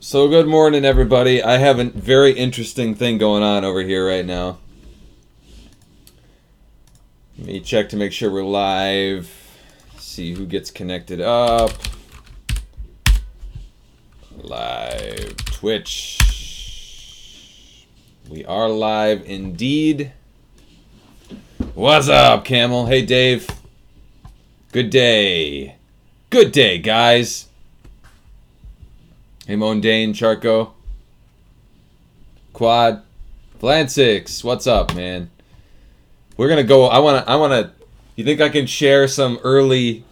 So good morning, everybody. I have a very interesting thing going on over here right now. Let me check to make sure we're live. See who gets connected up. Live Twitch. We are live indeed. What's up, Camel? Hey, Dave. Good day. Good day, guys. Hey, Mondane, Charco. Quad. Vlansix, what's up, man? We're gonna go. I wanna. You think I can share some early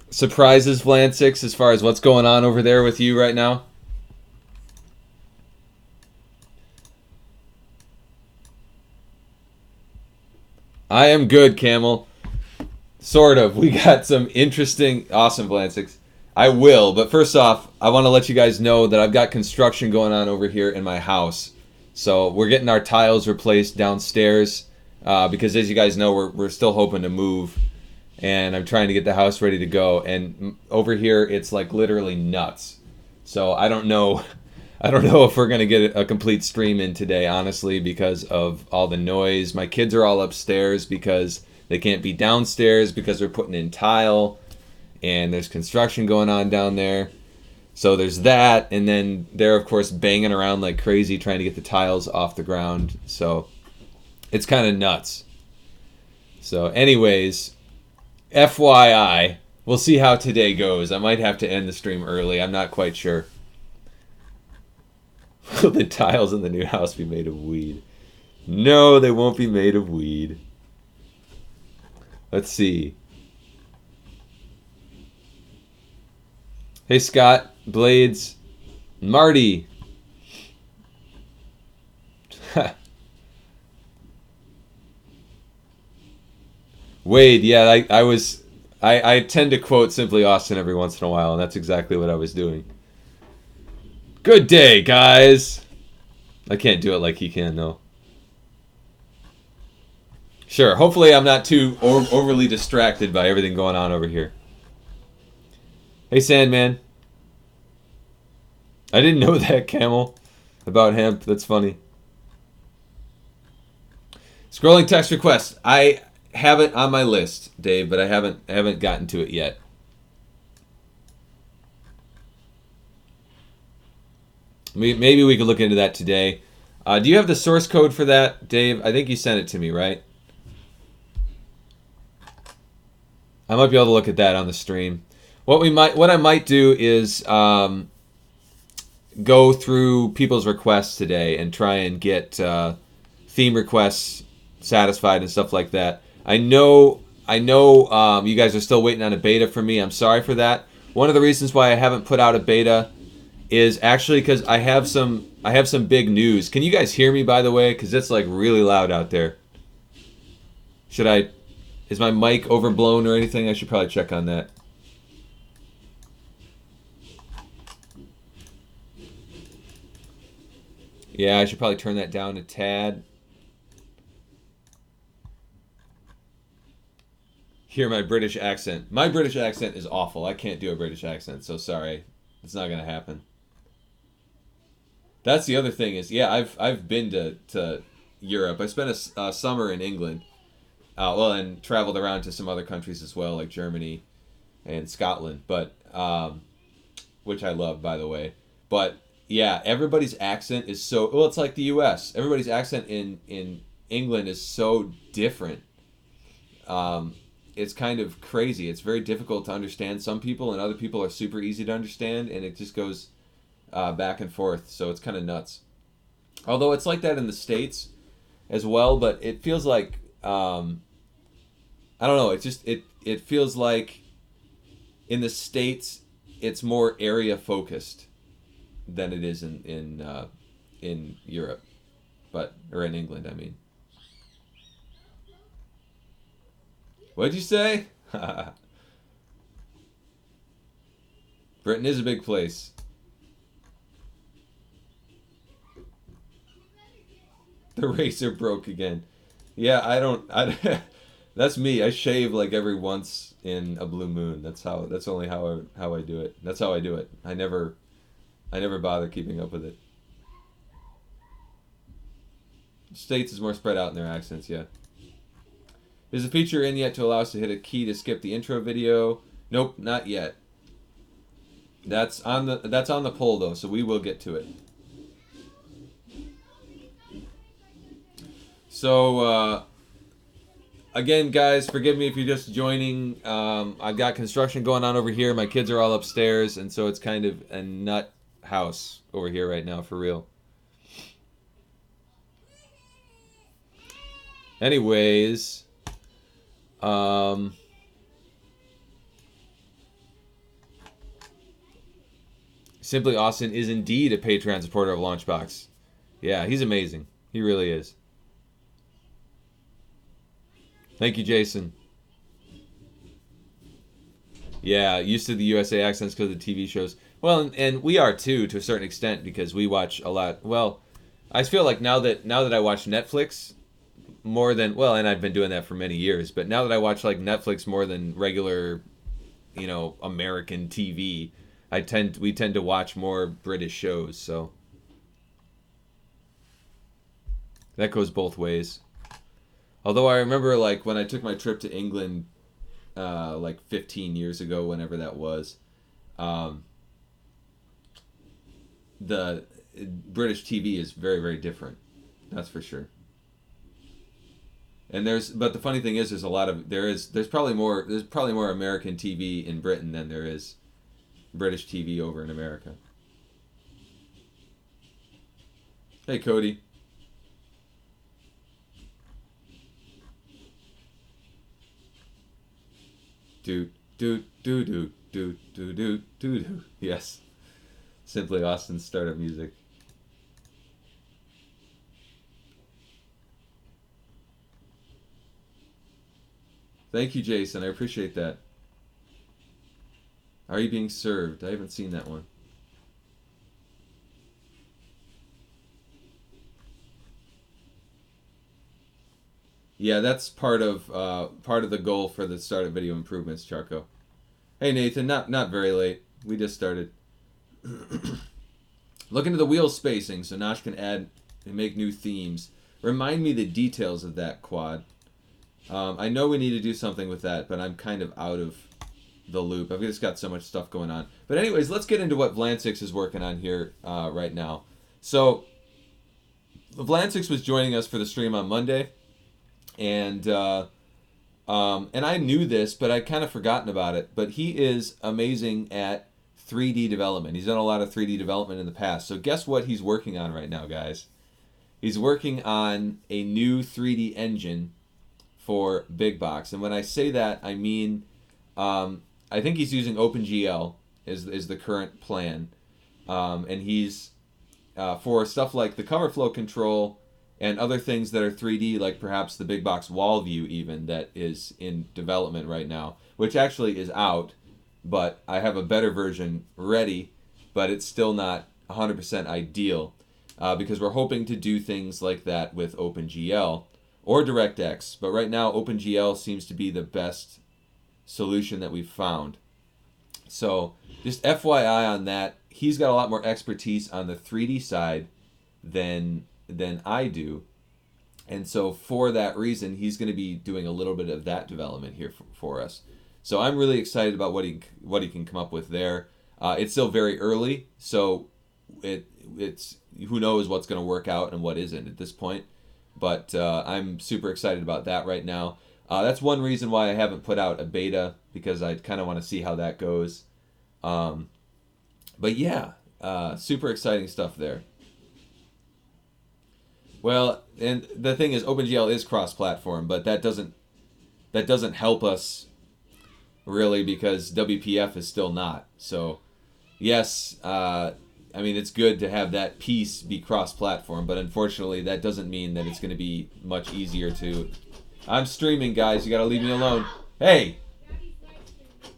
surprises, Vlansix, as far as what's going on over there with you right now? I am good, Camel. Sort of. We got some interesting, awesome Vlansix. I will, but first off, I want to let you guys know that I've got construction going on over here in my house. So we're getting our tiles replaced downstairs because, as you guys know, we're still hoping to move, and I'm trying to get the house ready to go. And over here, it's like literally nuts. So I don't know if we're gonna get a complete stream in today, honestly, because of all the noise. My kids are all upstairs because they can't be downstairs because we're putting in tile. And there's construction going on down there. So there's that. And then they're, of course, banging around like crazy trying to get the tiles off the ground. So it's kind of nuts. So anyways, FYI, we'll see how today goes. I might have to end the stream early. I'm not quite sure. Will the tiles in the new house be made of weed? No, they won't be made of weed. Let's see. Hey, Scott, Blades, Marty. Wade, yeah, I tend to quote Simply Austin every once in a while, and that's exactly what I was doing. Good day, guys. I can't do it like he can, though. Sure, hopefully I'm not too overly distracted by everything going on over here. Hey, Sandman. I didn't know that, Camel, about hemp. That's funny. Scrolling text request. I have it on my list, Dave, but I haven't gotten to it yet. Maybe we could look into that today. Do you have the source code for that, Dave? I think you sent it to me, right? I might be able to look at that on the stream. What I might do is go through people's requests today and try and get theme requests satisfied and stuff like that. I know you guys are still waiting on a beta from me. I'm sorry for that. One of the reasons why I haven't put out a beta is actually because I have some big news. Can you guys hear me, by the way? Because it's like really loud out there. Is my mic overblown or anything? I should probably check on that. Yeah, I should probably turn that down a tad. Hear my British accent. My British accent is awful. I can't do a British accent, so sorry. It's not going to happen. That's the other thing is, yeah, I've been to Europe. I spent a summer in England. And traveled around to some other countries as well, like Germany and Scotland, but which I love, by the way. But yeah, everybody's accent is so well. It's like the U.S. Everybody's accent in England is so different. It's kind of crazy. It's very difficult to understand some people, and other people are super easy to understand, and it just goes back and forth. So it's kind of nuts. Although it's like that in the States as well, but it feels like I don't know. It feels like in the States it's more area focused than it is in Europe, or in England. I mean, what'd you say? Britain is a big place. The racer broke again. Yeah, I That's me. I shave like every once in a blue moon. That's only how I do it. That's how I do it. I never bother keeping up with it. States is more spread out in their accents, yeah. Is a feature in yet to allow us to hit a key to skip the intro video? Nope, not yet. That's on the poll though, so we will get to it. So again, guys, forgive me if you're just joining. I've got construction going on over here. My kids are all upstairs, and so it's kind of a nut house over here right now, for real. Anyways, Simply Austin is indeed a Patreon supporter of LaunchBox. Yeah, he's amazing. He really is. Thank you, Jason. Yeah, used to the USA accents because of the TV shows. Well, and we are too, to a certain extent, because we watch a lot. Well, I feel like now that I watch Netflix more than, well, and I've been doing that for many years, but now that I watch like Netflix more than regular, American TV, we tend to watch more British shows, so that goes both ways. Although I remember, like, when I took my trip to England, like 15 years ago, whenever that was, the British TV is very, very different. That's for sure. And but the funny thing is, there's probably more American TV in Britain than there is British TV over in America. Hey, Cody. Do do do do do do do do do. Yes, Simply Austin's startup music. Thank you, Jason. I appreciate that. Are you being served? I haven't seen that one. Yeah, that's part of the goal for the startup video improvements, Charco. Hey Nathan, not very late. We just started. Look into the wheel spacing so Nosh can add and make new themes. Remind me the details of that, Quad. I know we need to do something with that, but I'm kind of out of the loop. I've just got so much stuff going on. But anyways, let's get into what Vlansix is working on here right now. So Vlansix was joining us for the stream on Monday. And I knew this, but I'd kind of forgotten about it. But he is amazing at 3D development. He's done a lot of 3D development in the past. So guess what he's working on right now, guys? He's working on a new 3D engine for Big Box. And when I say that, I mean, I think he's using OpenGL is the current plan. And he's, for stuff like the cover flow control and other things that are 3D, like perhaps the Big Box wall view even, that is in development right now, which actually is out, but I have a better version ready, but it's still not 100% ideal, because we're hoping to do things like that with OpenGL or DirectX, but right now OpenGL seems to be the best solution that we've found. So just FYI on that, he's got a lot more expertise on the 3D side than I do, and so for that reason he's going to be doing a little bit of that development here for us. So I'm really excited about what he can come up with there. It's still very early, so it's who knows what's going to work out and what isn't at this point, but I'm super excited about that right now. That's one reason why I haven't put out a beta, because I kind of want to see how that goes. But yeah, super exciting stuff there. Well, and the thing is, OpenGL is cross-platform, but that doesn't help us really, because WPF is still not. So, yes, I mean, it's good to have that piece be cross-platform, but unfortunately, that doesn't mean that it's going to be much easier to. I'm streaming, guys. You got to leave me alone. Hey,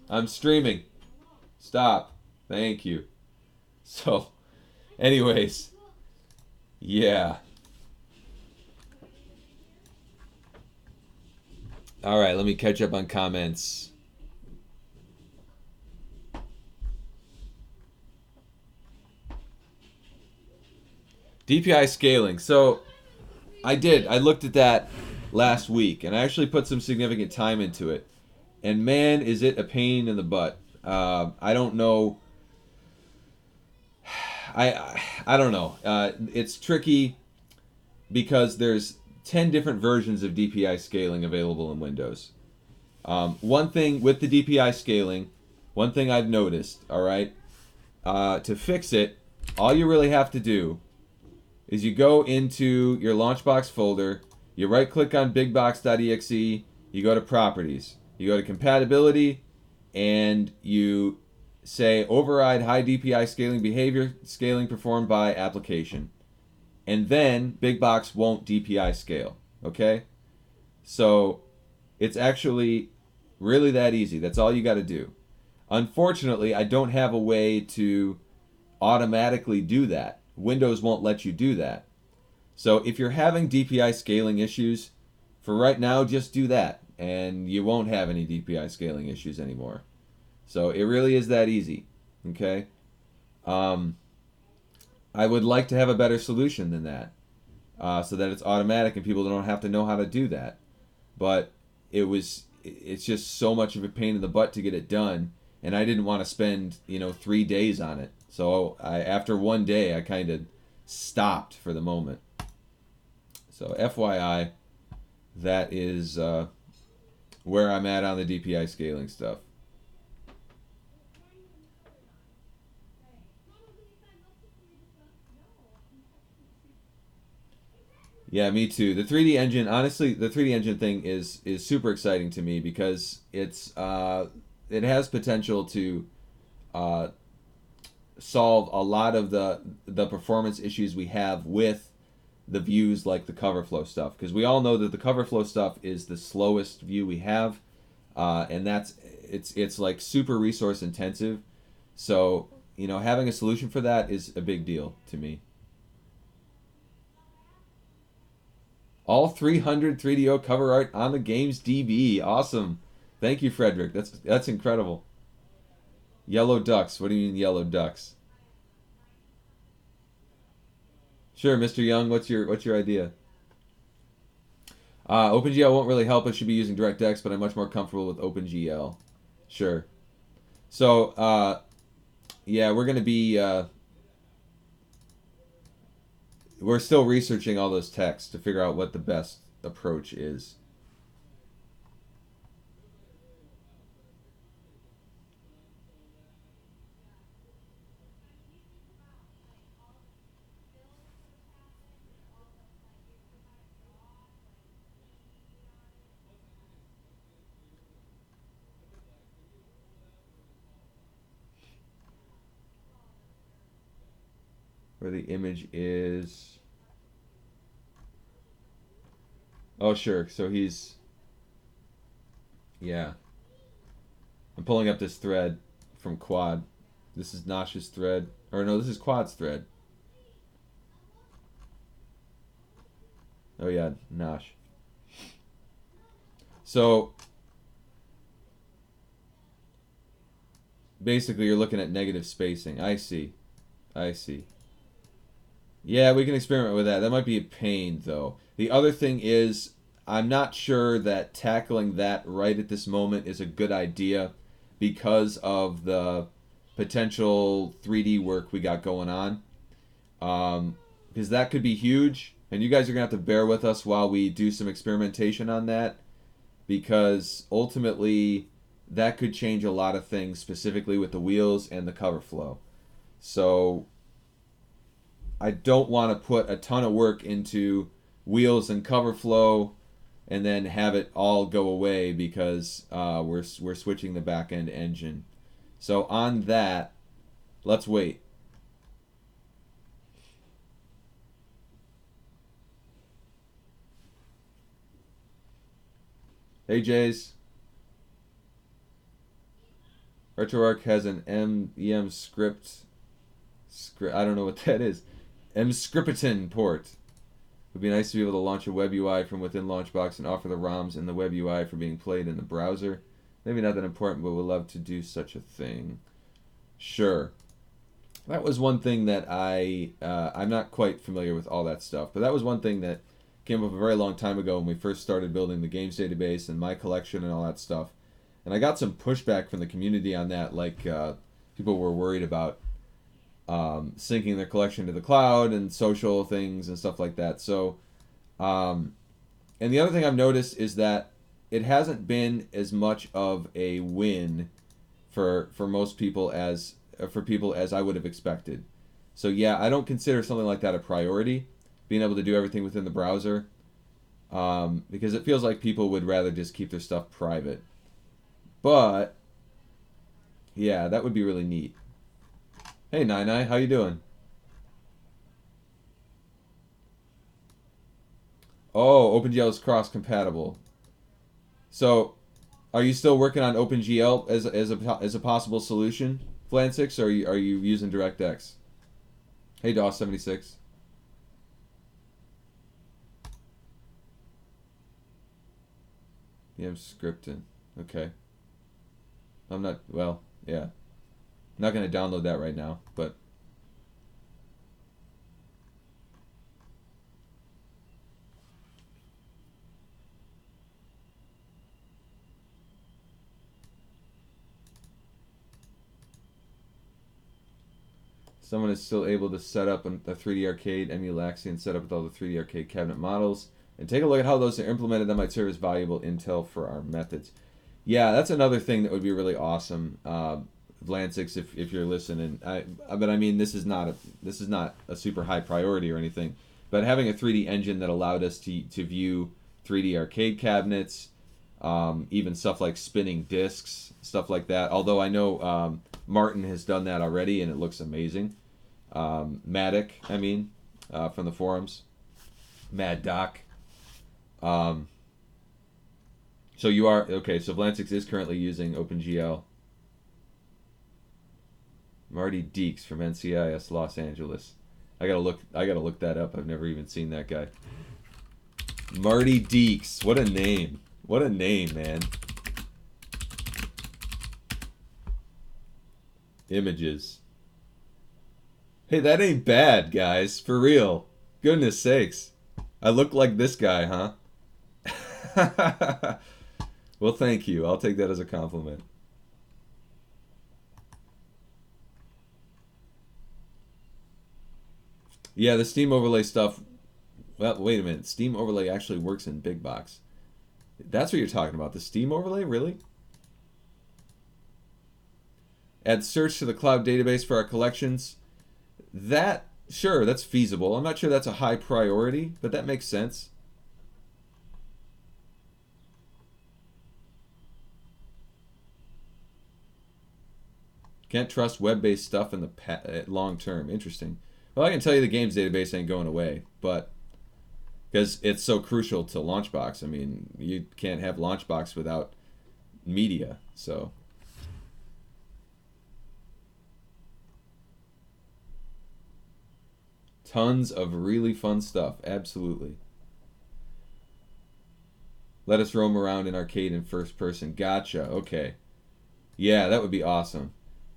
I'm streaming. Stop. Thank you. So, anyways, yeah. All right, let me catch up on comments. DPI scaling. So I looked at that last week, and I actually put some significant time into it. And man, is it a pain in the butt. I don't know. I don't know. It's tricky because there's 10 different versions of DPI scaling available in Windows. One thing with the DPI scaling, one thing I've noticed, all right, to fix it, all you really have to do is you go into your LaunchBox folder, you right-click on bigbox.exe, you go to Properties, you go to Compatibility, and you say Override High DPI Scaling Behavior Scaling Performed by Application. And then BigBox won't DPI scale, okay? So it's actually really that easy. That's all you got to do. Unfortunately, I don't have a way to automatically do that. Windows won't let you do that. So if you're having DPI scaling issues, for right now, just do that, and you won't have any DPI scaling issues anymore. So it really is that easy, okay? I would like to have a better solution than that, so that it's automatic and people don't have to know how to do that. But it's just so much of a pain in the butt to get it done, and I didn't want to spend 3 days on it. So after one day, I kind of stopped for the moment. So FYI, that is where I'm at on the DPI scaling stuff. Yeah, me too. The 3D engine, honestly, the 3D engine thing is super exciting to me because it has potential to solve a lot of the performance issues we have with the views like the cover flow stuff, because we all know that the cover flow stuff is the slowest view we have, and it's like super resource intensive. So having a solution for that is a big deal to me. All 300 3DO cover art on the game's DB. Awesome. Thank you, Frederick. That's incredible. Yellow ducks. What do you mean yellow ducks? Sure, Mr. Young. What's your idea? OpenGL won't really help. I should be using DirectX, but I'm much more comfortable with OpenGL. Sure. So, yeah, we're gonna be. We're still researching all those texts to figure out what the best approach is. Where the image is. Oh, sure. So he's. Yeah. I'm pulling up this thread from Quad. This is Nosh's thread. Or no, this is Quad's thread. Oh, yeah, Nosh. So, basically, you're looking at negative spacing. I see. Yeah, we can experiment with that. That might be a pain, though. The other thing is, I'm not sure that tackling that right at this moment is a good idea because of the potential 3D work we got going on. Because that could be huge, and you guys are going to have to bear with us while we do some experimentation on that, because ultimately that could change a lot of things, specifically with the wheels and the cover flow. So I don't want to put a ton of work into wheels and cover flow and then have it all go away because we're switching the back-end engine. So on that, let's wait. Hey, Jays. RetroArch has an EM script. I don't know what that is. Emscripten port, would be nice to be able to launch a web UI from within LaunchBox and offer the ROMs in the web UI for being played in the browser. Maybe not that important, but would love to do such a thing. Sure. That was one thing that I'm not quite familiar with all that stuff, but that was one thing that came up a very long time ago when we first started building the games database and my collection and all that stuff. And I got some pushback from the community on that, like people were worried about syncing their collection to the cloud and social things and stuff like that. So, and the other thing I've noticed is that it hasn't been as much of a win for most people as I would have expected. So yeah, I don't consider something like that a priority, being able to do everything within the browser, because it feels like people would rather just keep their stuff private. But yeah, that would be really neat. Hey Nai, how you doing? Oh, OpenGL is cross-compatible. So, are you still working on OpenGL as a possible solution, Flan6, or are you using DirectX? Hey DOS76. Yeah, I'm scripting. Okay. I'm not, well, yeah. I'm not going to download that right now, but someone is still able to set up a 3D Arcade emulaxi and set up with all the 3D Arcade cabinet models and take a look at how those are implemented. That might serve as valuable intel for our methods. Yeah, that's another thing that would be really awesome, Lansix, if you're listening. But I mean, this is not a super high priority or anything. But having a 3D engine that allowed us to view 3D arcade cabinets, even stuff like spinning discs, stuff like that. Although I know Martin has done that already, and it looks amazing. Matic, I mean, from the forums. Mad Doc. So you are okay. So Vlantix is currently using OpenGL. Marty Deeks from NCIS Los Angeles. I gotta look that up. I've never even seen that guy. Marty Deeks. What a name. What a name, man. Images. Hey, that ain't bad, guys. For real. Goodness sakes. I look like this guy, huh? Well, thank you. I'll take that as a compliment. Yeah, the Steam overlay stuff. Well, wait a minute. Steam overlay actually works in Big Box. That's what you're talking about. The Steam overlay? Really? Add search to the cloud database for our collections. That, sure, that's feasible. I'm not sure that's a high priority, but that makes sense. Can't trust web-based stuff in the long term. Interesting. Well, I can tell you the games database ain't going away, but because it's so crucial to LaunchBox. I mean, you can't have LaunchBox without media, so. Tons of really fun stuff, absolutely. Let us roam around in arcade in first person. Gotcha, okay. Yeah, that would be awesome.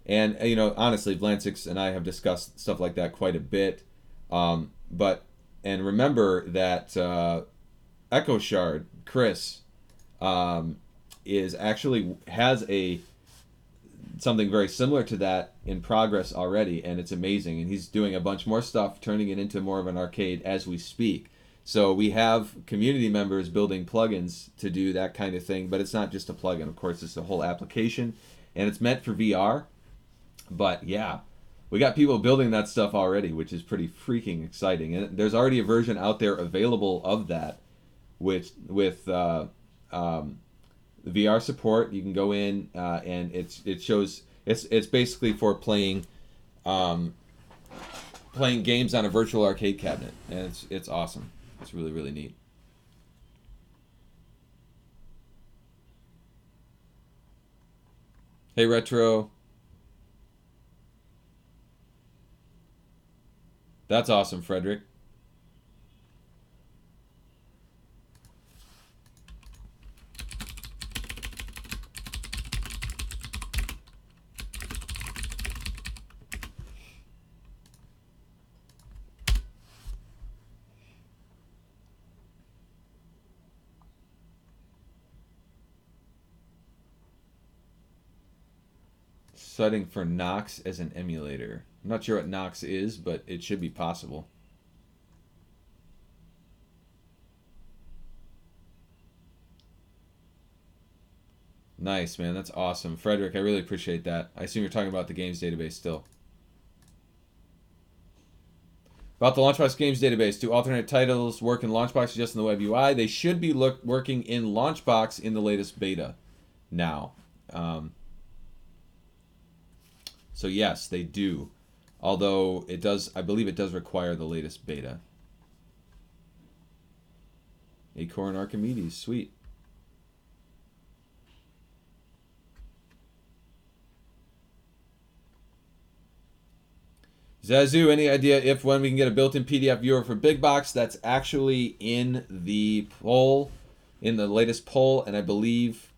And, you know, honestly, Vlantix and I have discussed stuff like that quite a bit. And remember that Echo Shard, Chris, is actually has something very similar to that in progress already, and it's amazing. And he's doing a bunch more stuff, turning it into more of an arcade as we speak. So we have community members building plugins to do that kind of thing, but it's not just a plugin. Of course, it's a whole application, and it's meant for VR. But yeah, we got people building that stuff already, which is pretty freaking exciting. And there's already a version out there available of that, with VR support. You can go in and it shows it's basically for playing games on a virtual arcade cabinet, and it's awesome. It's really, really neat. Hey Retro. That's awesome, Frederick. setting for Nox as an emulator. I'm not sure what Nox is, but it should be possible. Nice, man. That's awesome. Frederick, I really appreciate that. I assume you're talking about the games database still. About the LaunchBox games database, do alternate titles work in LaunchBox or just in the web UI? They should be working in LaunchBox in the latest beta now. So yes, they do. Although it does, I believe it does require the latest beta. Acorn Archimedes, sweet. Zazu, any idea if when we can get a built-in PDF viewer for Big Box? That's actually in the poll, in the latest poll, and I believe,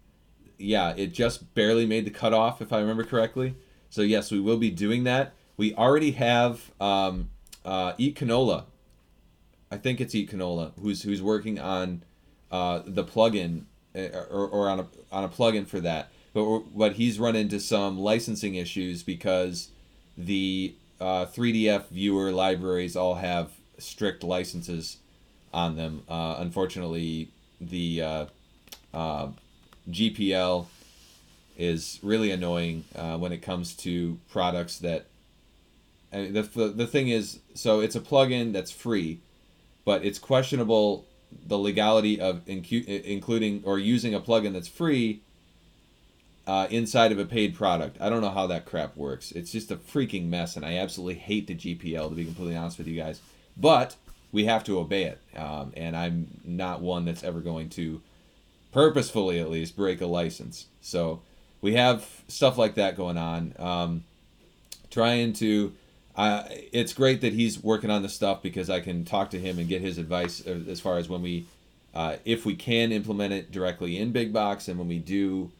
yeah, it just barely made the cutoff, if I remember correctly. So yes, we will be doing that. We already have Eat Canola. I think it's Eat Canola who's working on the plugin or on a plugin for that. But he's run into some licensing issues because the 3DF viewer libraries all have strict licenses on them. Unfortunately, the GPL is really annoying when it comes to products that. The thing is, so it's a plugin that's free, but it's questionable the legality of including or using a plugin that's free inside of a paid product. I don't know how that crap works. It's just a freaking mess, and I absolutely hate the GPL, to be completely honest with you guys. But we have to obey it, and I'm not one that's ever going to, purposefully at least, break a license. So we have stuff like that going on. Trying to... it's great that he's working on this stuff because I can talk to him and get his advice as far as when we, if we can implement it directly in Big Box, and when we do,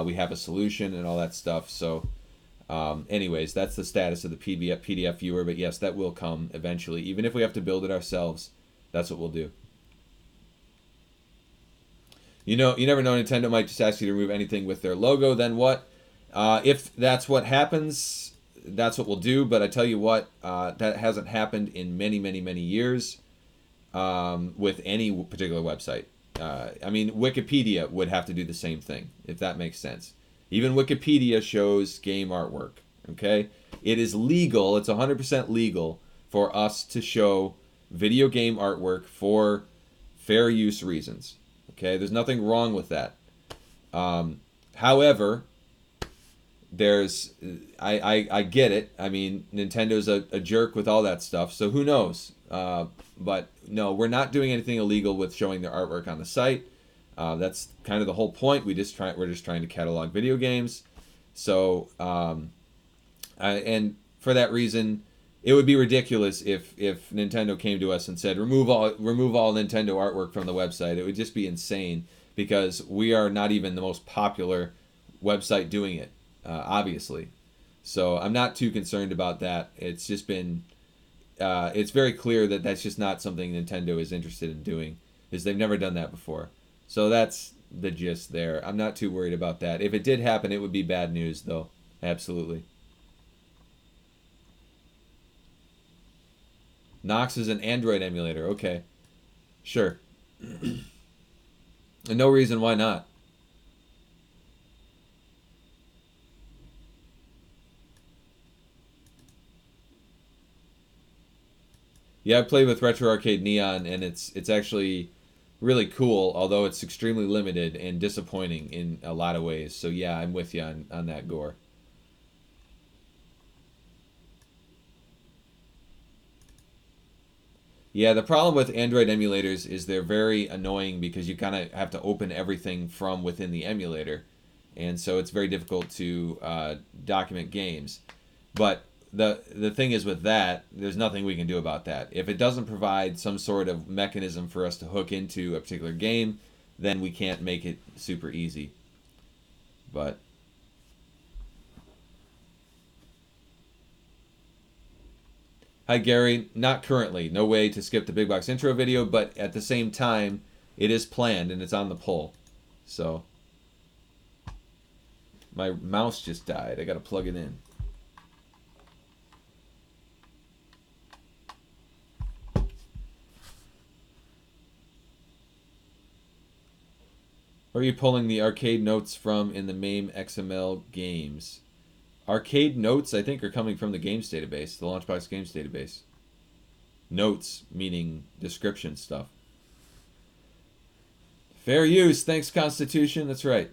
we have a solution and all that stuff. So, anyways, that's the status of the PDF viewer. But yes, that will come eventually. Even if we have to build it ourselves, that's what we'll do. You never know. Nintendo might just ask you to remove anything with their logo. Then what? If that's what happens, that's what we'll do. But I tell you what, that hasn't happened in many, many, many years with any particular website. I mean, Wikipedia would have to do the same thing, if that makes sense. Even Wikipedia shows game artwork, okay? It is legal, it's 100% legal for us to show video game artwork for fair use reasons, okay? There's nothing wrong with that. However, I get it. I mean, Nintendo's a jerk with all that stuff, so who knows? But no, we're not doing anything illegal with showing their artwork on the site. That's kind of the whole point. We're just trying to catalog video games. So, and for that reason, it would be ridiculous if Nintendo came to us and said remove all Nintendo artwork from the website. It would just be insane because we are not even the most popular website doing it. Obviously. So I'm not too concerned about that. It's just been, it's very clear that that's just not something Nintendo is interested in doing, because they've never done that before. So that's the gist there. I'm not too worried about that. If it did happen, it would be bad news, though. Absolutely. Nox is an Android emulator. Okay. Sure. And no reason why not. Yeah, I played with Retro Arcade Neon, and it's actually really cool, although it's extremely limited and disappointing in a lot of ways. So yeah, I'm with you on that, Gore. Yeah, the problem with Android emulators is they're very annoying because you kind of have to open everything from within the emulator. And so it's very difficult to document games. But the thing is with that, there's nothing we can do about that. If it doesn't provide some sort of mechanism for us to hook into a particular game, then we can't make it super easy. But hi Gary, not currently. No way to skip the Big Box intro video, but at the same time, it is planned and it's on the poll. So My mouse just died. I gotta plug it in. Where are you pulling the arcade notes from in the MAME XML games? Arcade notes, I think, are coming from the games database, the LaunchBox games database. Notes, meaning description stuff. Fair use. Thanks, Constitution. That's right.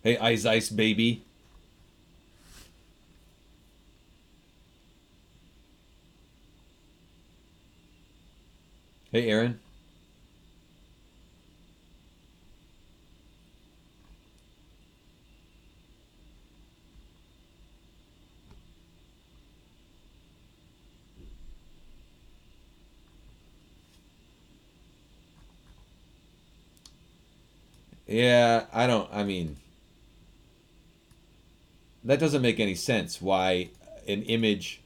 Hey, Ice baby. Hey, Aaron. Yeah, I mean, that doesn't make any sense why an image.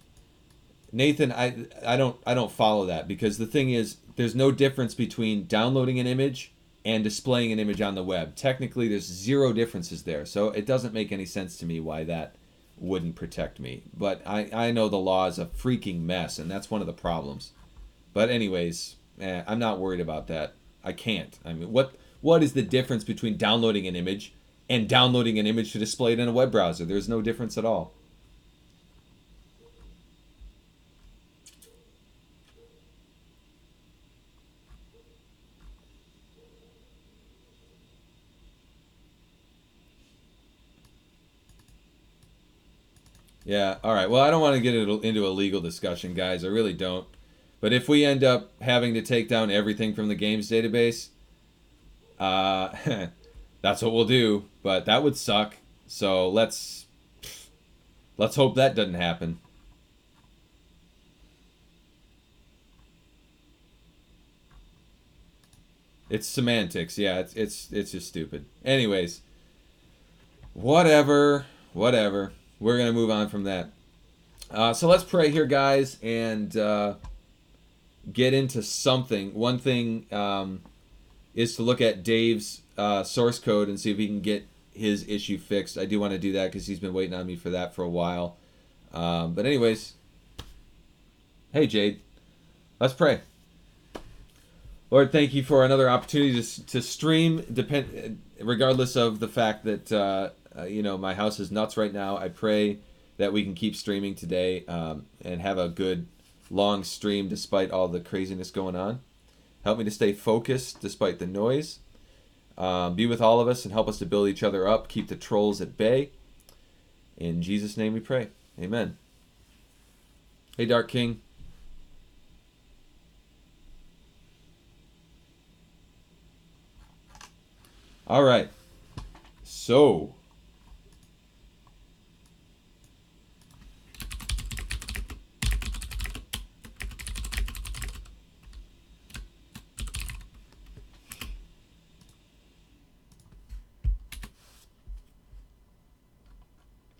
Nathan, I don't follow that, because the thing is, there's no difference between downloading an image and displaying an image on the web. Technically, there's zero differences there. So it doesn't make any sense to me why that wouldn't protect me. But I know the law is a freaking mess, and that's one of the problems. But anyways, I'm not worried about that. I can't. I mean, what is the difference between downloading an image and downloading an image to display it in a web browser? There's no difference at all. Yeah, all right. Well, I don't want to get into a legal discussion, guys. I really don't. But if we end up having to take down everything from the games database, that's what we'll do. But that would suck. So let's hope that doesn't happen. It's semantics. Yeah, it's just stupid. Anyways, whatever. We're gonna move on from that. So let's pray here, guys, and get into something. One thing is to look at Dave's source code and see if he can get his issue fixed. I do want to do that because he's been waiting on me for that for a while. But anyways, hey Jade, let's pray. Lord, thank you for another opportunity to stream, regardless of the fact that my house is nuts right now. I pray that we can keep streaming today and have a good long stream despite all the craziness going on. Help me to stay focused despite the noise. Be with all of us and help us to build each other up. Keep the trolls at bay. In Jesus' name we pray. Amen. Hey, Dark King. All right. So,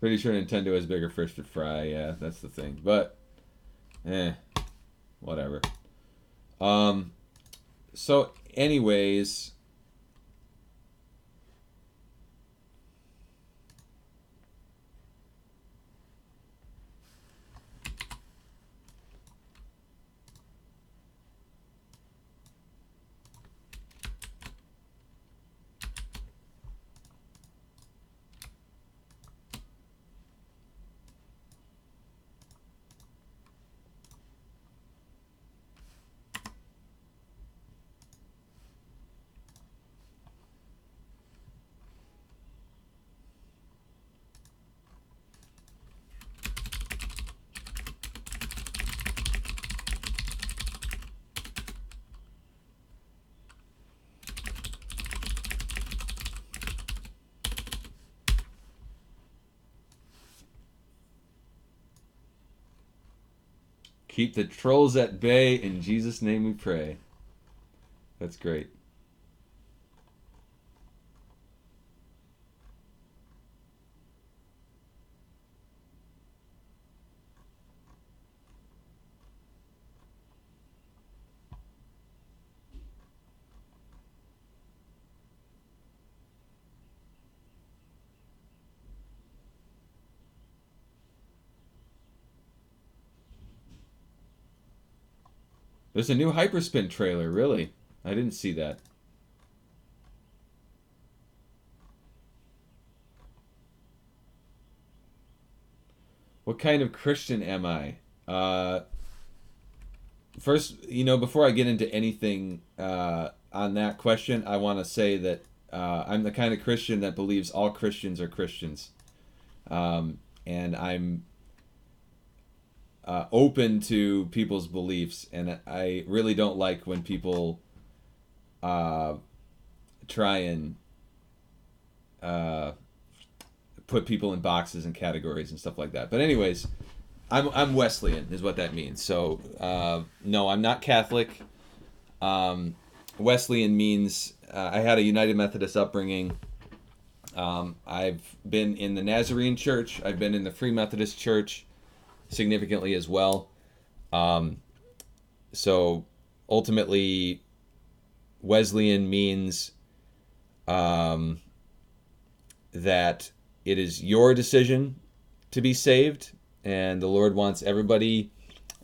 pretty sure Nintendo has bigger fish to fry. Yeah, that's the thing. But, whatever. So, anyways, keep the trolls at bay. In Jesus' name we pray. That's great. There's a new Hyperspin trailer, really? I didn't see that. What kind of Christian am I? First, before I get into anything on that question, I want to say that I'm the kind of Christian that believes all Christians are Christians. And I'm open to people's beliefs, and I really don't like when people try and put people in boxes and categories and stuff like that. But anyways, I'm Wesleyan is what that means. So no, I'm not Catholic. Wesleyan means I had a United Methodist upbringing. I've been in the Nazarene Church. I've been in the Free Methodist Church significantly as well. So ultimately, Wesleyan means that it is your decision to be saved, and the Lord wants everybody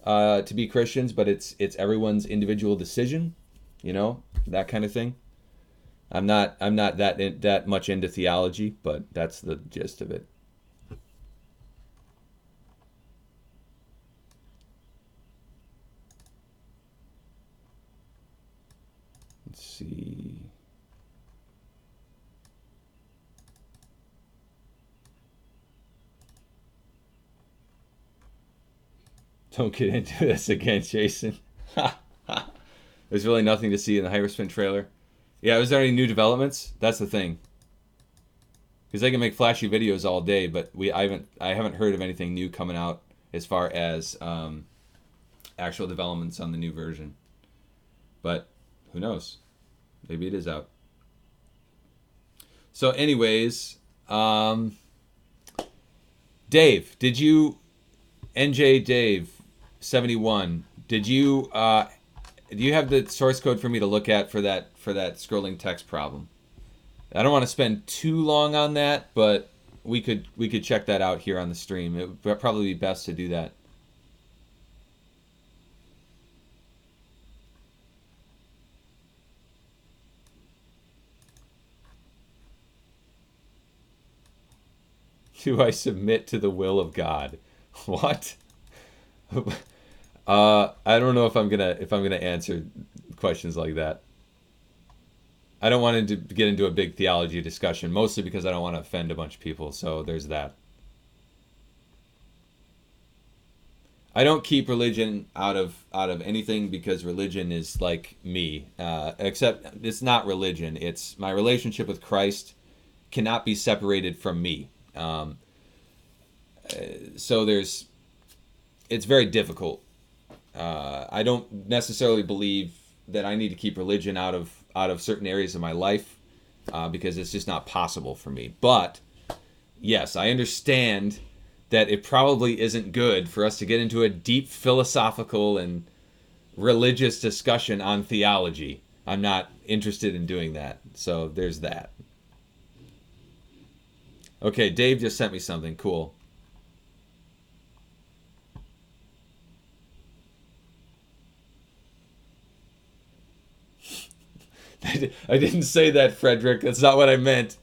to be Christians, but it's everyone's individual decision, that kind of thing. I'm not that much into theology, but that's the gist of it. Let's see. Don't get into this again, Jason. There's really nothing to see in the Hyperspin trailer. Yeah, was there any new developments? That's the thing. Because they can make flashy videos all day, but I haven't heard of anything new coming out as far as actual developments on the new version. But who knows? Maybe it is out. So, anyways, Dave, did you, NJ Dave 71? Did you do you have the source code for me to look at for that scrolling text problem? I don't want to spend too long on that, but we could check that out here on the stream. It would probably be best to do that. Do I submit to the will of God? What? I don't know if I'm gonna answer questions like that. I don't want to get into a big theology discussion, mostly because I don't want to offend a bunch of people. So there's that. I don't keep religion out of anything because religion is like me. Except it's not religion. It's my relationship with Christ cannot be separated from me. So it's very difficult. I don't necessarily believe that I need to keep religion out of certain areas of my life because it's just not possible for me. But yes, I understand that it probably isn't good for us to get into a deep philosophical and religious discussion on theology. I'm not interested in doing that. So there's that. Okay, Dave just sent me something cool. I didn't say that, Frederick. That's not what I meant.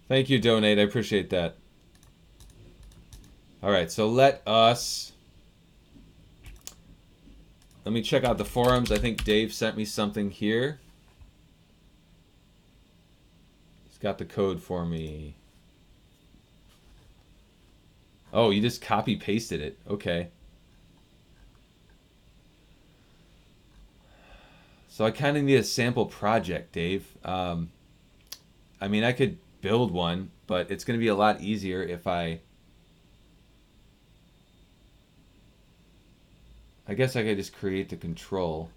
Thank you, Donate. I appreciate that. All right, so let me check out the forums. I think Dave sent me something here. He's got the code for me. Oh, you just copy pasted it. Okay. So I kind of need a sample project, Dave. I mean, I could build one, but it's going to be a lot easier if I guess I could just create the control.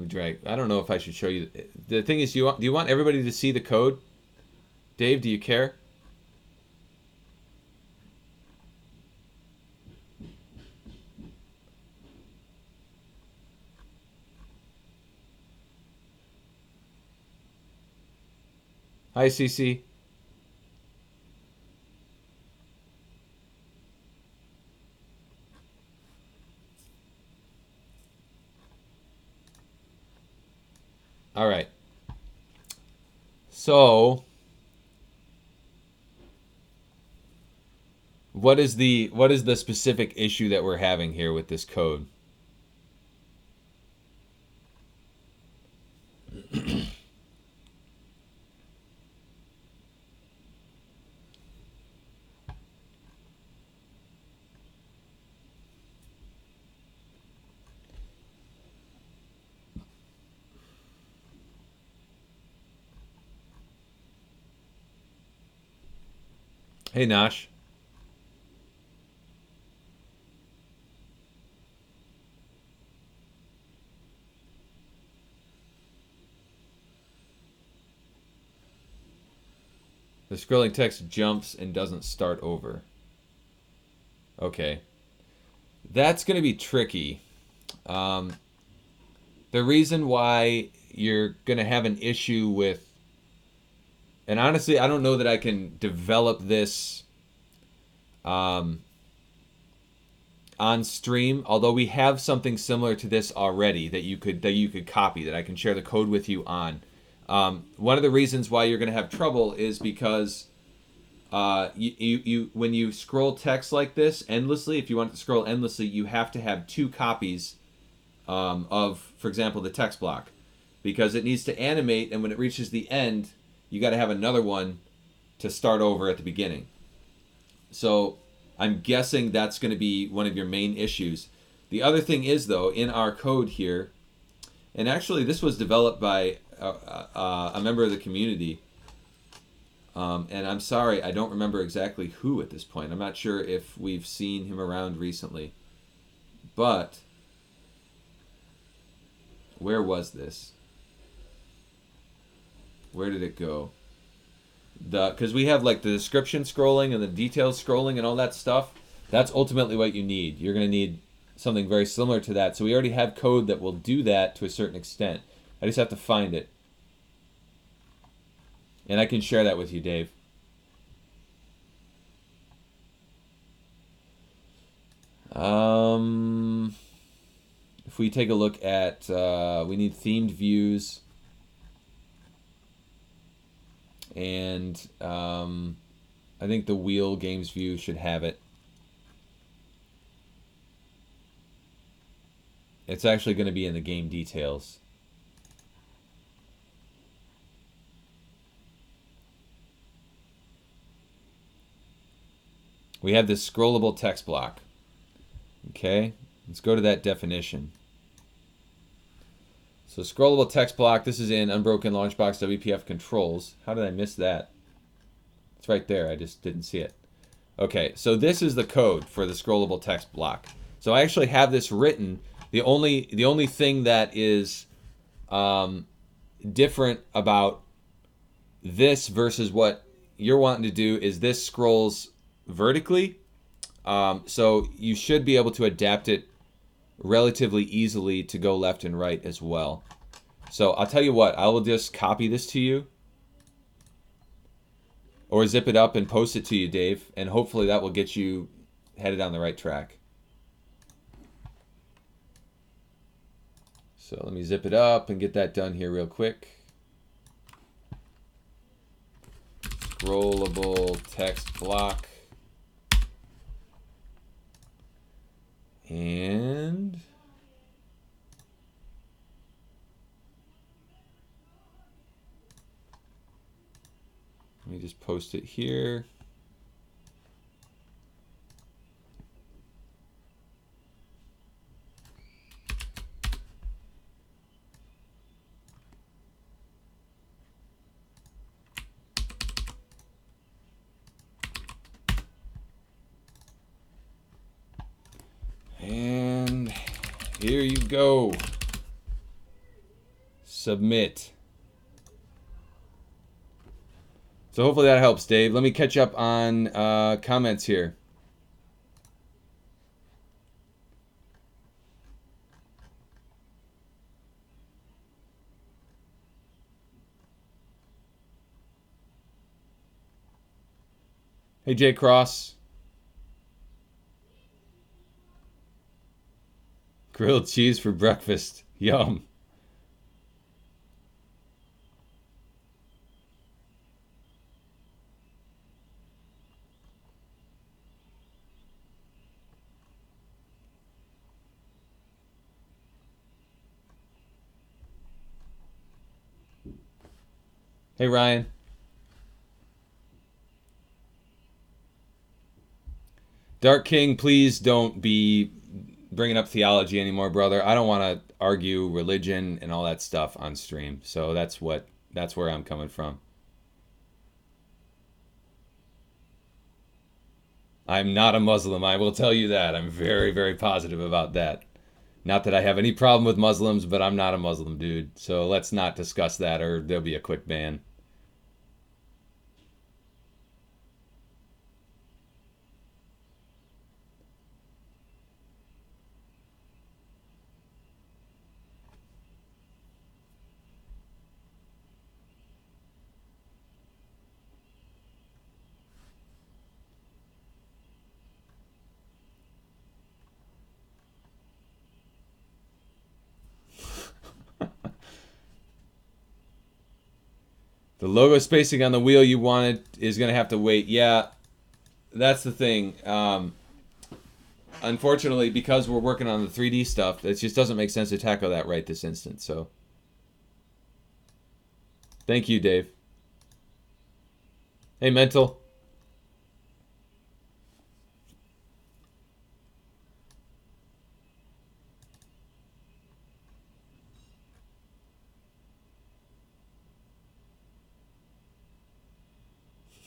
drag. I don't know if I should show you. The thing is, do you want everybody to see the code? Dave, do you care? Hi, CC. All right. So, what is the specific issue that we're having here with this code? Hey, Nash. The scrolling text jumps and doesn't start over. Okay. That's going to be tricky. The reason why you're going to have an issue with... And honestly, I don't know that I can develop this on stream, although we have something similar to this already that you could copy, that I can share the code with you on. One of the reasons why you're going to have trouble is because you when you scroll text like this endlessly, if you want to scroll endlessly, you have to have two copies of, for example, the text block, because it needs to animate, and when it reaches the end, you got to have another one to start over at the beginning. So I'm guessing that's going to be one of your main issues. The other thing is, though, in our code here, and actually this was developed by a member of the community, and I'm sorry, I don't remember exactly who at this point. I'm not sure if we've seen him around recently. But where was this? Where did it go? Because we have like the description scrolling and the details scrolling and all that stuff. That's ultimately what you need. You're going to need something very similar to that. So we already have code that will do that to a certain extent. I just have to find it. And I can share that with you, Dave. If we take a look at, we need themed views. And I think the wheel games view should have it. It's actually going to be in the game details. We have this scrollable text block. Okay, let's go to that definition. So scrollable text block, this is in Unbroken LaunchBox WPF controls. How did I miss that? It's right there, I just didn't see it. Okay, so this is the code for the scrollable text block. So I actually have this written. The only thing that is different about this versus what you're wanting to do is this scrolls vertically. So you should be able to adapt it relatively easily to go left and right as well. So I'll tell you what, I will just copy this to you or zip it up and post it to you, Dave, and hopefully that will get you headed on the right track. So let me zip it up and get that done here real quick. Scrollable text block. And let me just post it here. And here you go. Submit. So hopefully that helps, Dave. Let me catch up on comments here. Hey, Jay Cross. Grilled cheese for breakfast. Yum. Hey, Ryan. Dark King, please don't be bringing up theology anymore, brother. I don't want to argue religion and all that stuff on stream. So that's where I'm coming from. I'm not a Muslim. I will tell you that. I'm very, very positive about that. Not that I have any problem with Muslims, but I'm not a Muslim, dude. So let's not discuss that or there'll be a quick ban. The logo spacing on the wheel you wanted is going to have to wait. Yeah, that's the thing. Unfortunately, because we're working on the 3D stuff, it just doesn't make sense to tackle that right this instant. So, thank you, Dave. Hey, Mental.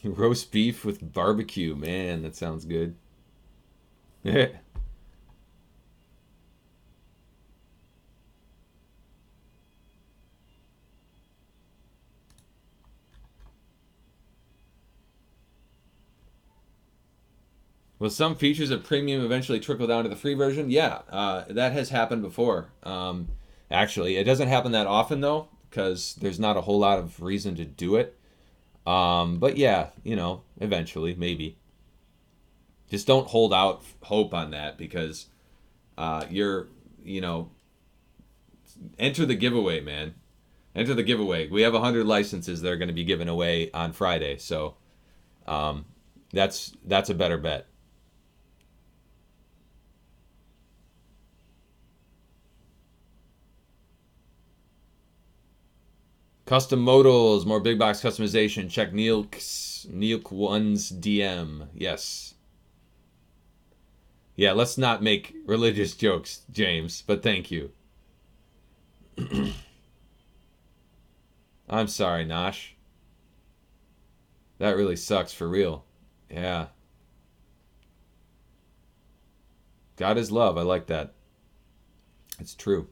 Roast beef with barbecue. Man, that sounds good. Will some features of premium eventually trickle down to the free version? Yeah, that has happened before. Actually, it doesn't happen that often though, because there's not a whole lot of reason to do it. But yeah, you know, eventually, maybe. Just don't hold out hope on that because you know, enter the giveaway, man. Enter the giveaway. We have 100 licenses that are going to be given away on Friday, so that's a better bet. Custom modals, more big box customization. Check Neilk1's DM. Yes. Yeah, let's not make religious jokes, James, but thank you. I'm sorry, Nosh. That really sucks for real. Yeah. God is love. I like that. It's true.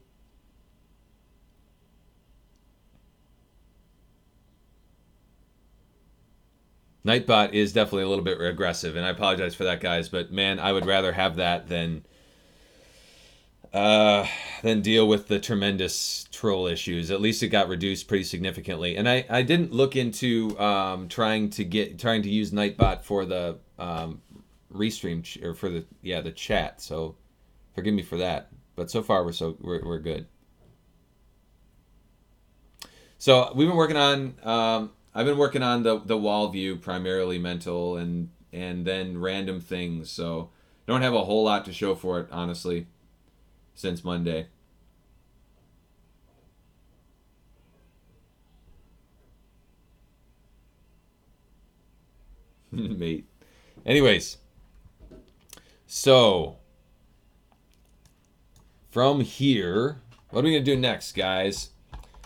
Nightbot is definitely a little bit aggressive, and I apologize for that, guys. But man, I would rather have that than deal with the tremendous troll issues. At least it got reduced pretty significantly. And I didn't look into trying to use Nightbot for the restream or for the chat. So forgive me for that. But so far we're good. So we've been working on. I've been working on the wall view, primarily Mental, and then random things. So don't have a whole lot to show for it, honestly, since Monday. Mate. Anyways, so from here, what are we gonna do next, guys?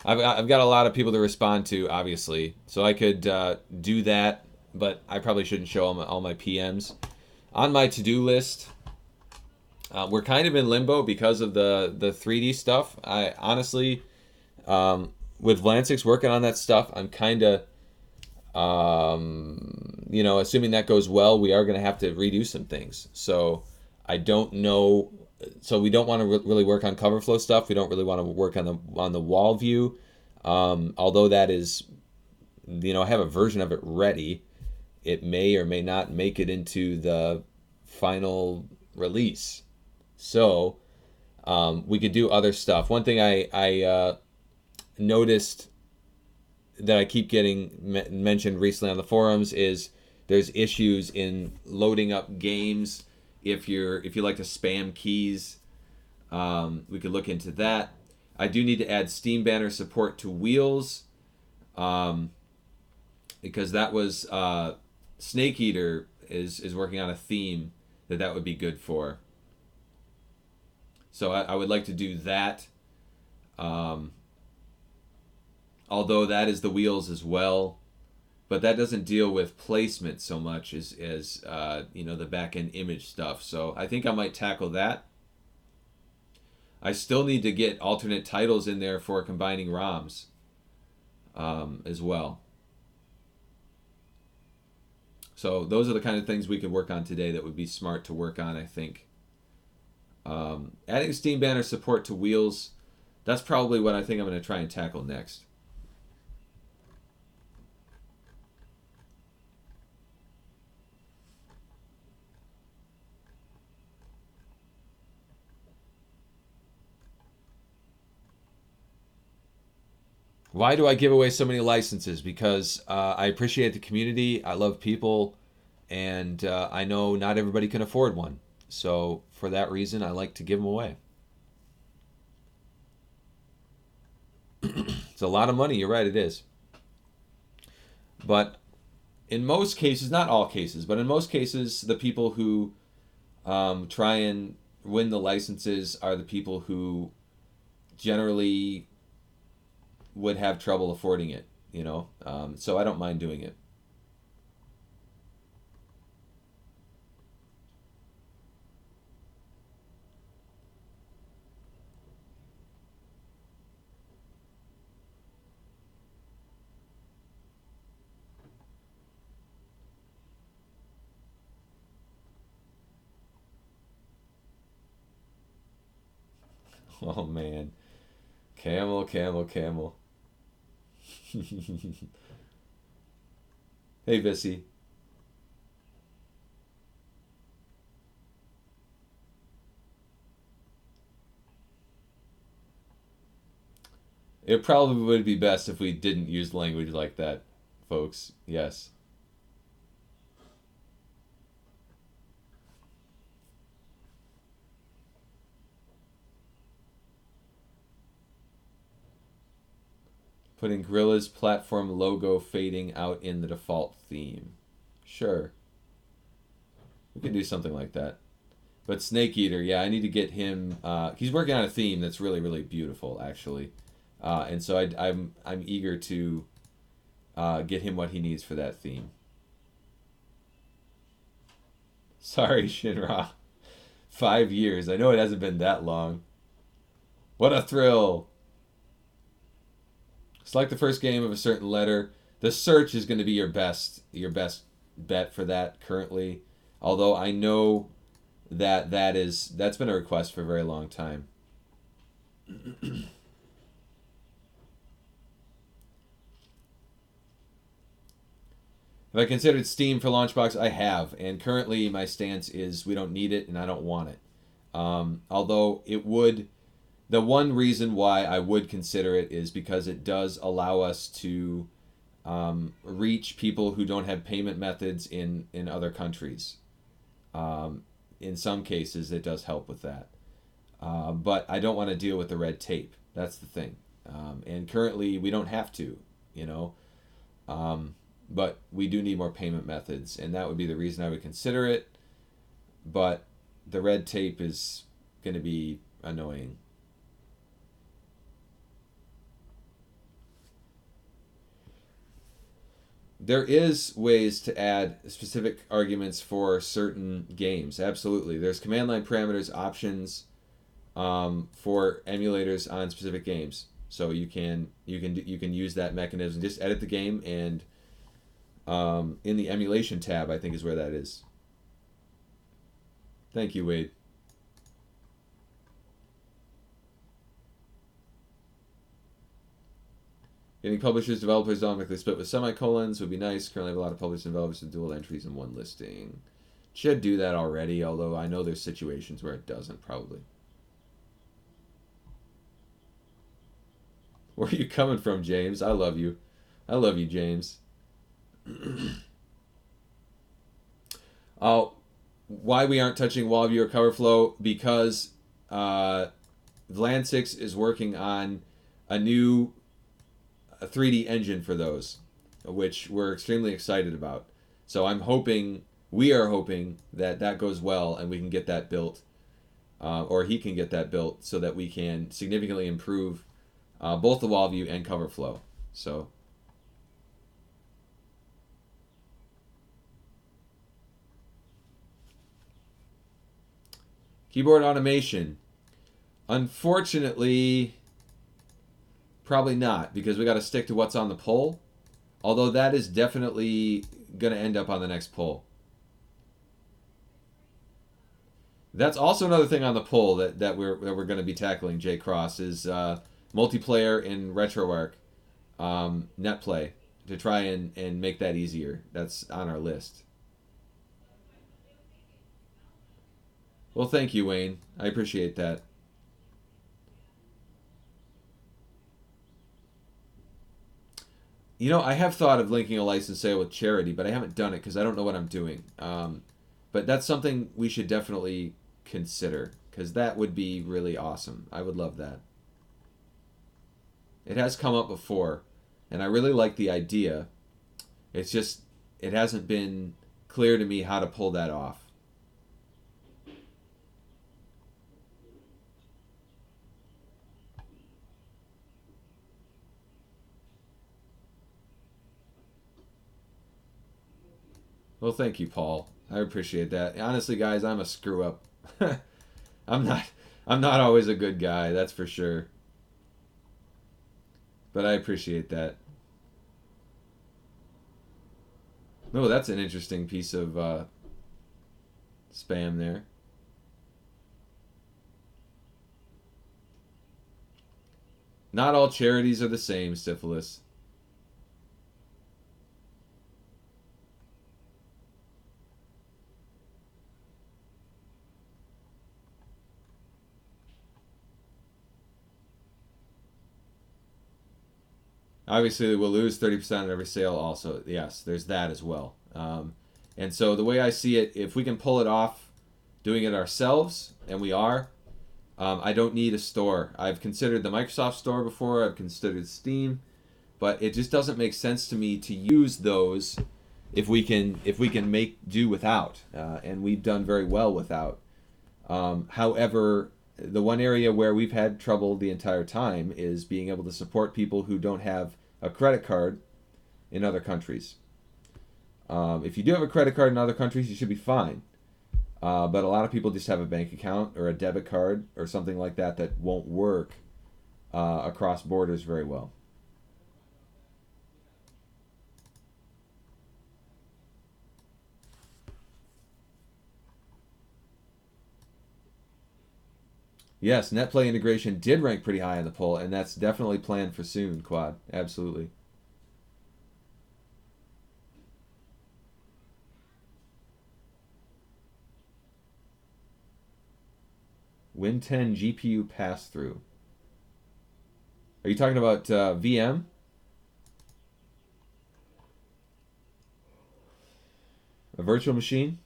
I've got a lot of people to respond to, obviously, so I could do that, but I probably shouldn't show all my PMs. On my to-do list, we're kind of in limbo because of the 3D stuff. I honestly, with Vlansix working on that stuff, I'm kind of, assuming that goes well, we are going to have to redo some things. So I don't know. So we don't want to really work on cover flow stuff. We don't really want to work on the wall view. Although that is, I have a version of it ready. It may or may not make it into the final release. So we could do other stuff. One thing I noticed that I keep getting mentioned recently on the forums is there's issues in loading up games if you like to spam keys. We could look into that. I do need to add Steam Banner support to wheels, because that was Snake Eater is working on a theme that would be good for. So I would like to do that. Although that is the wheels as well, but that doesn't deal with placement so much as the back-end image stuff. So I think I might tackle that. I still need to get alternate titles in there for combining ROMs as well. So those are the kind of things we could work on today that would be smart to work on, I think. Adding Steam Banner support to wheels, that's probably what I think I'm going to try and tackle next. Why do I give away so many licenses? Because I appreciate the community. I love people, and I know not everybody can afford one. So for that reason, I like to give them away. It's a lot of money. You're right, it is. But in most cases, not all cases, but in most cases, the people who try and win the licenses are the people who generally would have trouble affording it, so I don't mind doing it. Oh man, camel. Hey, Vissy. It probably would be best if we didn't use language like that, folks. Yes. Putting Gorilla's platform logo fading out in the default theme. Sure. We could do something like that. But Snake Eater, yeah, I need to get him. He's working on a theme that's really, really beautiful, actually, and so I'm eager to get him what he needs for that theme. Sorry, Shinra. 5 years. I know it hasn't been that long. What a thrill! Select the first game of a certain letter. The search is going to be your best bet for that currently. Although I know that's been a request for a very long time. If I considered Steam for LaunchBox, I have, and currently my stance is we don't need it and I don't want it. Although it would, the one reason why I would consider it is because it does allow us to reach people who don't have payment methods in other countries. In some cases, it does help with that. But I don't want to deal with the red tape. That's the thing. And currently, we don't have to, but we do need more payment methods, and that would be the reason I would consider it. But the red tape is going to be annoying. There is ways to add specific arguments for certain games. Absolutely. There's command line parameters options for emulators on specific games. So you can use that mechanism. Just edit the game, and in the emulation tab, I think is where that is. Thank you, Wade. Getting publishers, developers automatically split with semicolons would be nice. Currently have a lot of publishers and developers with dual entries in one listing. Should do that already, although I know there's situations where it doesn't, probably. Where are you coming from, James? I love you. I love you, James. Oh, why we aren't touching wall view or cover flow? Because Vlansix is working on a new 3D engine for those, which we're extremely excited about. So we are hoping that that goes well and we can get that built, or he can get that built, so that we can significantly improve both the wall view and cover flow. So keyboard automation, unfortunately, probably not, because we got to stick to what's on the poll. Although that is definitely going to end up on the next poll. That's also another thing on the poll that we're going to be tackling. J Cross is multiplayer in RetroArch netplay, to try and make that easier. That's on our list. Well, thank you, Wayne. I appreciate that. You know, I have thought of linking a license sale with charity, but I haven't done it because I don't know what I'm doing. But that's something we should definitely consider, because that would be really awesome. I would love that. It has come up before, and I really like the idea. It's just, it hasn't been clear to me how to pull that off. Well, thank you, Paul. I appreciate that. Honestly, guys, I'm a screw up. I'm not always a good guy, that's for sure. But I appreciate that. No, that's an interesting piece of spam there. Not all charities are the same, Syphilis. Obviously, we'll lose 30% on every sale also. Yes, there's that as well. And so the way I see it, if we can pull it off doing it ourselves, and we are, I don't need a store. I've considered the Microsoft Store before. I've considered Steam. But it just doesn't make sense to me to use those if we can make do without. And we've done very well without. However, the one area where we've had trouble the entire time is being able to support people who don't have a credit card in other countries. If you do have a credit card in other countries, you should be fine. But a lot of people just have a bank account or a debit card or something like that that won't work across borders very well. Yes, NetPlay integration did rank pretty high in the poll, and that's definitely planned for soon, Quad. Absolutely. Win 10 GPU pass-through. Are you talking about VM? A virtual machine?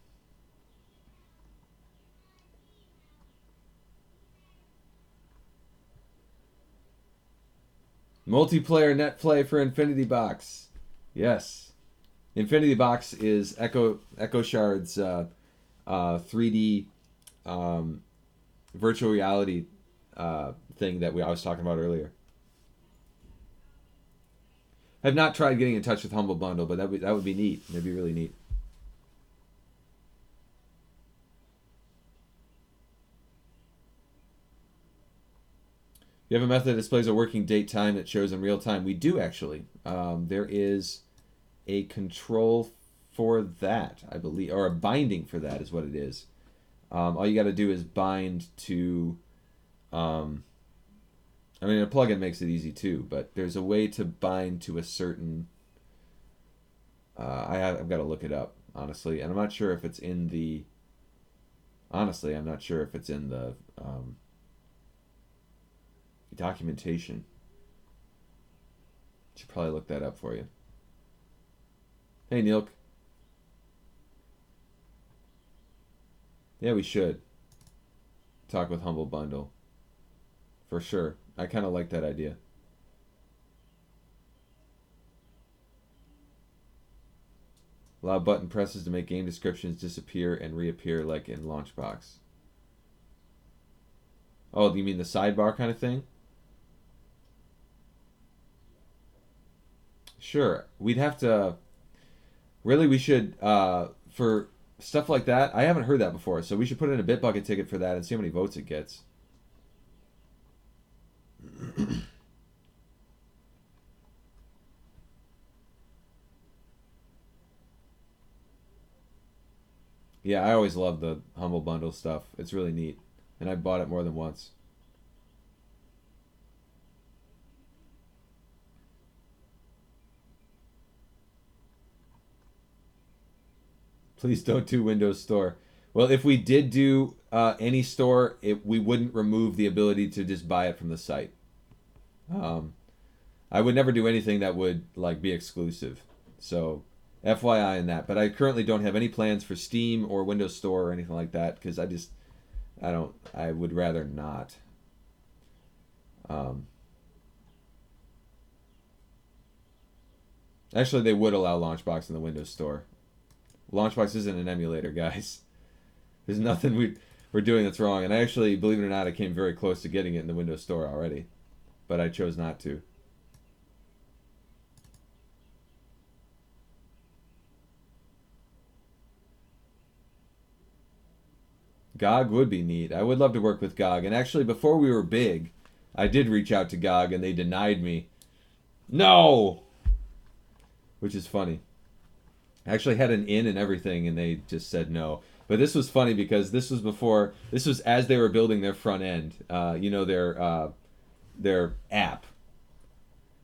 Multiplayer net play for Infinity Box. Yes. Infinity Box is Echo Shard's 3D virtual reality thing that I was talking about earlier. I've not tried getting in touch with Humble Bundle, but that would be neat. That'd be really neat. You have a method that displays a working date time that shows in real time. We do actually. There is a control for that, I believe, or a binding for that is what it is. All you got to do is bind to. I mean, a plugin makes it easy too, but there's a way to bind to a certain. I've got to look it up honestly, and I'm not sure if it's in the. Honestly, I'm not sure if it's in the documentation. Should probably look that up for you. Hey, Neil. Yeah, we should talk with Humble Bundle for sure. I kind of like that idea. Allow button presses to make game descriptions disappear and reappear like in LaunchBox. Oh, you mean the sidebar kind of thing? Sure. We'd have to... Really, we should... for stuff like that, I haven't heard that before, so we should put in a Bitbucket ticket for that and see how many votes it gets. Yeah, I always love the Humble Bundle stuff. It's really neat. And I bought it more than once. Please don't do Windows Store. Well, if we did do any store, we wouldn't remove the ability to just buy it from the site. I would never do anything that would like be exclusive. So FYI in that. But I currently don't have any plans for Steam or Windows Store or anything like that because I would rather not. Actually, they would allow LaunchBox in the Windows Store. LaunchBox isn't an emulator, guys. There's nothing we're doing that's wrong. And I actually, believe it or not, I came very close to getting it in the Windows Store already. But I chose not to. GOG would be neat. I would love to work with GOG. And actually, before we were big, I did reach out to GOG and they denied me. No! Which is funny. I actually had an in and everything and they just said no. But this was funny because this was as they were building their front end. Their app,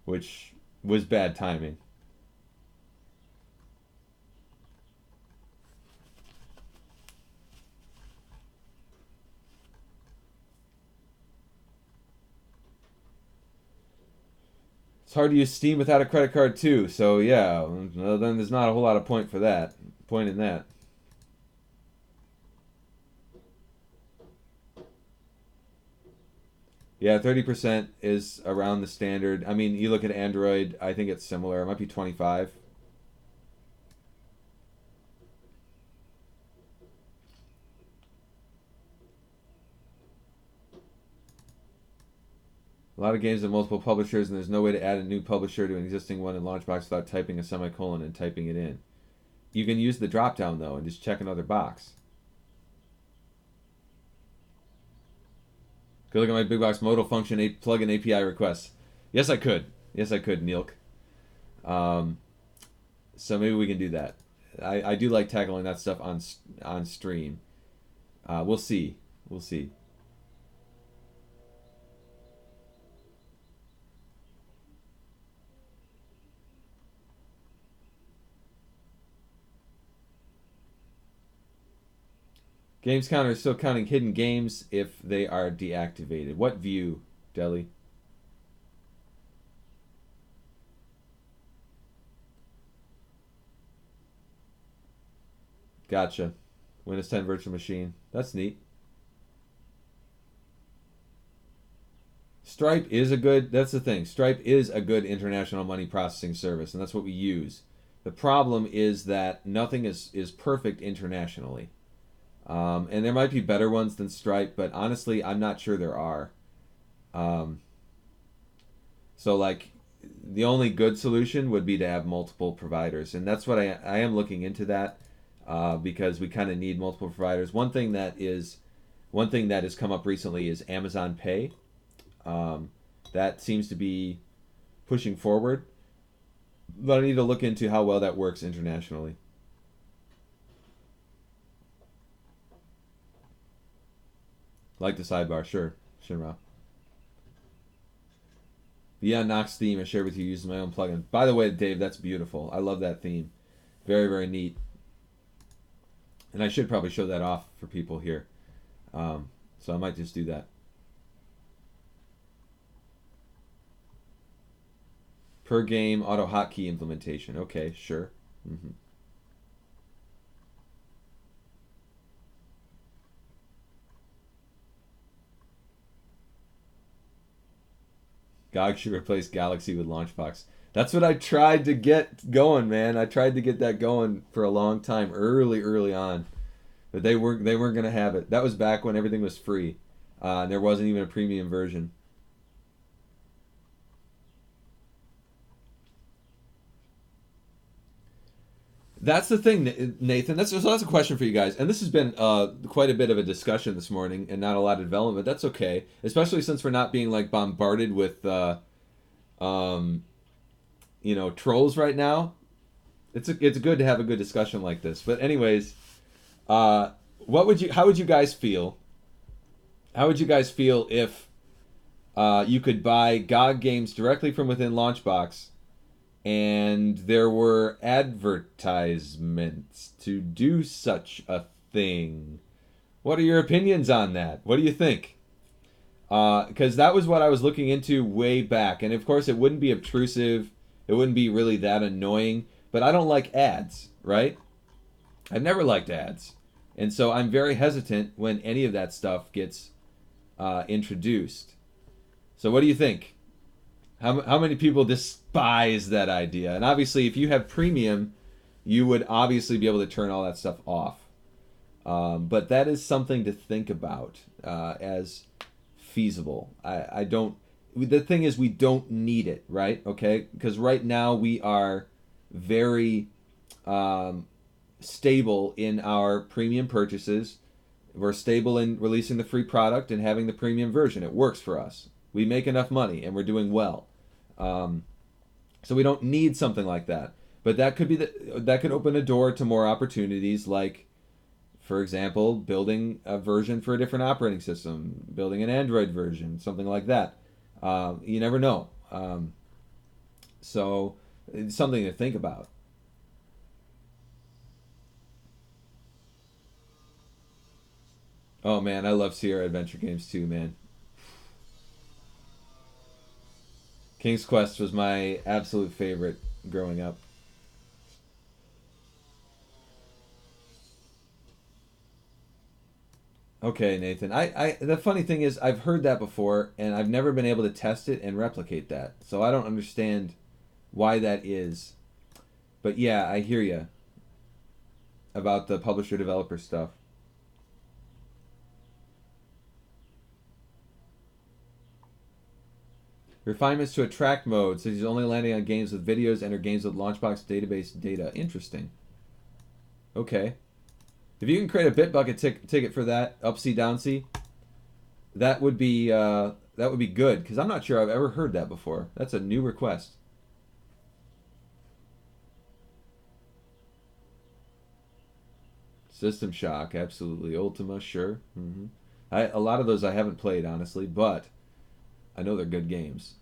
which was bad timing. It's hard to use Steam without a credit card too, so yeah, well, then there's not a whole lot of point in that. Yeah, 30% is around the standard. I mean, you look at Android, I think it's similar. It might be 25. A lot of games have multiple publishers, and there's no way to add a new publisher to an existing one in LaunchBox without typing a semicolon and typing it in. You can use the drop-down, though, and just check another box. Go look at my big box modal function plugin API requests. Yes, I could. Yes, I could, Neilk. So maybe we can do that. I do like tackling that stuff on stream. We'll see. We'll see. Games counter is still counting hidden games if they are deactivated. What view, Deli? Gotcha. Windows 10 Virtual Machine. That's neat. Stripe is that's the thing. Stripe is a good international money processing service, and that's what we use. The problem is that nothing is perfect internationally. And there might be better ones than Stripe, but honestly, I'm not sure there are. So, like, the only good solution would be to have multiple providers, and that's what I am looking into that because we kind of need multiple providers. One thing that has come up recently is Amazon Pay. That seems to be pushing forward, but I need to look into how well that works internationally. Like the sidebar, sure, Shinra. The Nox theme I shared with you uses my own plugin. By the way, Dave, that's beautiful. I love that theme. Very, very neat. And I should probably show that off for people here. So I might just do that. Per game Autohotkey implementation. Okay, sure. Mm-hmm. GOG should replace Galaxy with LaunchBox. That's what I tried to get going, man. I tried to get that going for a long time, early on, but they weren't gonna have it. That was back when everything was free, and there wasn't even a premium version. That's the thing, Nathan. That's a question for you guys, and this has been quite a bit of a discussion this morning, and not a lot of development. That's okay, especially since we're not being like bombarded with, trolls right now. It's good to have a good discussion like this. But anyways, how would you guys feel? How would you guys feel if you could buy GOG games directly from within LaunchBox? And there were advertisements to do such a thing. What are your opinions on that? What do you think? Because that was what I was looking into way back. And of course, it wouldn't be obtrusive. It wouldn't be really that annoying. But I don't like ads, right? I've never liked ads. And so I'm very hesitant when any of that stuff gets introduced. So what do you think? How many people despise that idea? And obviously, if you have premium, you would obviously be able to turn all that stuff off. But that is something to think about as feasible. I don't. The thing is, we don't need it, right? Okay, because right now we are very stable in our premium purchases. We're stable in releasing the free product and having the premium version. It works for us. We make enough money and we're doing well. So we don't need something like that. But that could be that could open a door to more opportunities, like, for example, building a version for a different operating system, building an Android version, something like that. You never know. So it's something to think about. Oh man, I love Sierra Adventure games too, man. King's Quest was my absolute favorite growing up. Okay, Nathan. I the funny thing is I've heard that before and I've never been able to test it and replicate that. So I don't understand why that is. But yeah, I hear you about the publisher developer stuff. Refinements to attract mode says he's only landing on games with videos and or games with LaunchBox database data. Interesting. Okay. If you can create a Bitbucket ticket for that, upsy downsy, that would be good, because I'm not sure I've ever heard that before. That's a new request. System Shock, absolutely. Ultima, sure. A lot of those I haven't played, honestly, but I know they're good games.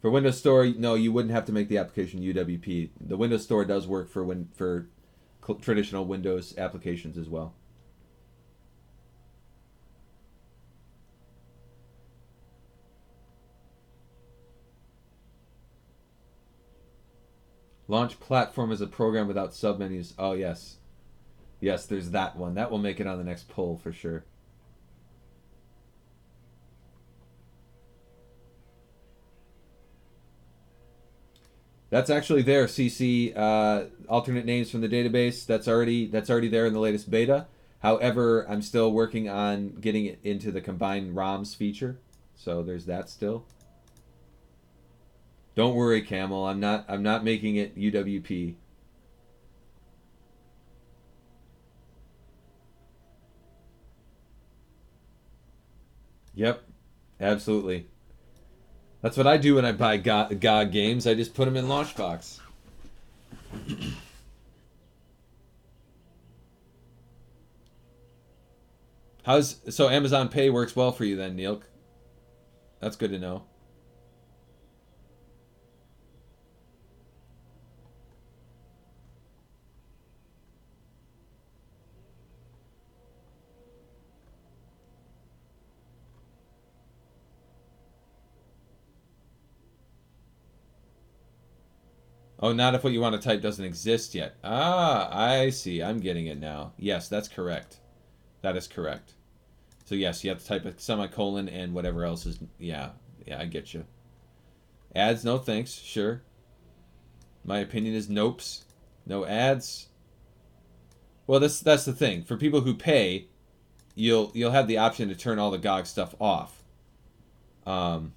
For Windows Store, no, you wouldn't have to make the application UWP. The Windows Store does work for traditional Windows applications as well. Launch platform as a program without submenus. Oh, yes. Yes, there's that one. That will make it on the next poll for sure. That's actually there. CC alternate names from the database. That's already there in the latest beta. However, I'm still working on getting it into the combined ROMs feature. So there's that still. Don't worry, Camel. I'm not making it UWP. Yep. Absolutely. That's what I do when I buy GOG games. I just put them in LaunchBox. So Amazon Pay works well for you then, Neil? That's good to know. Oh, not if what you want to type doesn't exist yet. Ah, I see. I'm getting it now. Yes, that's correct. That is correct. So yes, you have to type a semicolon and whatever else is. Yeah, yeah, I get you. Ads, no thanks. Sure. My opinion is nopes. No ads. Well, that's the thing. For people who pay, you'll have the option to turn all the GOG stuff off. Um,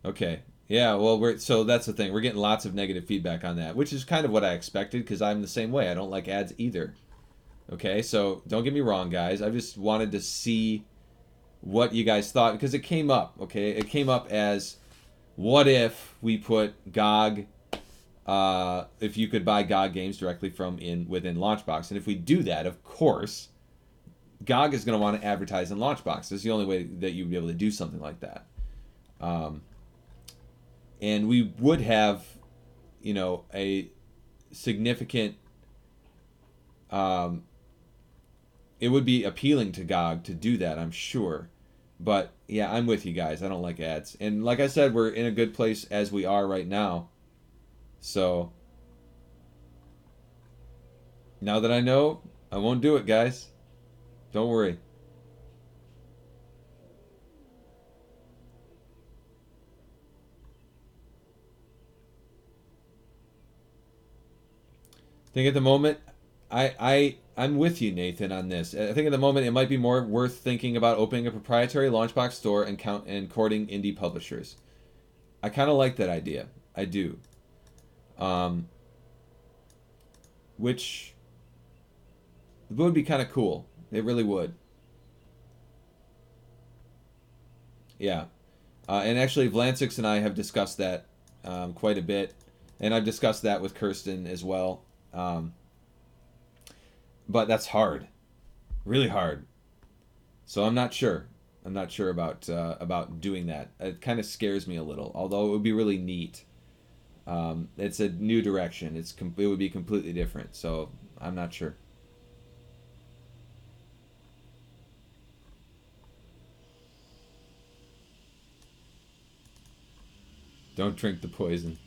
okay. Yeah, well, so that's the thing. We're getting lots of negative feedback on that, which is kind of what I expected because I'm the same way. I don't like ads either. Okay, so don't get me wrong, guys. I just wanted to see what you guys thought because it came up. Okay, it came up as what if we put GOG, if you could buy GOG games directly from within LaunchBox, and if we do that, of course, GOG is going to want to advertise in LaunchBox. That's the only way that you'd be able to do something like that. Um, and we would have, a significant. Um, it would be appealing to GOG to do that, I'm sure. But yeah, I'm with you guys. I don't like ads. And like I said, we're in a good place as we are right now. So now that I know, I won't do it, guys. Don't worry. I think at the moment, I'm with you, Nathan, on this. I think at the moment it might be more worth thinking about opening a proprietary LaunchBox store and courting indie publishers. I kind of like that idea. I do. Um, which would be kind of cool. It really would. Yeah. And actually, Vlansix and I have discussed that quite a bit, and I've discussed that with Kirsten as well. Um, but that's hard, really hard. So I'm not sure. I'm not sure about doing that. It kind of scares me a little. Although it would be really neat. It's a new direction. It would be completely different. So I'm not sure. Don't drink the poison.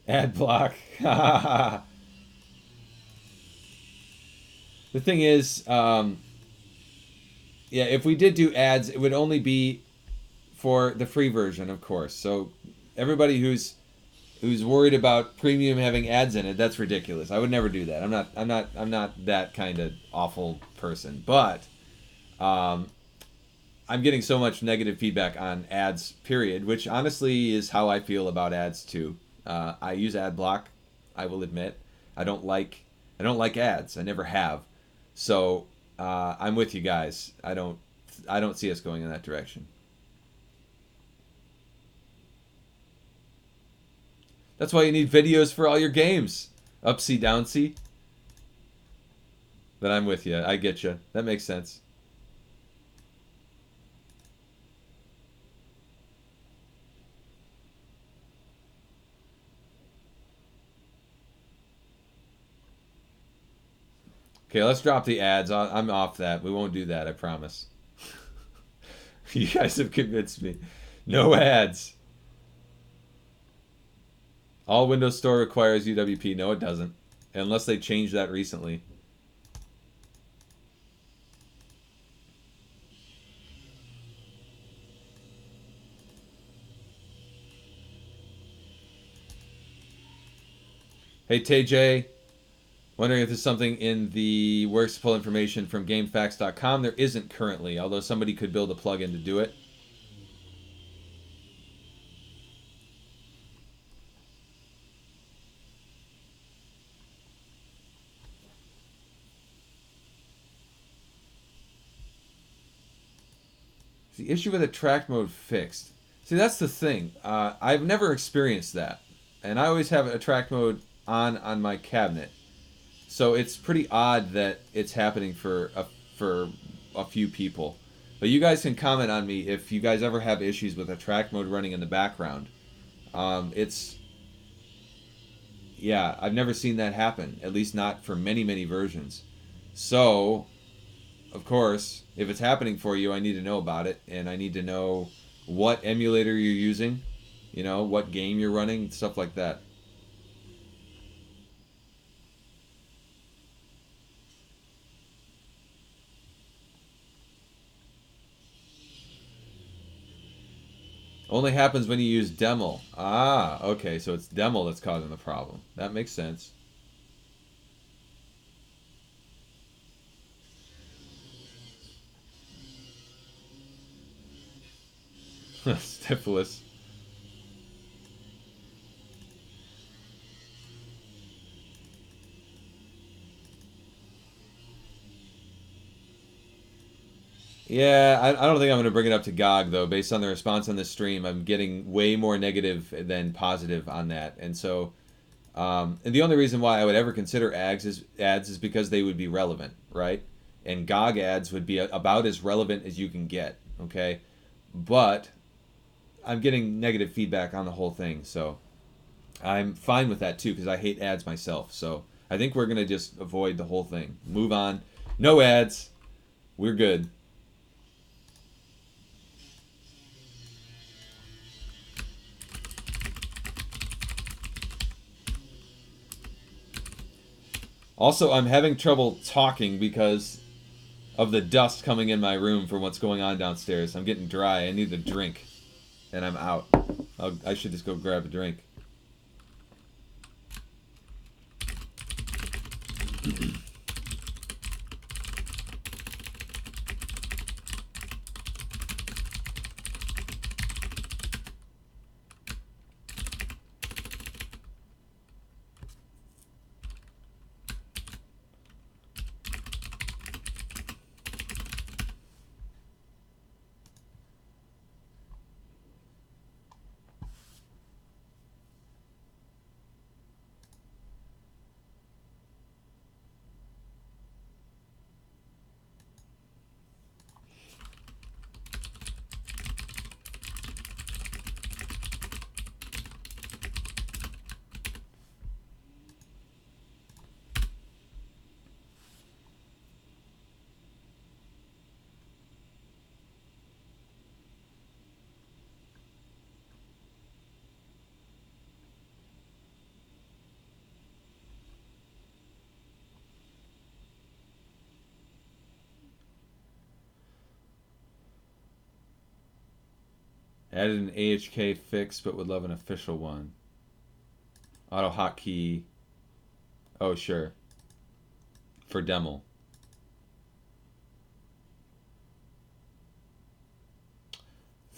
Adblock. The thing is, yeah, if we did do ads, it would only be for the free version, of course. So everybody who's worried about premium having ads in it, that's ridiculous. I would never do that. I'm not that kind of awful person. But um, I'm getting so much negative feedback on ads, period, which honestly is how I feel about ads too. I use Adblock. I will admit, I don't like I don't like ads. I never have. So I'm with you guys. I don't see us going in that direction. That's why you need videos for all your games. Upsy downsy. Then I'm with you. I get you. That makes sense. Okay, let's drop the ads. I'm off that. We won't do that. I promise. You guys have convinced me. No ads. All Windows Store requires UWP. No, it doesn't. Unless they changed that recently. Hey, TJ. Wondering if there's something in the works to pull information from GameFAQs.com. There isn't currently, although somebody could build a plugin to do it. The issue with attract mode fixed. See, that's the thing. I've never experienced that, and I always have attract mode on my cabinet. So it's pretty odd that it's happening for a few people. But you guys can comment on me if you guys ever have issues with attract mode running in the background. It's yeah, I've never seen that happen. At least not for many versions. So of course, if it's happening for you, I need to know about it, and I need to know what emulator you're using, you know, what game you're running, stuff like that. Only happens when you use Demel. Ah, okay, so it's Demel that's causing the problem. That makes sense. Stifless. Yeah, I don't think I'm going to bring it up to GOG, though. Based on the response on this stream, I'm getting way more negative than positive on that. And so, and the only reason why I would ever consider ads is because they would be relevant, right? And GOG ads would be about as relevant as you can get, okay? But I'm getting negative feedback on the whole thing, so I'm fine with that, too, because I hate ads myself. So I think we're going to just avoid the whole thing. Move on. No ads. We're good. Also, I'm having trouble talking because of the dust coming in my room from what's going on downstairs. I'm getting dry. I need a drink, and I'm out. I should just go grab a drink. Added an AHK fix, but would love an official one. Autohotkey. Oh, sure. For Demel.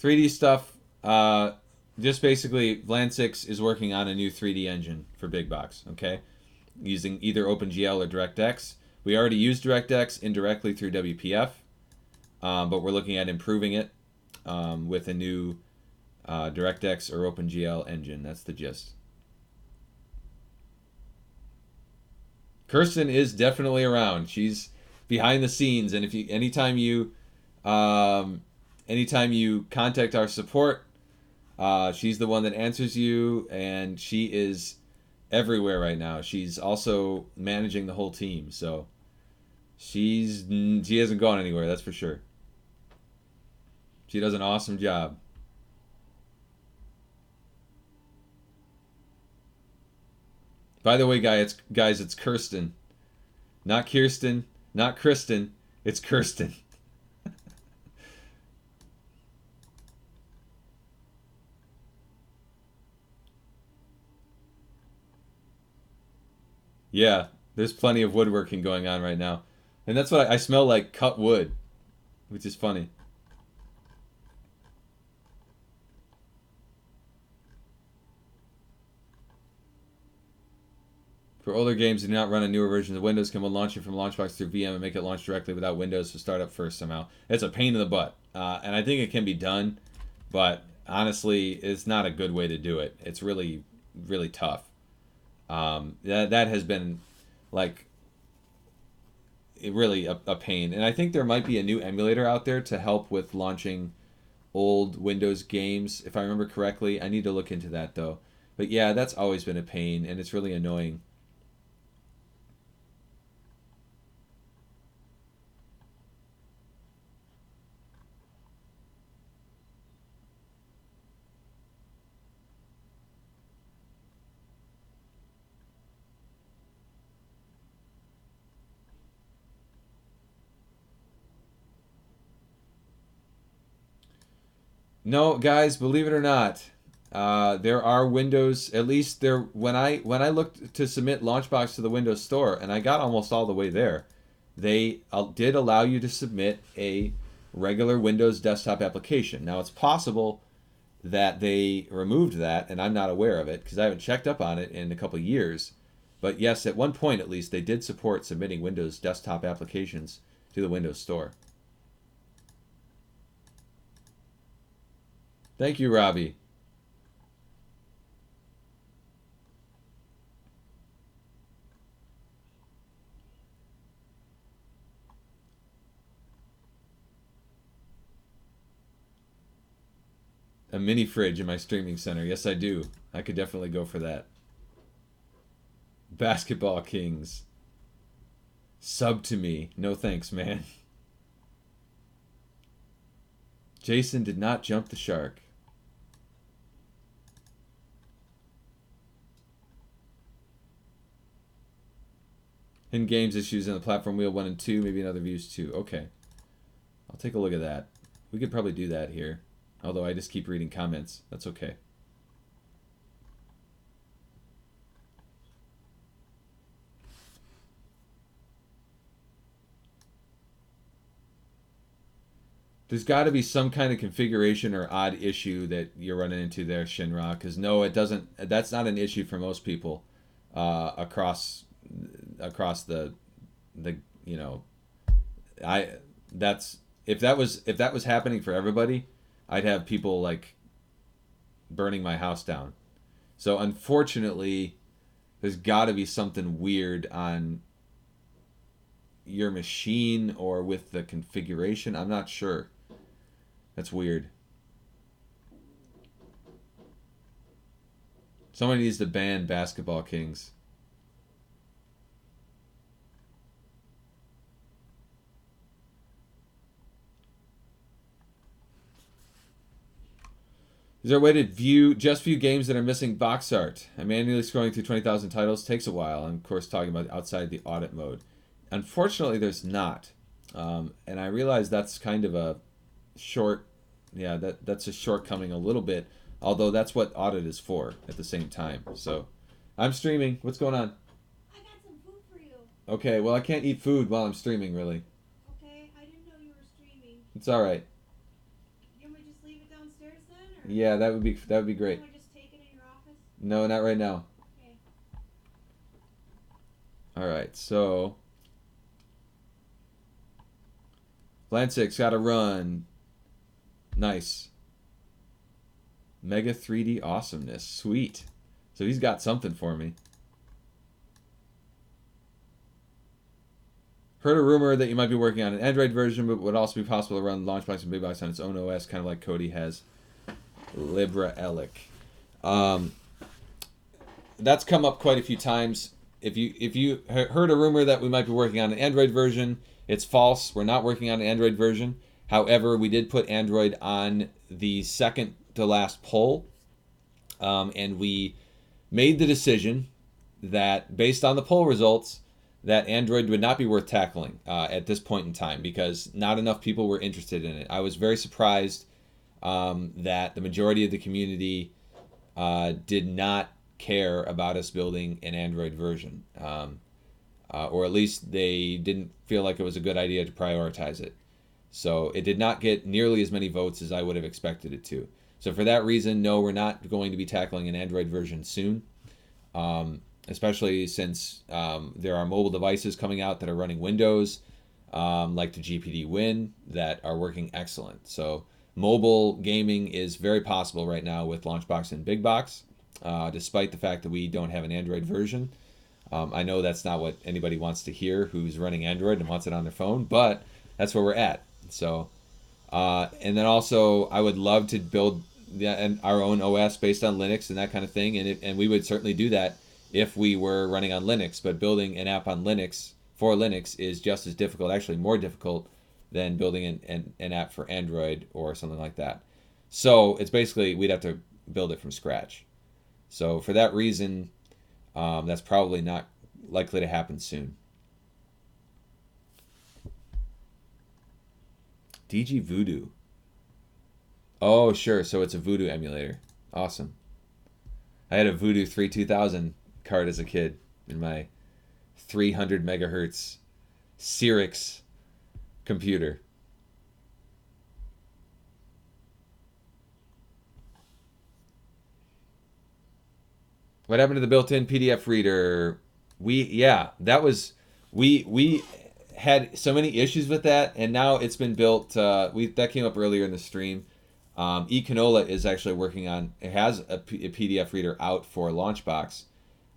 .3D stuff. Just basically, Vlansix is working on a new 3D engine for Big Box. Okay, using either OpenGL or DirectX. We already use DirectX indirectly through WPF, but we're looking at improving it with a new DirectX or OpenGL engine. That's the gist. Kirsten is definitely around. She's behind the scenes, and if you anytime you contact our support, she's the one that answers you, and she is everywhere right now. She's also managing the whole team, so she hasn't gone anywhere. That's for sure. She does an awesome job. By the way, guys, it's Kirsten. Not Kirsten, not Kristen. It's Kirsten. Yeah, there's plenty of woodworking going on right now. And that's what I smell like cut wood, which is funny. For older games that do not run on newer versions of Windows, can one launch it from LaunchBox through VM and make it launch directly without Windows to start up first somehow? It's a pain in the butt. And I think it can be done, but honestly, it's not a good way to do it. It's really, really tough. That has been like really a pain. And I think there might be a new emulator out there to help with launching old Windows games, if I remember correctly. I need to look into that though. But yeah, that's always been a pain, and it's really annoying. No, guys, believe it or not, there are Windows. At least there, when I looked to submit LaunchBox to the Windows Store, and I got almost all the way there, they did allow you to submit a regular Windows desktop application. Now it's possible that they removed that, and I'm not aware of it because I haven't checked up on it in a couple of years. But yes, at one point at least, they did support submitting Windows desktop applications to the Windows Store. Thank you, Robbie. A mini fridge in my streaming center. Yes, I do. I could definitely go for that. Basketball Kings. Sub to me. No thanks, man. Jason did not jump the shark. In games issues in the platform wheel 1 and 2, maybe another views too. Okay. I'll take a look at that. We could probably do that here. Although I just keep reading comments. That's okay. There's got to be some kind of configuration or odd issue that you're running into there, Shinra. Because no, it doesn't. That's not an issue for most people across the you know. I that's if that was happening for everybody, I'd have people like burning my house down. So unfortunately, there's got to be something weird on your machine or with the configuration. I'm not sure. That's weird. Somebody needs to ban Basketball Kings. Is there a way to view games that are missing box art? I'm manually scrolling through 20,000 titles. Takes a while. I'm of course talking about outside the audit mode. Unfortunately, there's not, and I realize that's kind of a short. Yeah, that's a shortcoming a little bit. Although that's what audit is for at the same time. So, I'm streaming. What's going on? I got some food for you. Okay, well I can't eat food while I'm streaming. Really, Okay, I didn't know you were streaming. it's all right. You want me to just leave it downstairs then, or Yeah, that would be great. you want to just take it in your office? No, not right now. Okay. All right, so Lansix got a run. Nice. Mega 3D awesomeness. Sweet. So he's got something for me. Heard a rumor that you might be working on an Android version, but would also be possible to run LaunchBox and BigBox on its own OS, kind of like Kodi has. Libra Elic. That's come up quite a few times. If you heard a rumor that we might be working on an Android version, it's false. We're not working on an Android version. However, we did put Android on the second to last poll, and we made the decision that, based on the poll results, that Android would not be worth tackling at this point in time because not enough people were interested in it. I was very surprised that the majority of the community did not care about us building an Android version, or at least they didn't feel like it was a good idea to prioritize it. So it did not get nearly as many votes as I would have expected it to. So for that reason, no, we're not going to be tackling an Android version soon, especially since there are mobile devices coming out that are running Windows, like the GPD Win, that are working excellent. So mobile gaming is very possible right now with LaunchBox and BigBox, despite the fact that we don't have an Android version. I know that's not what anybody wants to hear who's running Android and wants it on their phone, but that's where we're at. So, and then also, I would love to build our own OS based on Linux and that kind of thing, and we would certainly do that if we were running on Linux. But building an app on Linux for Linux is just as difficult, actually more difficult, than building an app for Android or something like that. So it's basically we'd have to build it from scratch. So for that reason, that's probably not likely to happen soon. DG Voodoo. Oh, sure. So it's a Voodoo emulator. Awesome. I had a Voodoo 2000 card as a kid in my 300 megahertz Cyrix computer. What happened to the built-in PDF reader? We had so many issues with that, and now it's been built. That came up earlier in the stream. eCanola is actually working on. It has a PDF reader out for LaunchBox,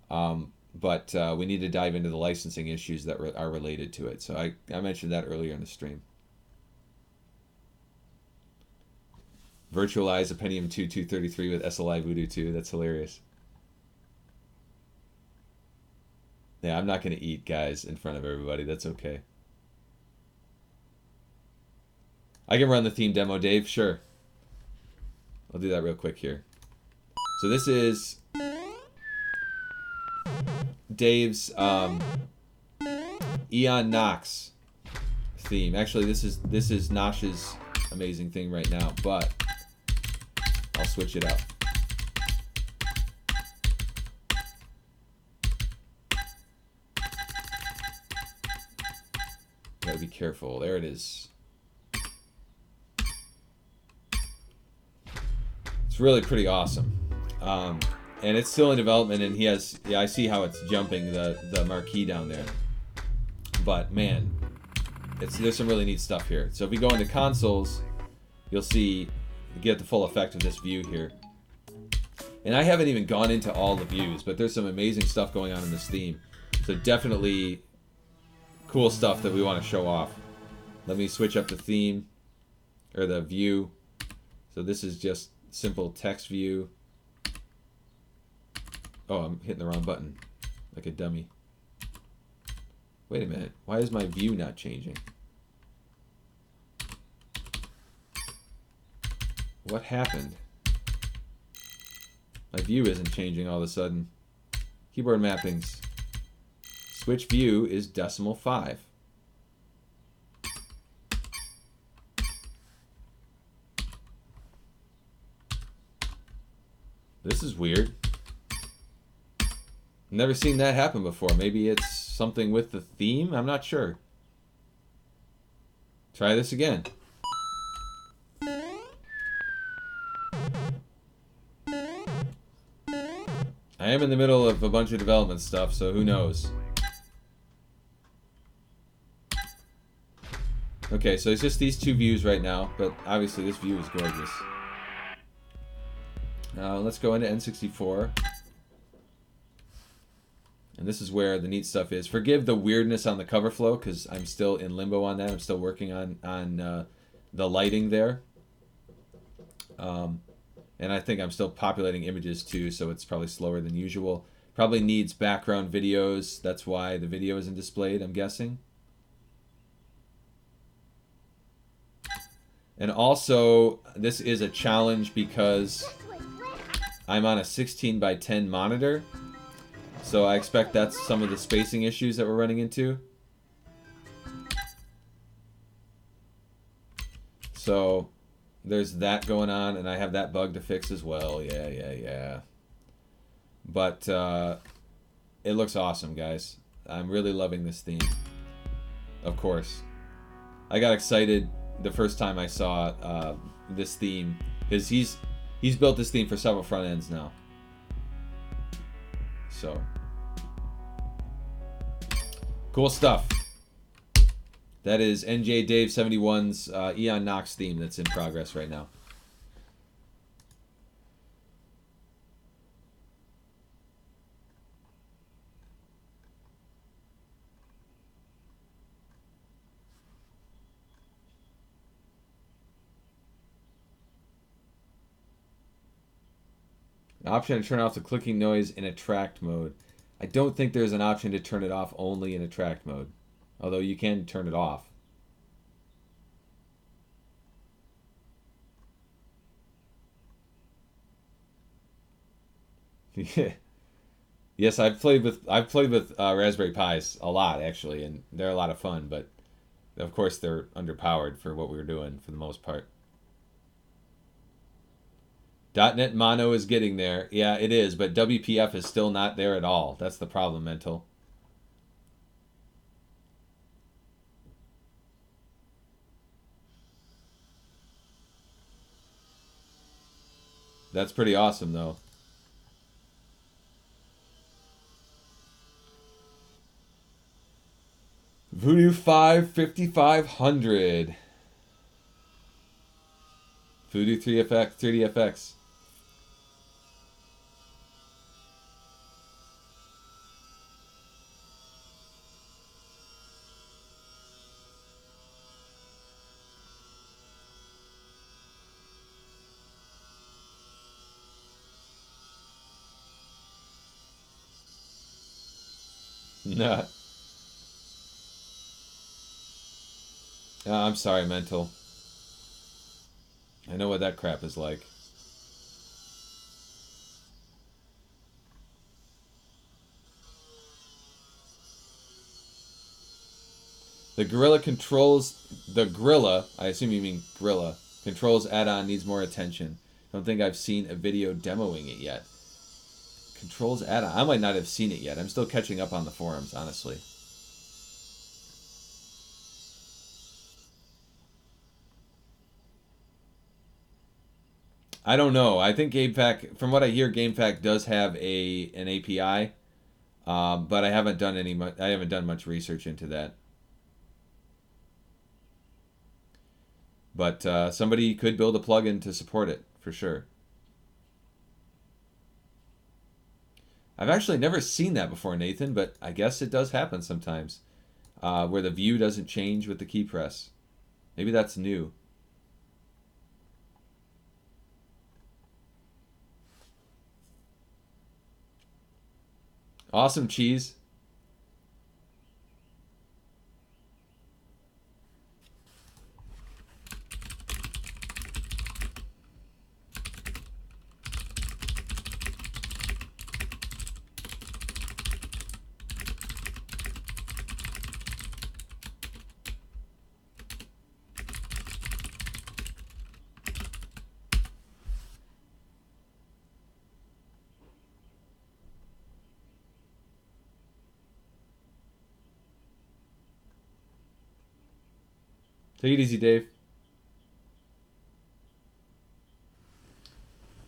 but we need to dive into the licensing issues that are related to it. So I mentioned that earlier in the stream. Virtualize a Pentium 2 233 with SLI Voodoo 2. That's hilarious. Yeah, I'm not going to eat, guys, in front of everybody. That's okay. I can run the theme demo, Dave. Sure. I'll do that real quick here. So this is Dave's Eon Knox theme. Actually, this is Nosh's amazing thing right now, but I'll switch it up. Gotta be careful. There it is. It's really pretty awesome. And it's still in development, and he has, I see how it's jumping the marquee down there. But man, there's some really neat stuff here. So if we go into consoles, you'll see, get the full effect of this view here. And I haven't even gone into all the views, but there's some amazing stuff going on in this theme. So definitely cool stuff that we want to show off. Let me switch up the theme, or the view. So this is just simple text view. Oh, I'm hitting the wrong button, like a dummy. Wait a minute, why is my view not changing? What happened? My view isn't changing all of a sudden. Keyboard mappings. Switch view is 5. This is weird. Never seen that happen before. Maybe it's something with the theme? I'm not sure. Try this again. I am in the middle of a bunch of development stuff, so who knows. Okay, so it's just these two views right now, but obviously this view is gorgeous. Now let's go into N64. And this is where the neat stuff is. Forgive the weirdness on the cover flow, because I'm still in limbo on that. I'm still working on the lighting there. And I think I'm still populating images too, so it's probably slower than usual. Probably needs background videos. That's why the video isn't displayed, I'm guessing. And also, this is a challenge because I'm on a 16:10 monitor. So I expect that's some of the spacing issues that we're running into. So there's that going on, and I have that bug to fix as well. Yeah. But it looks awesome, guys. I'm really loving this theme. Of course. I got excited the first time I saw this theme, because he's built this theme for several front ends now. So cool stuff. That is NJ Dave 71's Eon Nox theme that's in progress right now. An option to turn off the clicking noise in attract mode. I don't think there's an option to turn it off only in attract mode. Although you can turn it off. Yes, I've played with Raspberry Pis a lot actually, and they're a lot of fun, but of course they're underpowered for what we were doing for the most part. .NET Mono is getting there. Yeah, it is, but WPF is still not there at all. That's the problem, Mental. That's pretty awesome, though. Voodoo 5 5500. Voodoo 3FX 3DFX. Nah. I'm sorry, Mental. I know what that crap is like. The Gorilla, I assume you mean Gorilla, controls add-on needs more attention. Don't think I've seen a video demoing it yet. Controls add-on. I might not have seen it yet. I'm still catching up on the forums, honestly. I don't know. I think GameFAQ, from what I hear, GameFAQ does have an API, but I haven't done much research into that. But somebody could build a plugin to support it for sure. I've actually never seen that before, Nathan, but I guess it does happen sometimes, where the view doesn't change with the key press. Maybe that's new. Awesome, Cheese. Take it easy, Dave.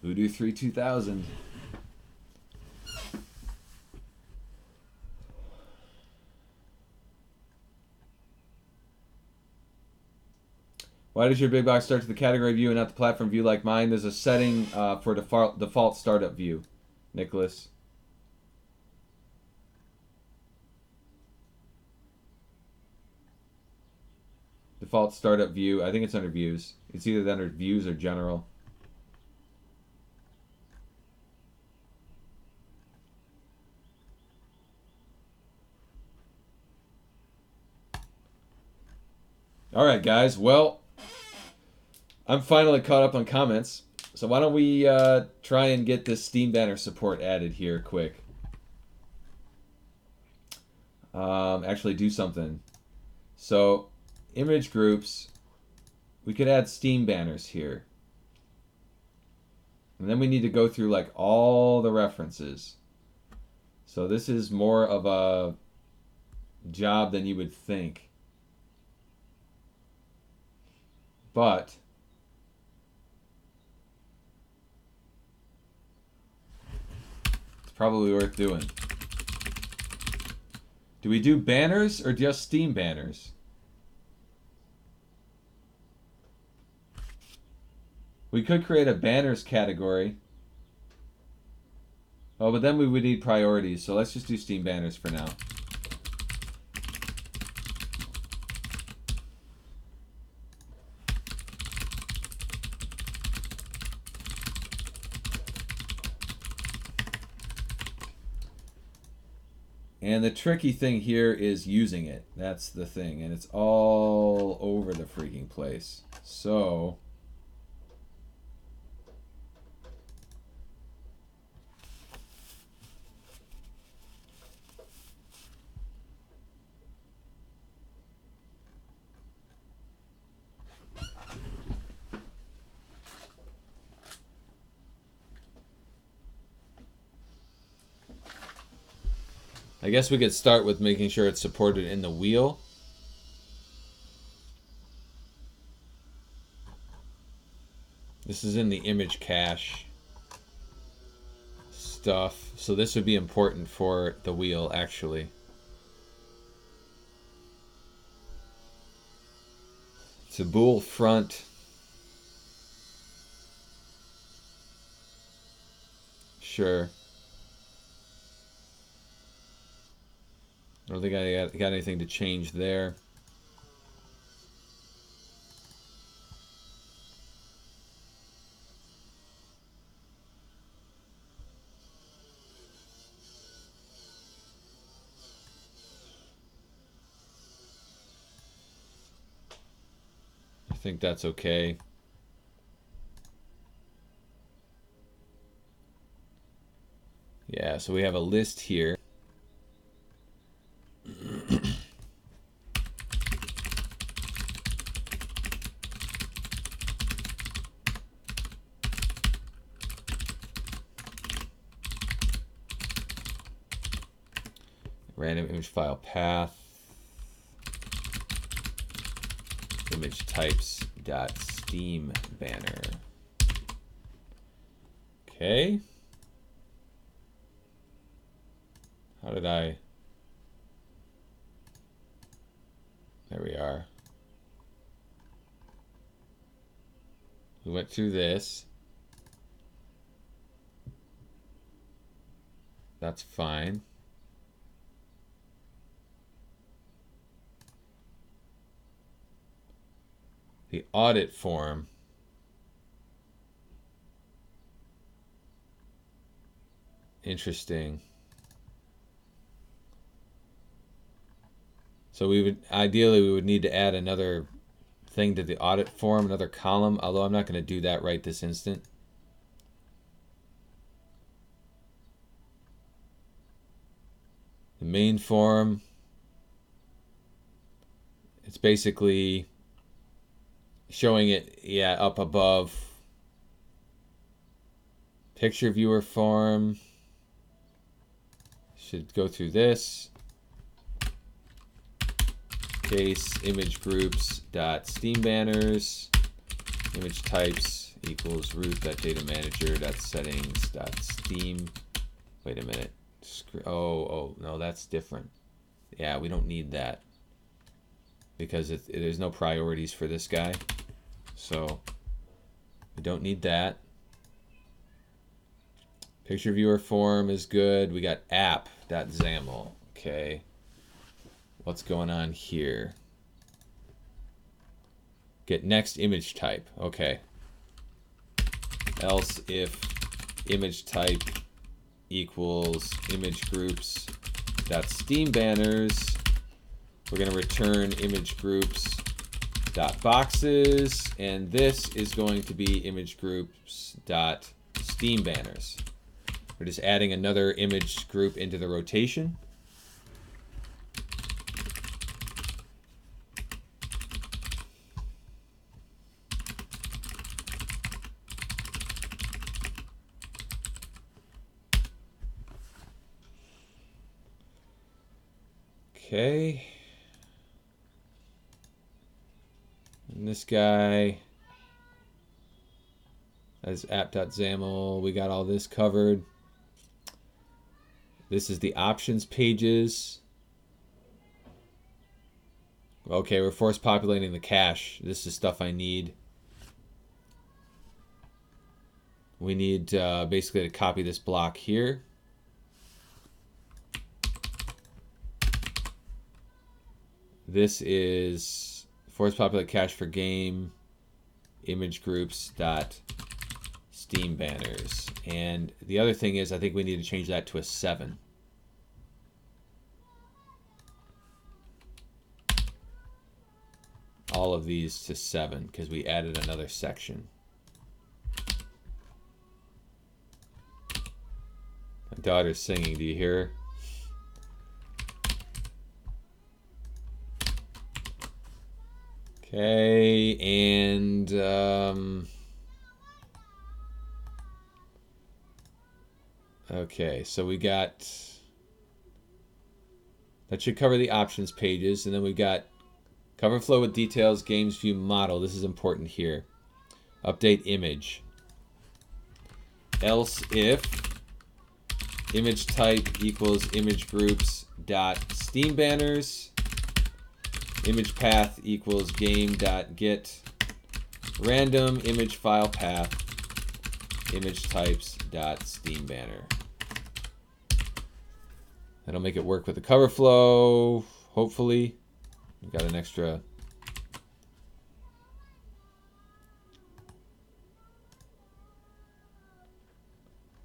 Voodoo 3 2000. Why does your big box start to the category view and not the platform view like mine? There's a setting for default startup view, Nicholas. Default startup view. I think it's under views. It's either under views or general. All right, guys. Well, I'm finally caught up on comments. So why don't we try and get this Steam banner support added here quick. Actually do something. So image groups, we could add Steam banners here. And then we need to go through like all the references. So this is more of a job than you would think. But it's probably worth doing. Do we do banners or just Steam banners? We could create a banners category. Oh, but then we would need priorities, so let's just do Steam banners for now. And the tricky thing here is using it. That's the thing, and it's all over the freaking place. So I guess we could start with making sure it's supported in the wheel. This is in the image cache stuff, so this would be important for the wheel actually. It's a bool front. Sure. I don't think I got anything to change there. I think that's okay. Yeah, so we have a list here. Random image file path, image types dot steam banner. Okay. How did I? There we are. We went through this. That's fine. The audit form. Interesting. So we would ideally we would need to add another thing to the audit form, another column, although I'm not going to do that right this instant. The main form, it's basically showing it, yeah, up above. Picture viewer form should go through this. Case image groups dot steam banners, image types equals root dot data manager dot settings dot steam. Wait a minute. Oh no, that's different. Yeah, we don't need that because there's no priorities for this guy, so we don't need that. Picture viewer form is good. We got app.xaml. Okay. What's going on here? Get next image type. Okay. Else if image type equals image groups dot steam banners, we're going to return image groups dot boxes, and this is going to be image groups dot steam banners. We're just adding another image group into the rotation. Okay. And this guy, that's app.xaml. We got all this covered. This is the options pages. Okay, we're force populating the cache. This is stuff I need. We need basically to copy this block here. This is force populate cache for game image groups dot Steam banners. And the other thing is I think we need to change that to a 7. All of these to 7 because we added another section. My daughter's singing. Do you hear her? Okay, and okay, so we got that should cover the options pages, and then we got cover flow with details, games view model. This is important here. Update image. Else if image type equals image groups dot Steam banners, image path equals game dot get random image file path image types dot Steam banner. That'll make it work with the cover flow, hopefully. We've got an extra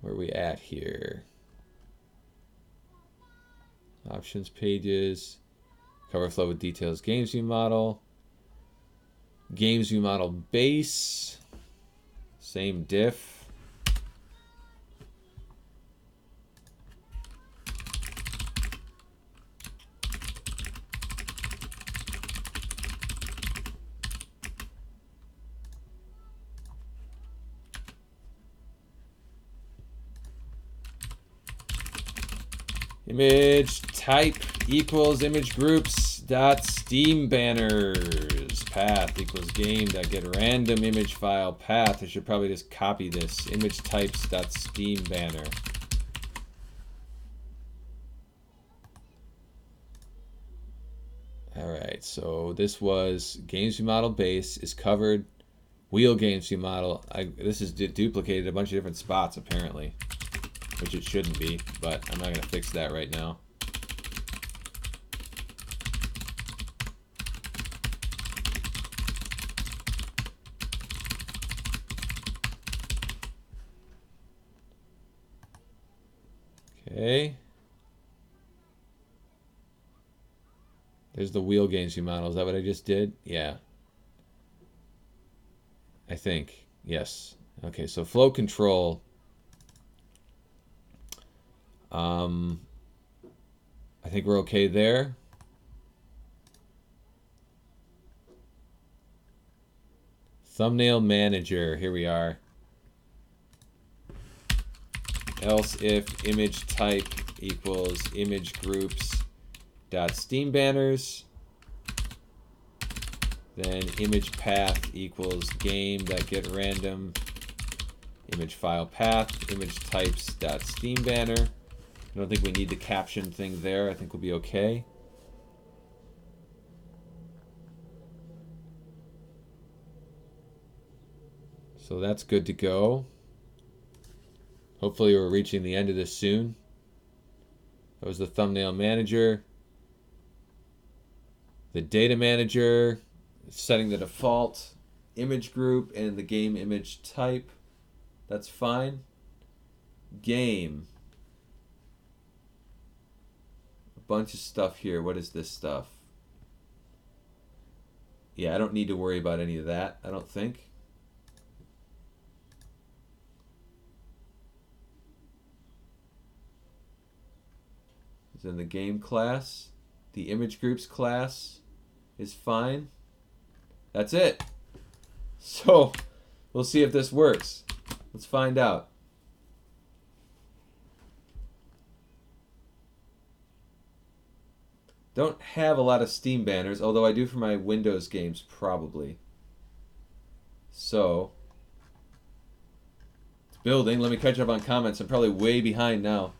where are we at here? Options pages, cover flow with details, games view model, games view model base, same diff. Image type equals image groups dot Steam banners. Path equals game dot get random image file path. I should probably just copy this. Image types dot Steam banner. All right, so this was games view model base is covered. Wheel games view model. This is duplicated a bunch of different spots apparently, which it shouldn't be, but I'm not going to fix that right now. Okay. There's the wheel games view model. Is that what I just did? Yeah. I think. Yes. Okay, so flow control. I think we're okay there. Thumbnail manager, here we are. Else if image type equals image groups dot Steam banners, then image path equals game dot get random image file path image types dot Steam banner. I don't think we need the caption thing there. I think we'll be okay. So that's good to go. Hopefully we're reaching the end of this soon. That was the thumbnail manager. The data manager, setting the default image group and the game image type. That's fine. Game. Bunch of stuff here. What is this stuff? Yeah, I don't need to worry about any of that, I don't think. It's in the game class. The image groups class is fine. That's it. So we'll see if this works. Let's find out. Don't have a lot of Steam banners, although I do for my Windows games, probably. So, it's building. Let me catch up on comments. I'm probably way behind now.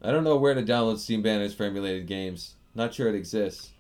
I don't know where to download Steam banners for emulated games. Not sure it exists.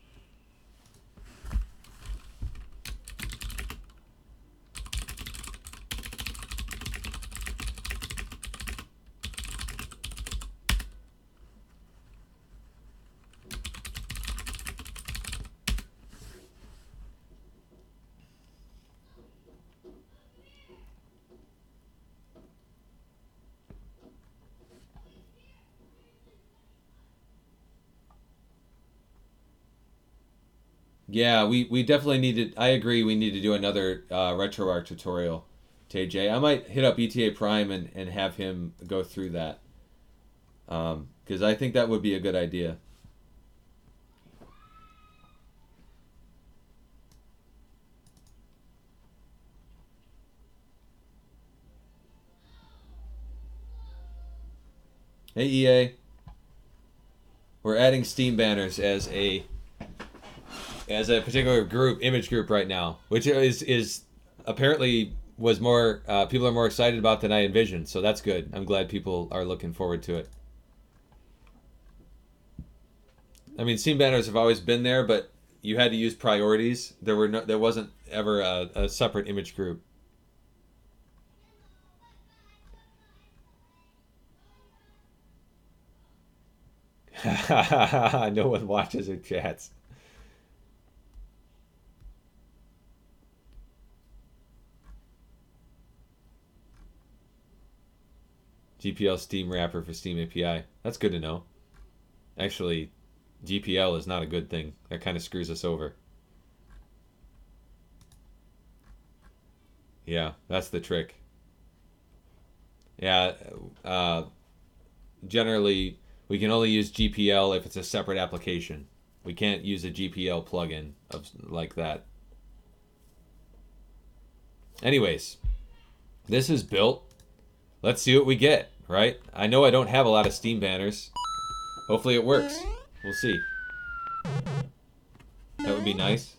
Yeah, we definitely need to. I agree. We need to do another RetroArch tutorial, TJ. I might hit up ETA Prime and have him go through that, because I think that would be a good idea. Hey EA, we're adding Steam banners as a particular group, image group right now, which is apparently was more people are more excited about than I envisioned. So that's good. I'm glad people are looking forward to it. I mean, Steam banners have always been there, but you had to use priorities. There wasn't ever a separate image group. No one watches or chats. GPL Steam wrapper for Steam API. That's good to know. Actually, GPL is not a good thing. That kind of screws us over. Yeah, that's the trick. Yeah, generally, we can only use GPL if it's a separate application. We can't use a GPL plugin like that. Anyways, this is built. Let's see what we get, right? I know I don't have a lot of Steam banners. Hopefully it works. We'll see. That would be nice.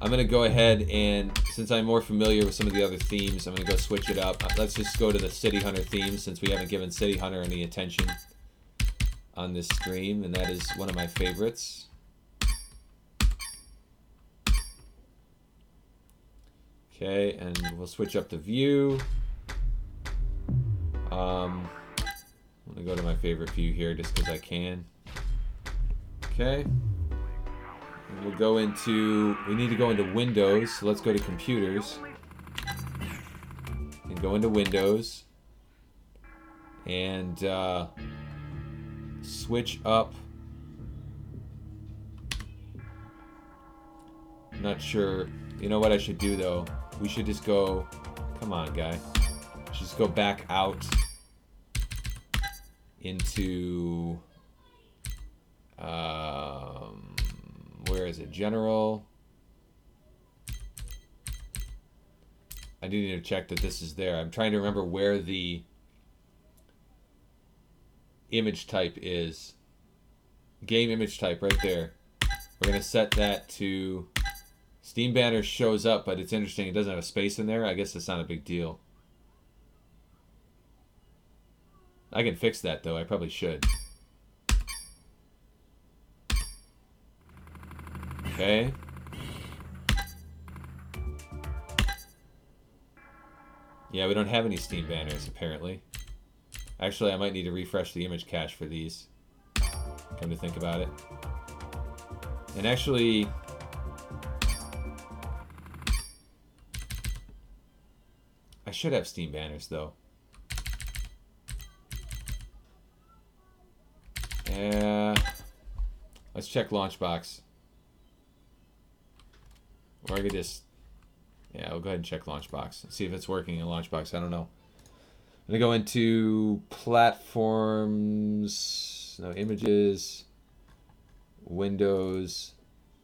I'm going to go ahead and, since I'm more familiar with some of the other themes, I'm going to go switch it up. Let's just go to the City Hunter theme, since we haven't given City Hunter any attention on this stream, and that is one of my favorites. Okay, and we'll switch up the view. I'm going to go to my favorite view here just because I can. Okay. And we'll go into, we need to go into Windows, so let's go to Computers. And go into Windows. And switch up. Not sure. You know what I should do though? We should just go, come on guy. Just go back out into, where is it? General. I do need to check that this is there. I'm trying to remember where the image type is. Game image type right there. We're going to set that to Steam banner shows up, but it's interesting. It doesn't have a space in there. I guess it's not a big deal. I can fix that though. I probably should. Okay. Yeah, we don't have any Steam banners apparently. Actually, I might need to refresh the image cache for these. Come to think about it. And actually, I should have Steam banners though. Yeah. Let's check LaunchBox. Or I could just... Yeah, we'll go ahead and check LaunchBox. See if it's working in LaunchBox. I don't know. I'm going to go into platforms. No, images. Windows.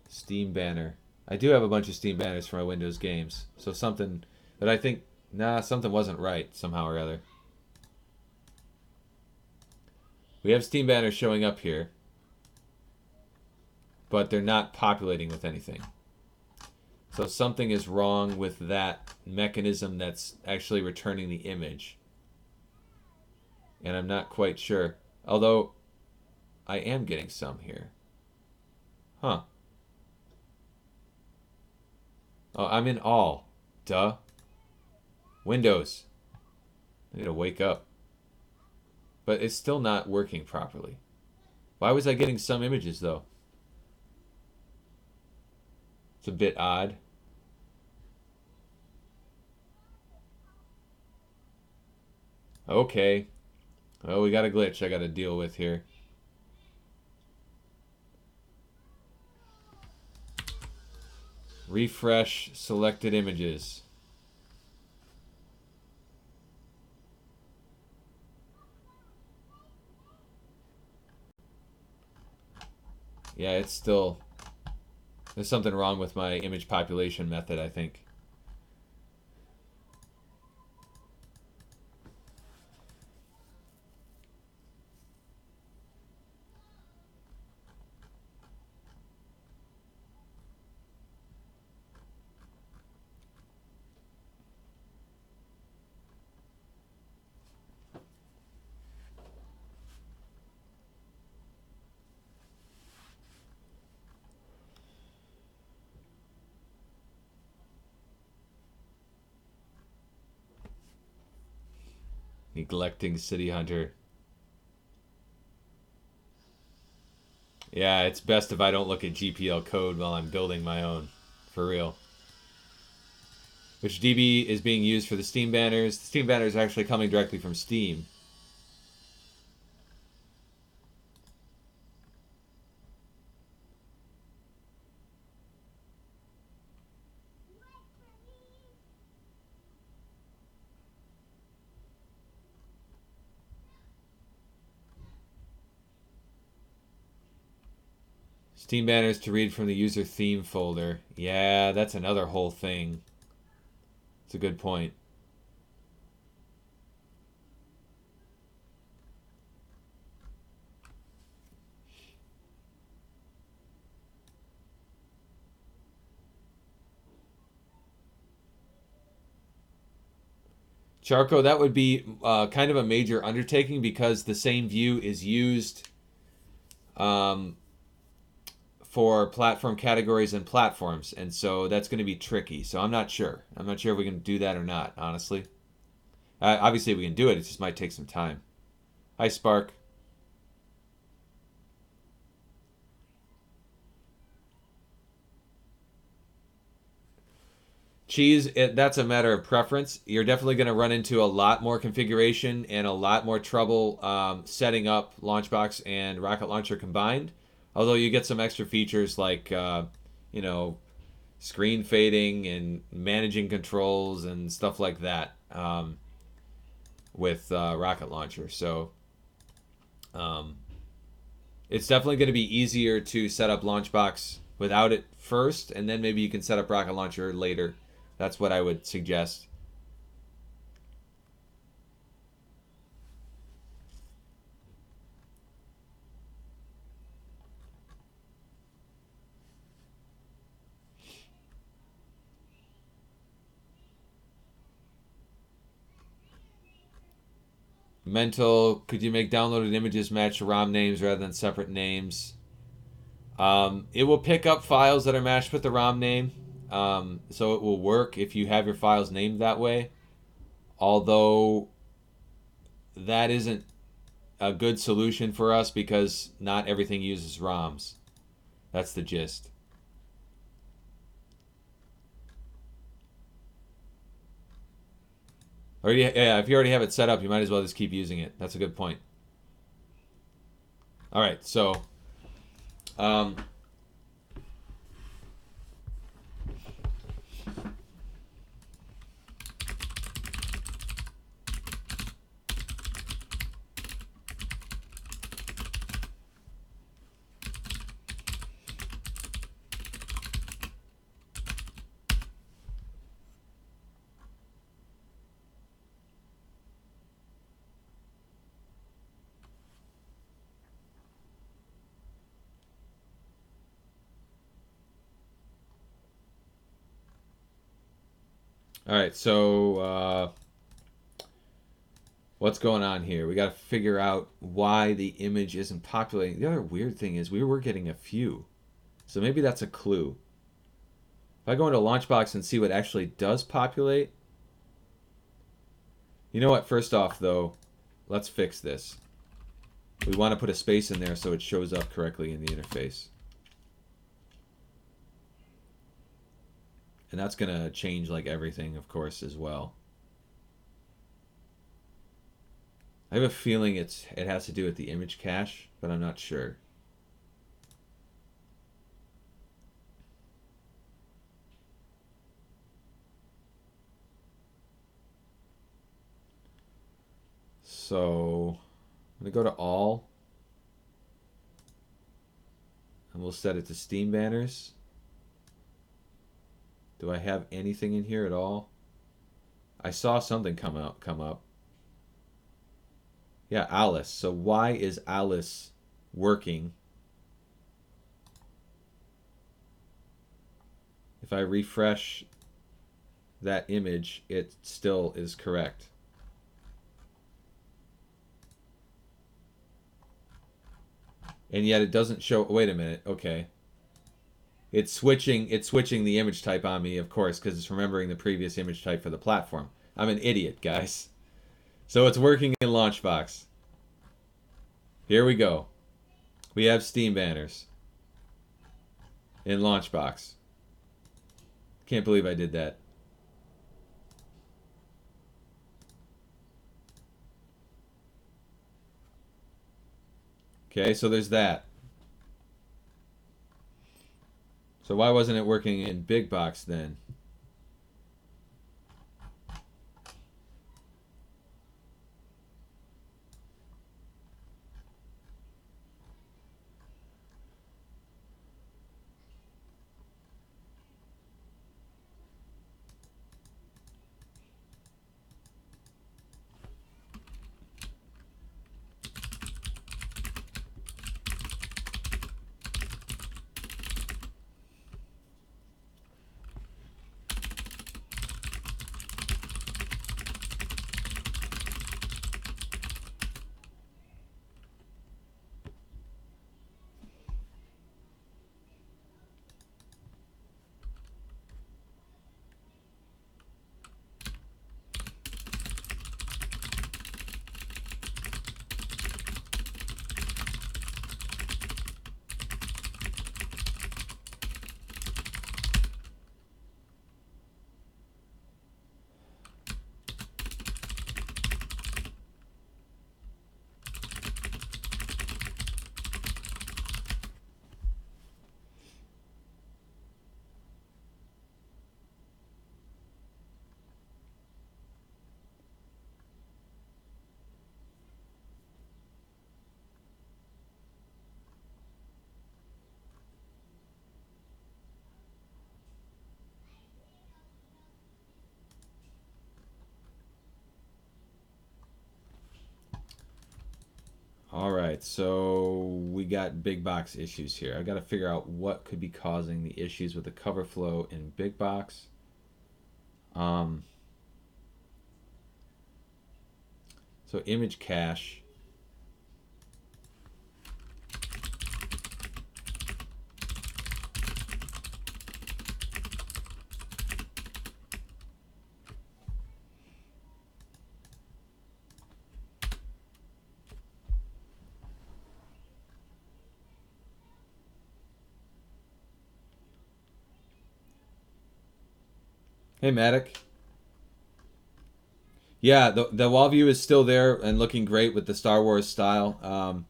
Steam banner. I do have a bunch of Steam banners for my Windows games. So something... But I think... Nah, something wasn't right somehow or other. We have Steam banners showing up here. But they're not populating with anything. So something is wrong with that mechanism that's actually returning the image. And I'm not quite sure. Although, I am getting some here. Huh. Oh, I'm in all. Duh. Windows. I need to wake up. But it's still not working properly. Why was I getting some images, though? It's a bit odd. Okay. Well, we got a glitch I got to deal with here. Refresh selected images. Yeah, it's still... There's something wrong with my image population method, I think. Neglecting City Hunter. Yeah, it's best if I don't look at GPL code while I'm building my own. For real. Which DB is being used for the Steam banners. The Steam banners are actually coming directly from Steam. Steam banners to read from the user theme folder. Yeah, that's another whole thing. It's a good point. Charco, that would be kind of a major undertaking because the same view is used for platform categories and platforms, and so that's going to be tricky. So I'm not sure. I'm not sure if we can do that or not, honestly. Obviously, we can do it. It just might take some time. Hi, Spark. Cheese, that's a matter of preference. You're definitely going to run into a lot more configuration and a lot more trouble setting up LaunchBox and Rocket Launcher combined. Although you get some extra features like, you know, screen fading and managing controls and stuff like that with Rocket Launcher. So it's definitely going to be easier to set up LaunchBox without it first, and then maybe you can set up Rocket Launcher later. That's what I would suggest. Mental, could you make downloaded images match ROM names rather than separate names? It will pick up files that are matched with the ROM name. So it will work if you have your files named that way. Although that isn't a good solution for us because not everything uses ROMs. That's the gist. Or yeah, if you already have it set up, you might as well just keep using it. That's a good point. All right, so um, all right, so what's going on here? We got to figure out why the image isn't populating. The other weird thing is we were getting a few, so maybe that's a clue. If I go into LaunchBox and see what actually does populate, you know what? First off, though, let's fix this. We want to put a space in there so it shows up correctly in the interface. And that's going to change like everything, of course, as well. I have a feeling it has to do with the image cache, but I'm not sure. So I'm going to go to all, and we'll set it to Steam banners. Do I have anything in here at all? I saw something come up. Yeah, Alice. So why is Alice working? If I refresh that image, it still is correct. And yet it doesn't show. Wait a minute. Okay. It's switching the image type on me, of course, because it's remembering the previous image type for the platform. I'm an idiot, guys. So it's working in LaunchBox. Here we go. We have Steam banners in LaunchBox. Can't believe I did that. Okay, so there's that. So why wasn't it working in Big Box then? All right, so we got big box issues here. I got to figure out what could be causing the issues with the cover flow in big box. So image cache. Hey, Matic. Yeah, the wall view is still there and looking great with the Star Wars style.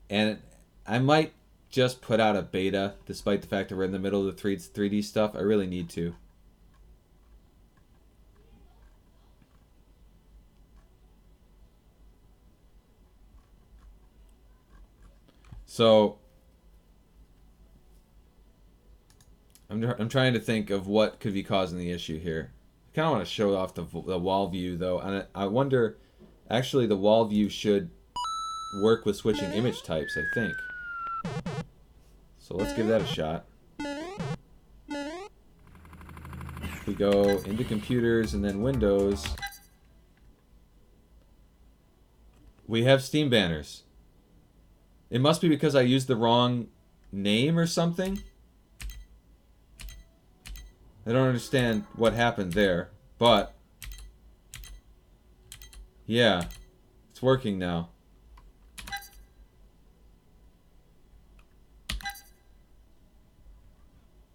And I might just put out a beta, despite the fact that we're in the middle of the 3D stuff. I really need to. So I'm trying to think of what could be causing the issue here. I kind of want to show off the wall view though, and I wonder, actually the wall view should work with switching image types, I think. So let's give that a shot. We go into computers and then Windows. We have Steam banners. It must be because I used the wrong name or something. I don't understand what happened there, but yeah, it's working now.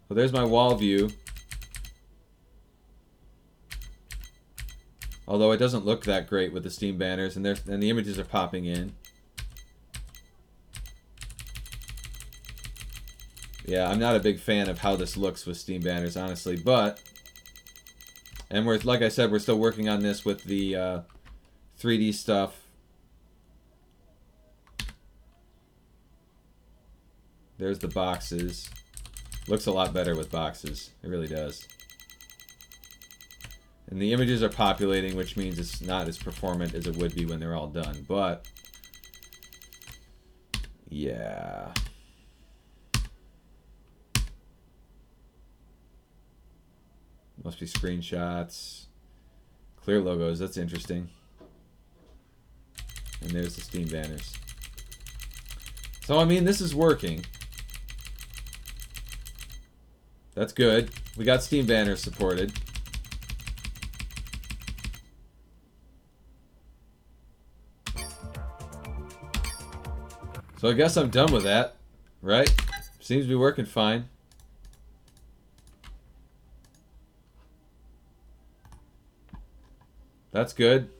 Well, there's my wall view. Although it doesn't look that great with the Steam banners, and the images are popping in. Yeah, I'm not a big fan of how this looks with Steam banners, honestly, but... And we're, like I said, we're still working on this with the 3D stuff. There's the boxes. Looks a lot better with boxes. It really does. And the images are populating, which means it's not as performant as it would be when they're all done. But, yeah... Must be screenshots. Clear logos, that's interesting. And there's the Steam banners. So, I mean, this is working. That's good. We got Steam banners supported. So I guess I'm done with that, right? Seems to be working fine. That's good.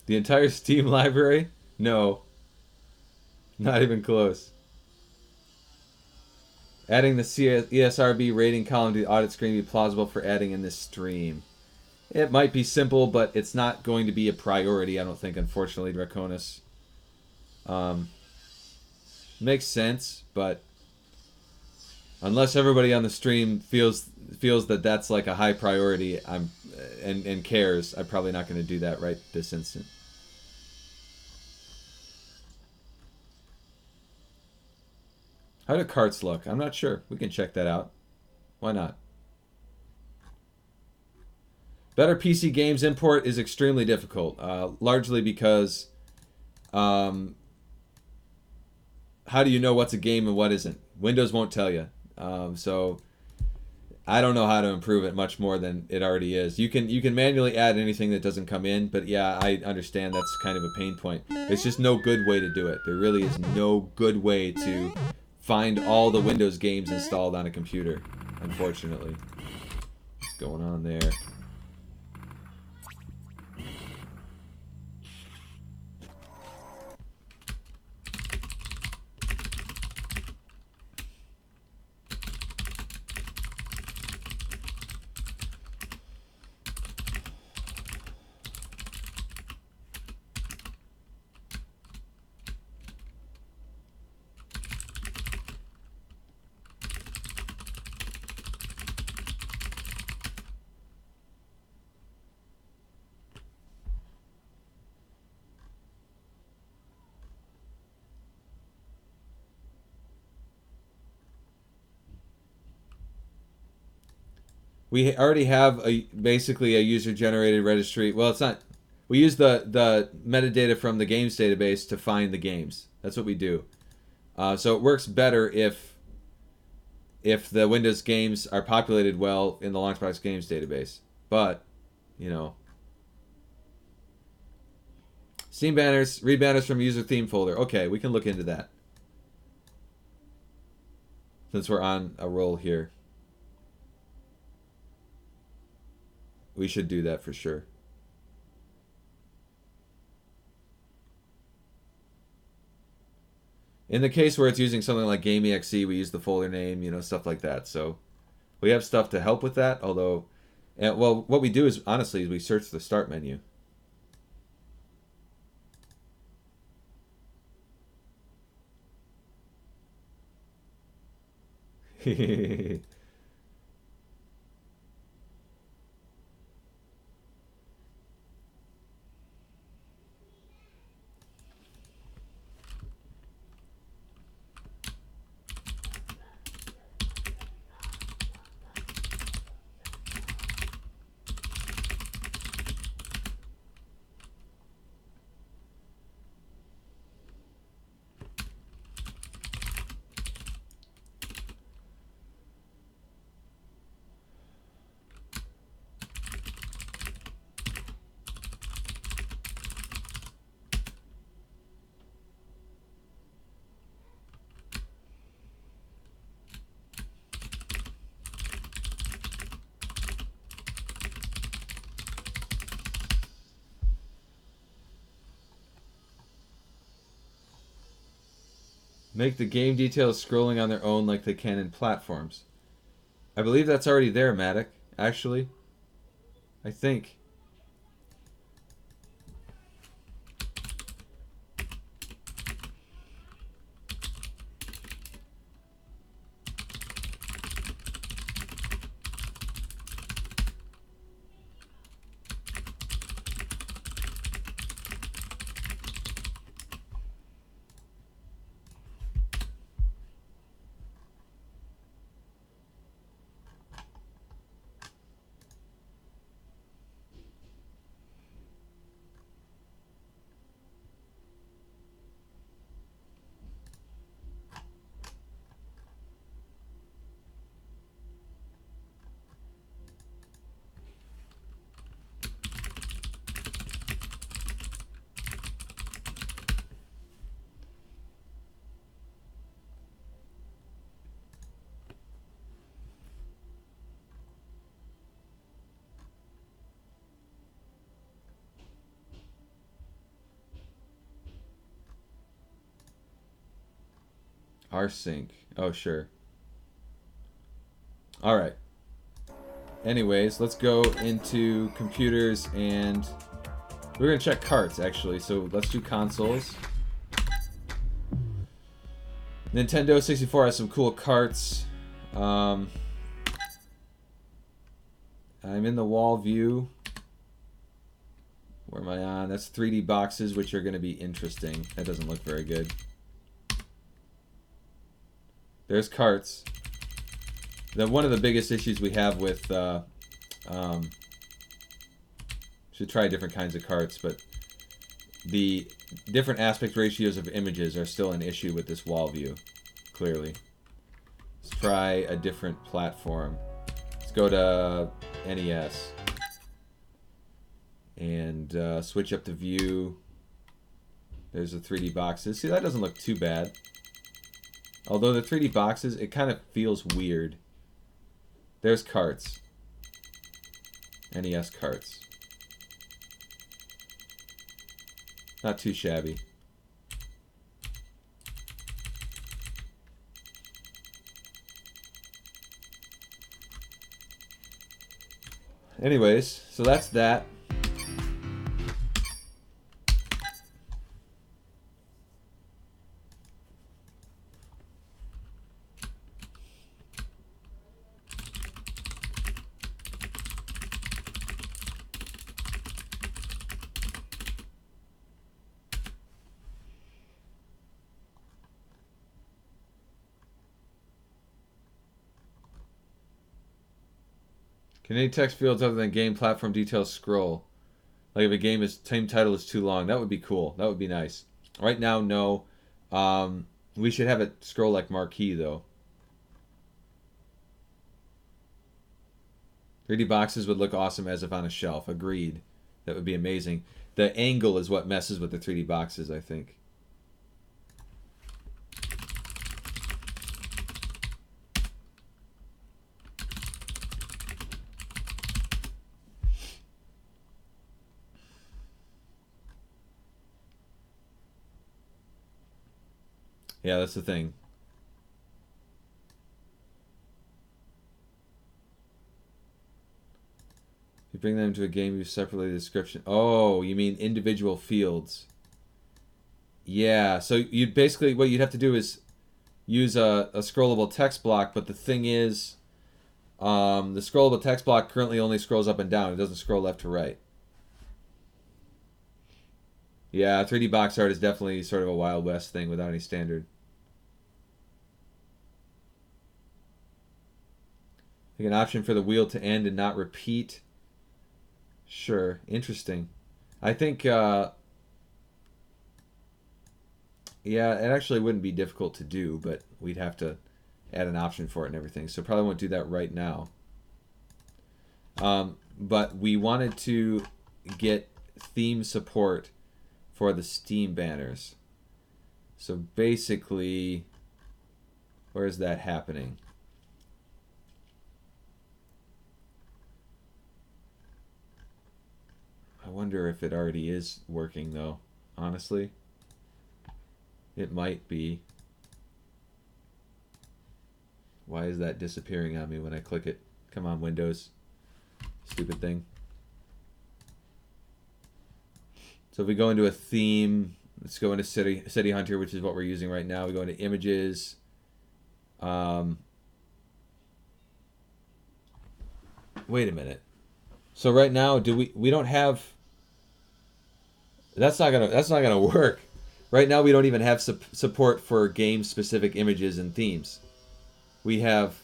The entire Steam library? No. Not even close. Adding the ESRB rating column to the audit screen would be plausible for adding in this stream. It might be simple, but it's not going to be a priority, I don't think, unfortunately, Draconis. Makes sense, but unless everybody on the stream feels that that's like a high priority, and cares, I'm probably not going to do that right this instant. How do carts look? I'm not sure. We can check that out. Why not? Better PC games import is extremely difficult, largely because how do you know what's a game and what isn't? Windows won't tell you. So I don't know how to improve it much more than it already is. You can manually add anything that doesn't come in, but yeah, I understand that's kind of a pain point. There's just no good way to do it. There really is no good way to find all the Windows games installed on a computer, unfortunately. What's going on there? We already have basically a user-generated registry. Well, it's not. We use the metadata from the games database to find the games. That's what we do. So it works better if the Windows games are populated well in the LaunchBox games database. But, you know, Steam banners, read banners from user theme folder. Okay, we can look into that. Since we're on a roll here. We should do that for sure. In the case where it's using something like GameEXE, we use the folder name, you know, stuff like that. So we have stuff to help with that, although, well, what we do is, honestly, is we search the start menu. Make the game details scrolling on their own like they can in platforms. I believe that's already there, Matic, actually. I think. rsync. Oh, sure. All right. Anyways, let's go into computers and we're going to check carts, actually. So let's do consoles. Nintendo 64 has some cool carts. I'm in the wall view. Where am I on? That's 3D boxes, which are going to be interesting. That doesn't look very good. There's carts. One of the biggest issues we have with should try different kinds of carts, but the different aspect ratios of images are still an issue with this wall view, clearly. Let's try a different platform. Let's go to NES and switch up the view. There's the 3D boxes. See, that doesn't look too bad. Although the 3D boxes, it kind of feels weird. There's carts. NES carts. Not too shabby. Anyways, so that's that. Can any text fields other than game platform details scroll? Like if a team title is too long, that would be cool. That would be nice. Right now, no. We should have it scroll like marquee though. 3D boxes would look awesome as if on a shelf. Agreed. That would be amazing. The angle is what messes with the 3D boxes, I think. Yeah, that's the thing. You bring them to a game, you separately the description. Oh, you mean individual fields. Yeah, so you'd basically, what you'd have to do is use a scrollable text block, but the thing is, the scrollable text block currently only scrolls up and down. It doesn't scroll left to right. Yeah, 3D box art is definitely sort of a Wild West thing without any standard. Like an option for the wheel to end and not repeat. Sure, interesting. I think, yeah, it actually wouldn't be difficult to do, but we'd have to add an option for it and everything. So probably won't do that right now. But we wanted to get theme support for the Steam banners. So basically, where is that happening? I wonder if it already is working though, honestly. It might be. Why is that disappearing on me when I click it? Come on, Windows. Stupid thing. So if we go into a theme, let's go into City Hunter, which is what we're using right now. We go into images. Wait a minute. So right now, we don't have. That's not gonna work. Right now, we don't even have support for game-specific images and themes. We have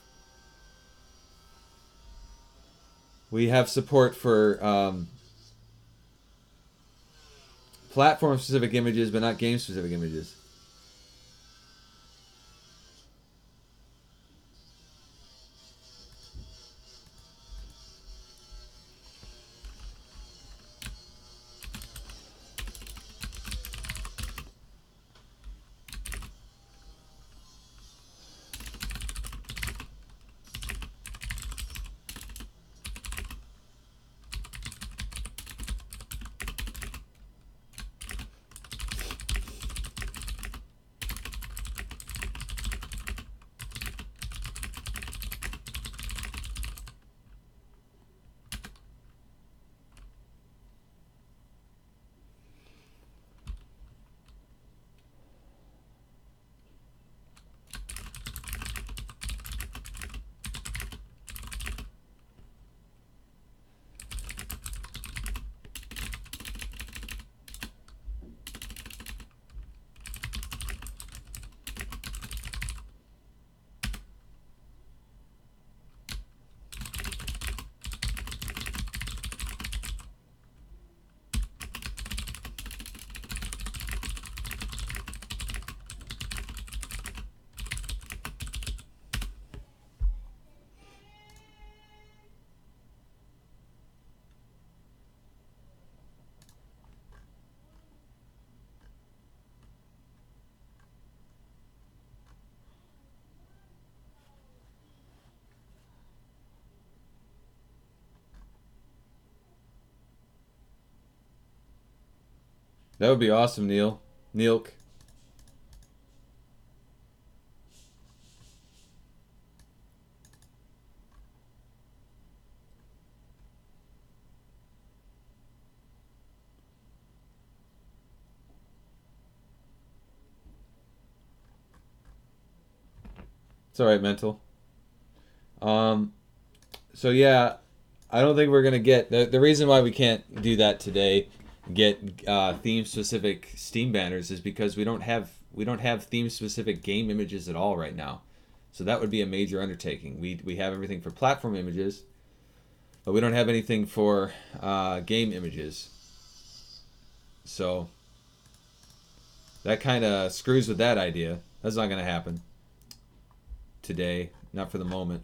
support for platform-specific images, but not game-specific images. That would be awesome, Neil. Neilk. It's all right, mental. So yeah, I don't think we're gonna get the reason why we can't do that today. Get theme specific Steam banners is because we don't have theme specific game images at all right now. So that would be a major undertaking. We have everything for platform images, But we don't have anything for game images. So that kind of screws with that idea. That's not going to happen today. Not for the moment.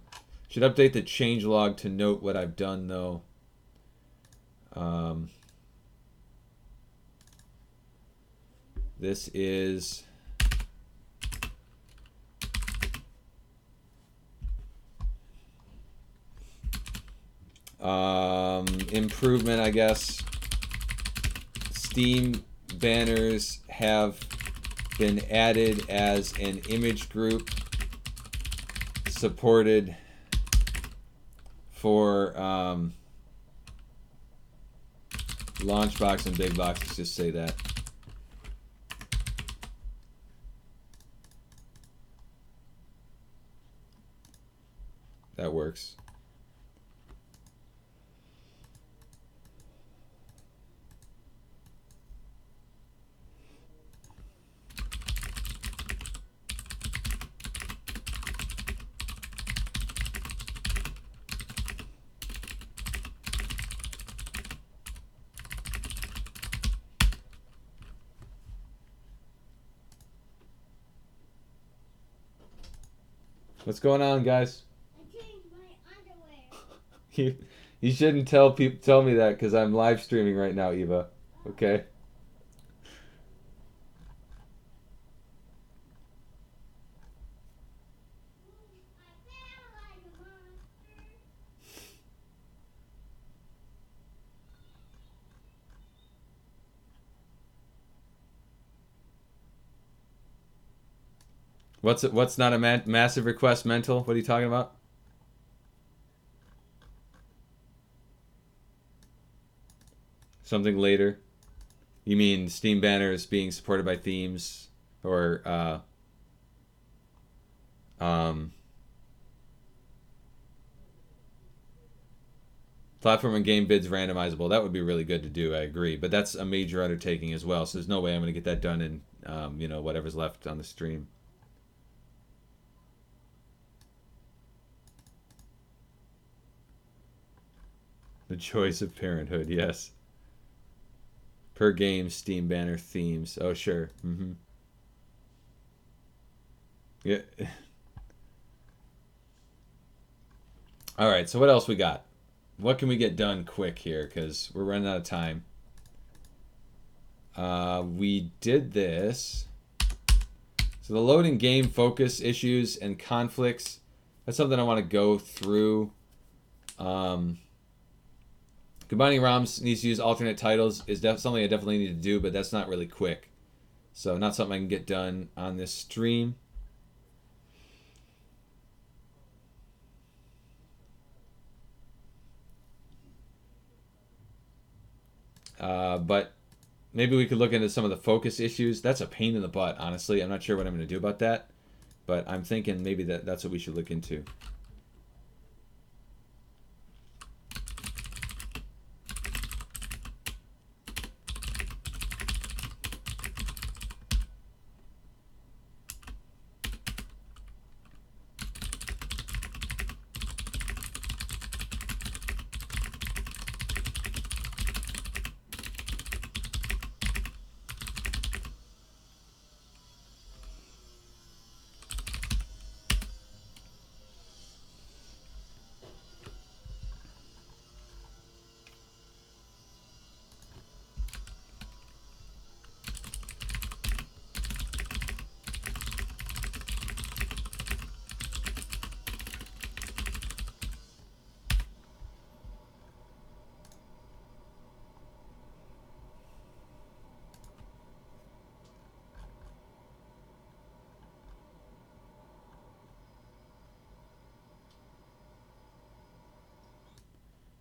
Should update the changelog to note what I've done, though. This is... improvement, I guess. Steam banners have been added as an image group supported for LaunchBox and Big Box. Let's just say that. That works. What's going on, guys? I changed my underwear. You shouldn't tell me that because I'm live streaming right now, Eva. Okay. I feel like a monster. What's not a massive request, Mental? What are you talking about? Something later? You mean Steam banners being supported by themes or platform and game bids randomizable? That would be really good to do. I agree, but that's a major undertaking as well. So there's no way I'm going to get that done in whatever's left on the stream. The choice of parenthood, yes. Per game, Steam banner themes. Oh, sure. Mm-hmm. Yeah. All right, so what else we got? What can we get done quick here? Because we're running out of time. We did this. So the loading game focus issues and conflicts. That's something I want to go through. Combining ROMs needs to use alternate titles is something I definitely need to do, but that's not really quick. So not something I can get done on this stream. But maybe we could look into some of the focus issues. That's a pain in the butt, honestly. I'm not sure what I'm going to do about that, but I'm thinking maybe that's what we should look into.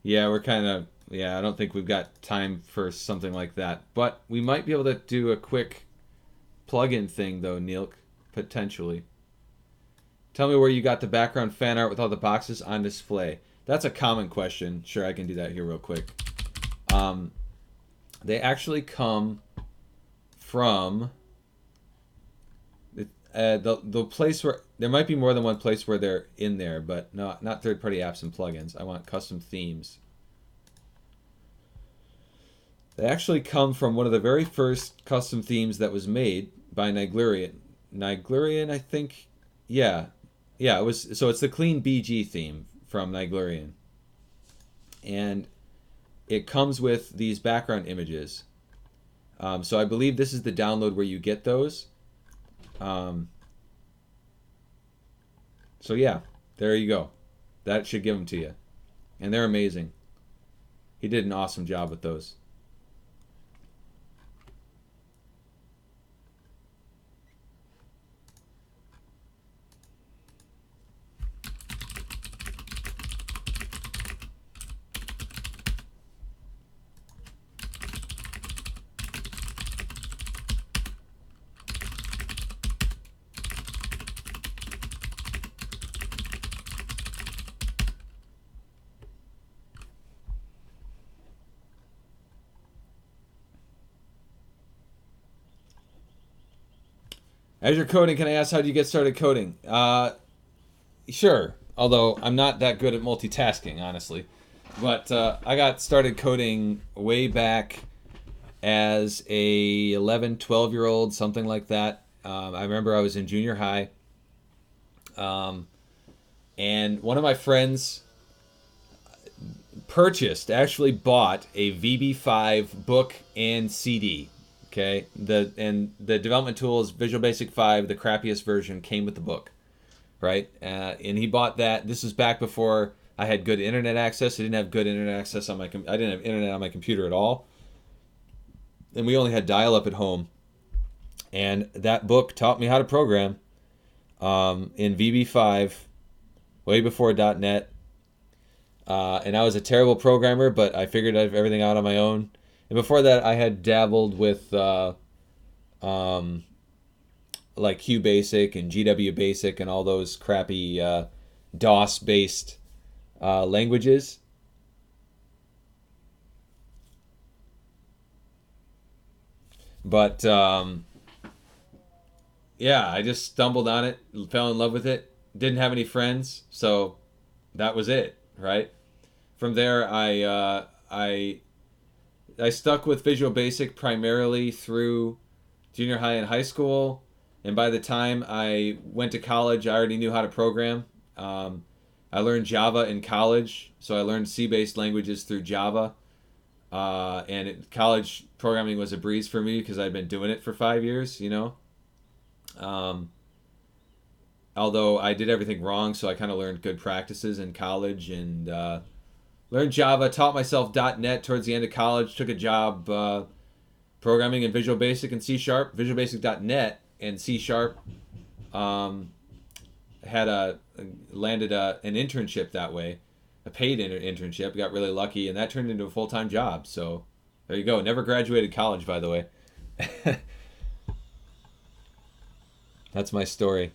Yeah, I don't think we've got time for something like that. But we might be able to do a quick plug-in thing, though, Neilk, potentially. Tell me where you got the background fan art with all the boxes on display. That's a common question. Sure, I can do that here real quick. They actually come from the place where... There might be more than one place where they're in there, but not third-party apps and plugins. I want custom themes. They actually come from one of the very first custom themes that was made by Niglerian. Niglerian, I think. Yeah. Yeah, it was. So it's the clean BG theme from Niglerian. And it comes with these background images. So I believe this is the download where you get those. So yeah, there you go. That should give them to you. And they're amazing. He did an awesome job with those. As you're coding, can I ask how do you get started coding? Sure. Although I'm not that good at multitasking, honestly. But I got started coding way back as a 11, 12-year-old, something like that. I remember I was in junior high. And one of my friends actually bought a VB5 book and CD. Okay, the development tool is Visual Basic 5. The crappiest version came with the book, right? And he bought that. This was back before I had good internet access. I didn't have good internet access on my. I didn't have internet on my computer at all, and we only had dial-up at home. And that book taught me how to program in VB5, way before .NET. And I was a terrible programmer, but I figured everything out on my own. And before that, I had dabbled with like QBasic and GW Basic and all those crappy DOS-based languages. But yeah, I just stumbled on it, fell in love with it. Didn't have any friends, so that was it, right? From there, I stuck with Visual Basic primarily through junior high and high school, and by the time I went to college, I already knew how to program. I learned Java in college, so I learned C-based languages through Java, college programming was a breeze for me because I'd been doing it for 5 years, you know. Although I did everything wrong, so I kind of learned good practices in college and learned Java, taught myself .NET towards the end of college, took a job programming in Visual Basic and C#, Visual Basic.NET and C#. Landed an internship that way, a paid internship, got really lucky, and that turned into a full-time job. So there you go. Never graduated college, by the way. That's my story.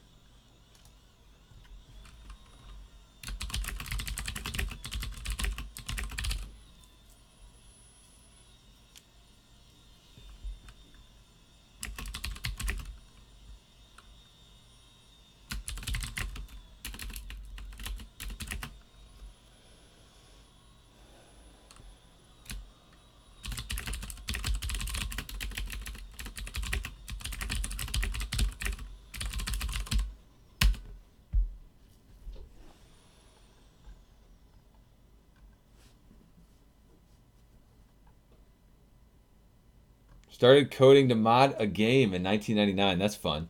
Started coding to mod a game in 1999. That's fun.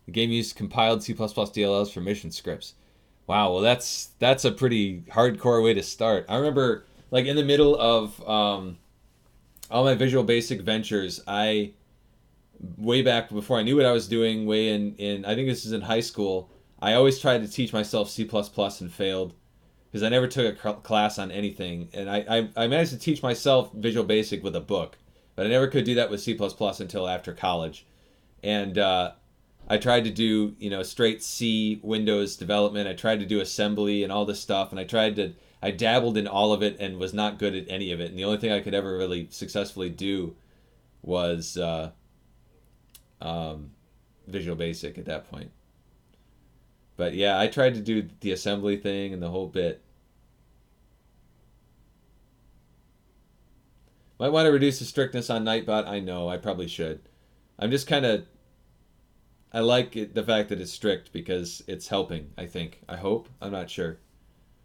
The game used compiled C++ DLLs for mission scripts. Wow, well that's a pretty hardcore way to start. I remember like in the middle of all my Visual Basic ventures, way back before I knew what I was doing, way in I think this is in high school, I always tried to teach myself C++ and failed because I never took a class on anything. And I managed to teach myself Visual Basic with a book, but I never could do that with C++ until after college. And I tried to do, straight C Windows development. I tried to do assembly and all this stuff, and I dabbled in all of it and was not good at any of it. And the only thing I could ever really successfully do was Visual Basic at that point. But yeah, I tried to do the assembly thing and the whole bit. Might want to reduce the strictness on Nightbot. I know, I probably should. I'm just kind of... I like the fact that it's strict because it's helping, I think. I hope. I'm not sure.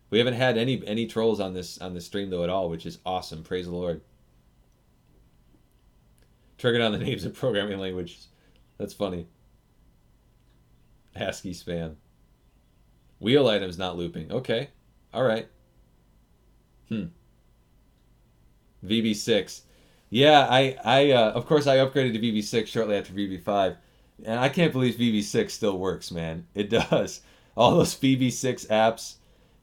We haven't had any trolls on this stream, though, at all, which is awesome. Praise the Lord. Triggered on the names of programming languages. That's funny. ASCII spam. Wheel items not looping. Okay. All right. VB6. Yeah, I of course I upgraded to VB6 shortly after VB5, and I can't believe VB6 still works, man. It does. All those VB6 apps,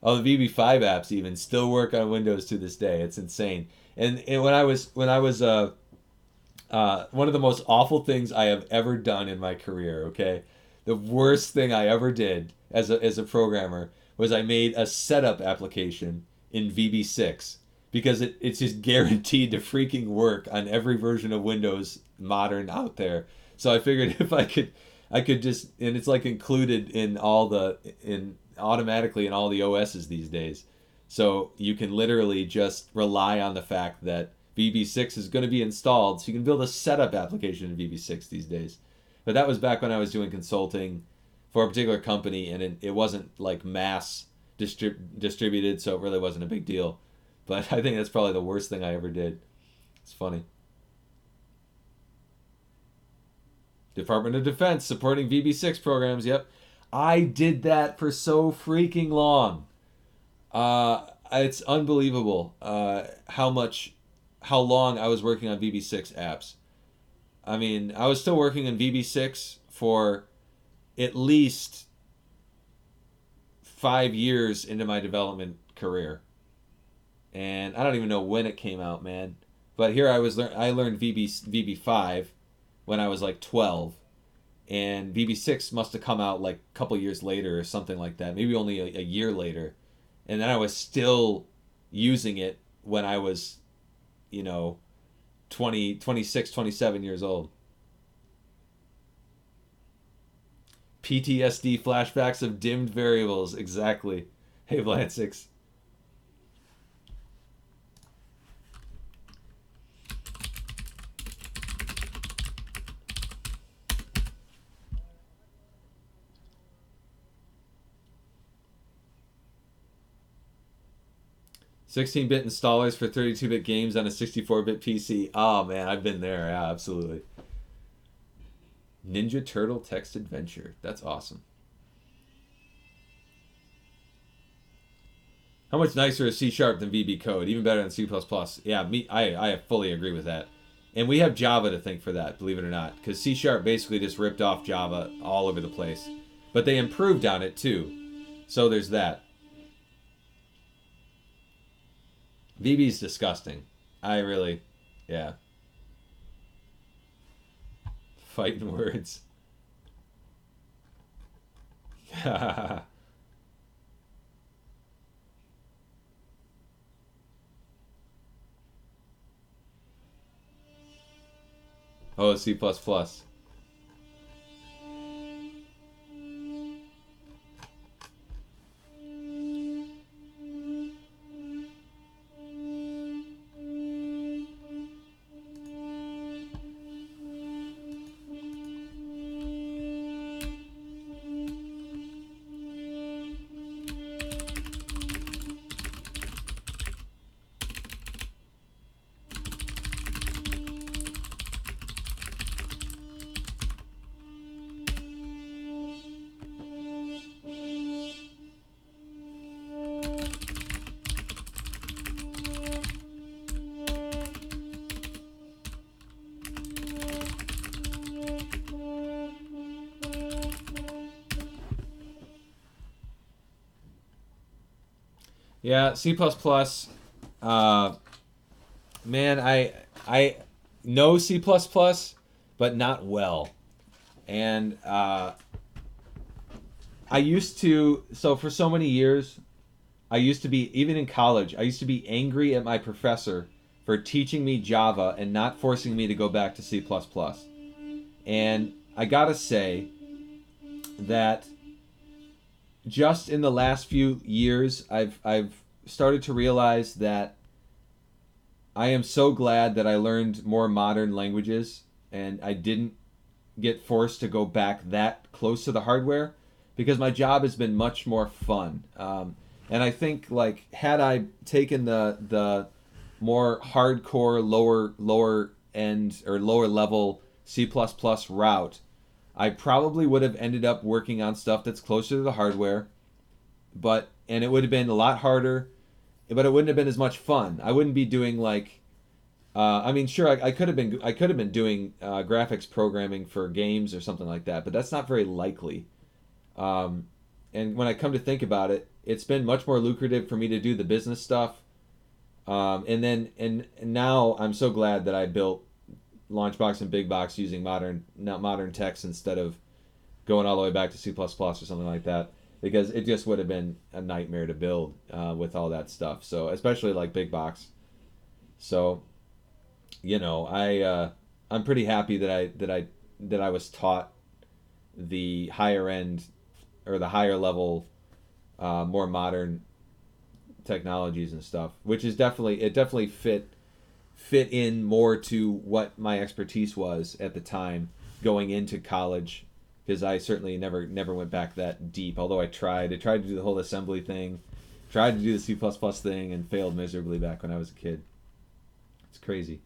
all the VB5 apps even still work on Windows to this day. It's insane. And when I was one of the most awful things I have ever done in my career, okay? The worst thing I ever did as a programmer was I made a setup application in VB6 because it's just guaranteed to freaking work on every version of Windows modern out there. So I figured if I could just, and it's like included in automatically in all the OSs these days. So you can literally just rely on the fact that VB6 is going to be installed, so you can build a setup application in VB6 these days. But that was back when I was doing consulting for a particular company, and it wasn't like mass distributed, so it really wasn't a big deal. But I think that's probably the worst thing I ever did. It's funny. Department of Defense supporting VB6 programs. Yep. I did that for so freaking long. It's unbelievable how long I was working on VB6 apps. I mean, I was still working on VB6 for at least 5 years into my development career. And I don't even know when it came out, man. But here I was, I learned VB5 when I was like 12. And VB6 must have come out like a couple years later or something like that. Maybe only a year later. And then I was still using it when I was, 26, 27 years old. PTSD flashbacks of dimmed variables. Exactly. Hey, Vlansix. $16-bit installers for 32-bit games on a 64-bit PC. Oh, man, I've been there. Yeah, absolutely. Ninja Turtle text adventure. That's awesome. How much nicer is C# than VB code? Even better than C++. Yeah, I fully agree with that. And we have Java to thank for that, believe it or not. Because C# basically just ripped off Java all over the place. But they improved on it, too. So there's that. VB's disgusting. Yeah. Fighting words. Oh, C++. Yeah, C++. Man, I know C++, but not well. And I used to, so for so many years, I used to be, even in college, I used to be angry at my professor for teaching me Java and not forcing me to go back to C++. And I gotta say that just in the last few years, I've started to realize that I am so glad that I learned more modern languages and I didn't get forced to go back that close to the hardware because my job has been much more fun. And I think like had I taken the more hardcore lower end or lower level C++ route, I probably would have ended up working on stuff that's closer to the hardware, and it would have been a lot harder, but it wouldn't have been as much fun. I wouldn't be doing like I mean, sure, I could have been doing graphics programming for games or something like that, but that's not very likely. Um, and when I come to think about it, it's been much more lucrative for me to do the business stuff. And now I'm so glad that I built LaunchBox and BigBox using modern text instead of going all the way back to C++ or something like that, because it just would have been a nightmare to build with all that stuff. So especially like BigBox. So I'm pretty happy that I was taught the higher end or the higher level, more modern technologies and stuff, which is definitely fit in more to what my expertise was at the time going into college, because I certainly never went back that deep. Although I tried to do the whole assembly thing, tried to do the C++ thing, and failed miserably back when I was a kid. It's crazy.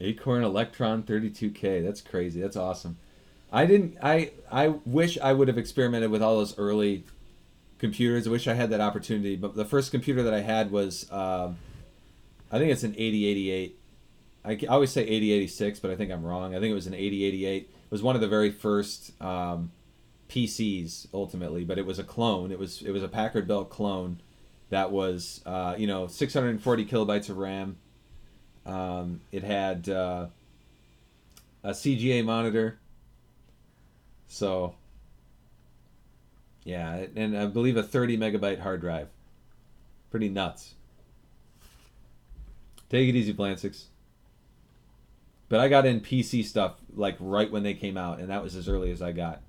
Acorn Electron 32K. That's crazy. That's awesome. I didn't. I wish I would have experimented with all those early computers. I wish I had that opportunity. But the first computer that I had was, I think it's an 8088. I always say 8086, but I think I'm wrong. I think it was an 8088. It was one of the very first PCs ultimately, but it was a clone. It was a Packard Bell clone that was 640 kilobytes of RAM. It had a CGA monitor. So, yeah, and I believe a 30 megabyte hard drive. Pretty nuts. Take it easy, Blansix. But I got in PC stuff like right when they came out, and that was as early as I got.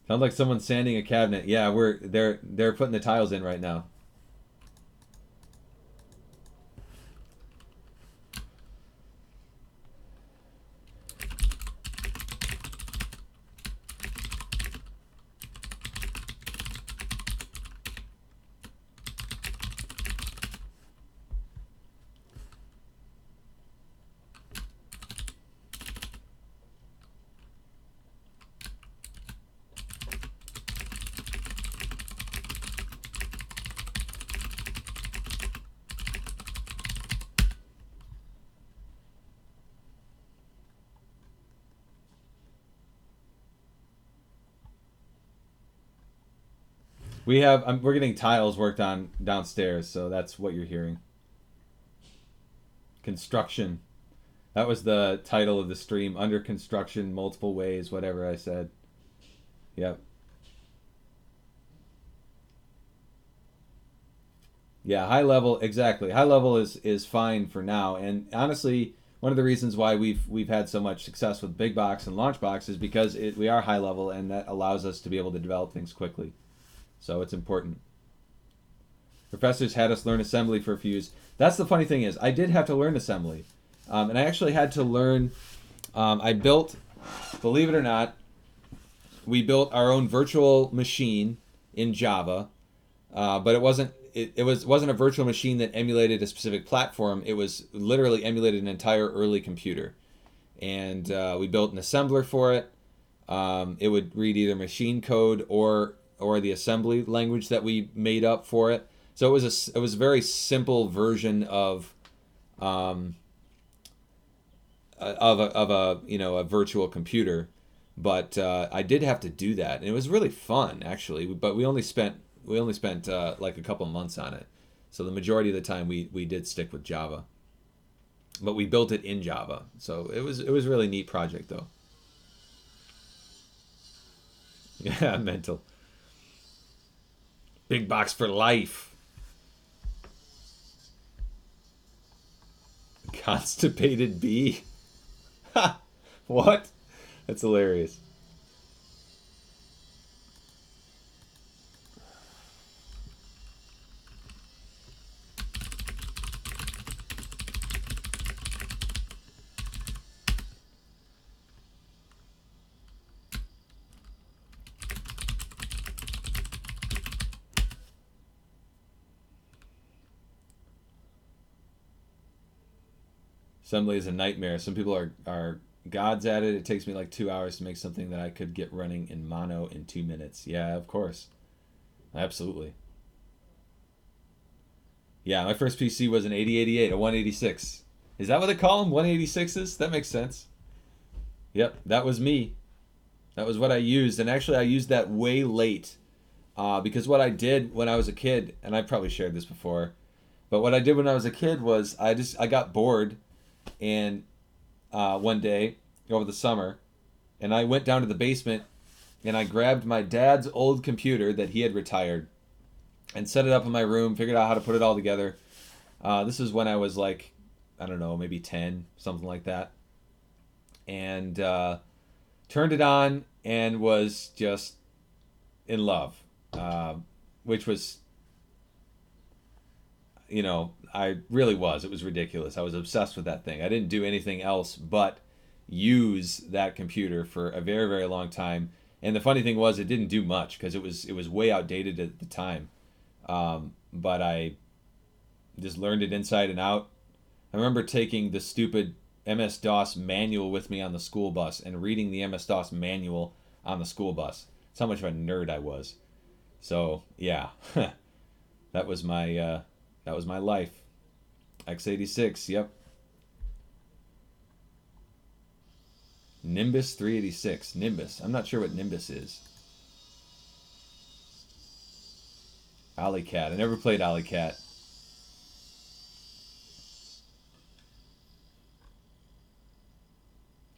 Sounds like someone's sanding a cabinet. Yeah, they're putting the tiles in right now. We're getting tiles worked on downstairs, so that's what you're hearing. Construction. That was the title of the stream. Under construction, multiple ways, whatever I said. Yep. Yeah, high level, exactly. High level is fine for now, and honestly, one of the reasons why we've had so much success with Big Box and LaunchBox is because we are high level, and that allows us to be able to develop things quickly. So it's important. Professors had us learn assembly for a few years. That's the funny thing is, I did have to learn assembly. And I actually had to learn, I built, believe it or not, we built our own virtual machine in Java, but it wasn't a virtual machine that emulated a specific platform. It was literally emulated an entire early computer. And we built an assembler for it. It would read either machine code or the assembly language that we made up for it. So it was a very simple version um, of a a virtual computer, but I did have to do that, and it was really fun actually. But we only spent like a couple months on it, so the majority of the time we did stick with Java, but we built it in Java, so it was a really neat project though. Yeah, mental. Big box for life. Constipated bee. Ha! What? That's hilarious. Assembly is a nightmare. Some people are gods at it. It takes me like 2 hours to make something that I could get running in mono in 2 minutes. Yeah, of course. Absolutely. Yeah, my first PC was an 8088, a 186. Is that what they call them? 186s? That makes sense. Yep, that was me. That was what I used. And actually, I used that way late because what I did when I was a kid, and I probably shared this before, but what I did when I was a kid was I got bored and one day over the summer, and I went down to the basement and I grabbed my dad's old computer that he had retired and set it up in my room, figured out how to put it all together. This is when I was like, I don't know, maybe 10, something like that. And turned it on and was just in love, which was, I really was. It was ridiculous. I was obsessed with that thing. I didn't do anything else but use that computer for a very, very long time. And the funny thing was, it didn't do much because it was way outdated at the time. But I just learned it inside and out. I remember taking the stupid MS-DOS manual with me on the school bus and reading the MS-DOS manual on the school bus. That's how much of a nerd I was. So yeah, that was my life. X86, yep. Nimbus 386. Nimbus. I'm not sure what Nimbus is. Alley Cat. I never played Alley Cat.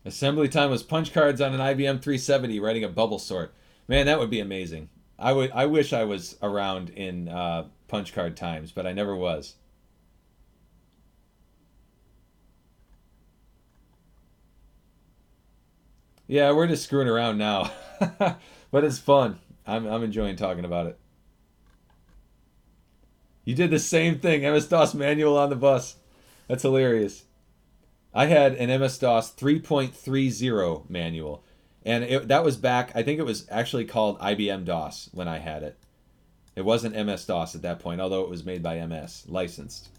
Assembly time was punch cards on an IBM 370 writing a bubble sort. Man, that would be amazing. I wish I was around in punch card times, but I never was. Yeah, we're just screwing around now. But it's fun. I'm enjoying talking about it. You did the same thing, MS-DOS manual on the bus. That's hilarious. I had an MS-DOS 3.30 manual. And that was back, I think it was actually called IBM DOS when I had it. It wasn't MS-DOS at that point, although it was made by MS, licensed.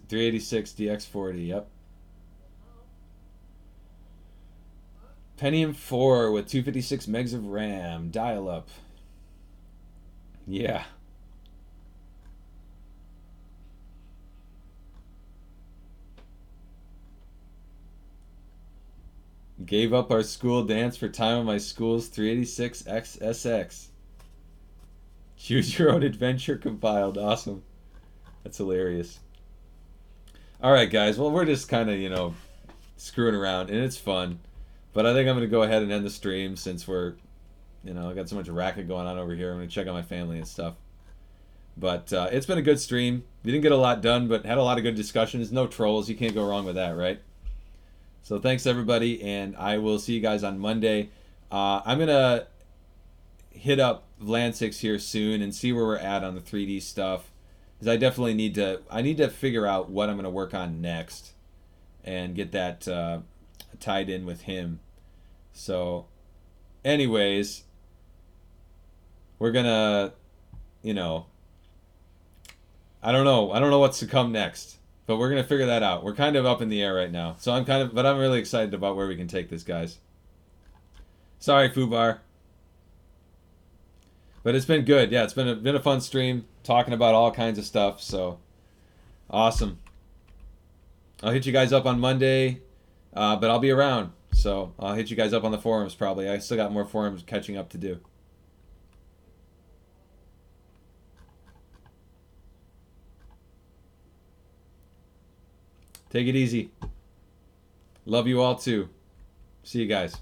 386 DX40, yep. Pentium 4 with 256 megs of RAM, dial-up. Yeah. Gave up our school dance for time on my school's 386XSX. Choose your own adventure compiled. Awesome. That's hilarious. All right, guys. Well, we're just kind of, screwing around, and it's fun. But I think I'm going to go ahead and end the stream since I got so much racket going on over here. I'm going to check on my family and stuff. But it's been a good stream. We didn't get a lot done, but had a lot of good discussions. No trolls. You can't go wrong with that, right? So thanks everybody, and I will see you guys on Monday. I'm gonna hit up Lansix here soon and see where we're at on the 3D stuff, because I definitely need to figure out what I'm gonna work on next and get that tied in with him. So, anyways, we're gonna, you know, I don't know what's to come next, but we're gonna figure that out. We're kind of up in the air right now, so but I'm really excited about where we can take this, guys. Sorry, Fubar, but it's been good. Yeah, it's been a fun stream talking about all kinds of stuff. So awesome. I'll hit you guys up on Monday, but I'll be around, so I'll hit you guys up on the forums probably. I still got more forums catching up to do. Take it easy. Love you all too. See you guys.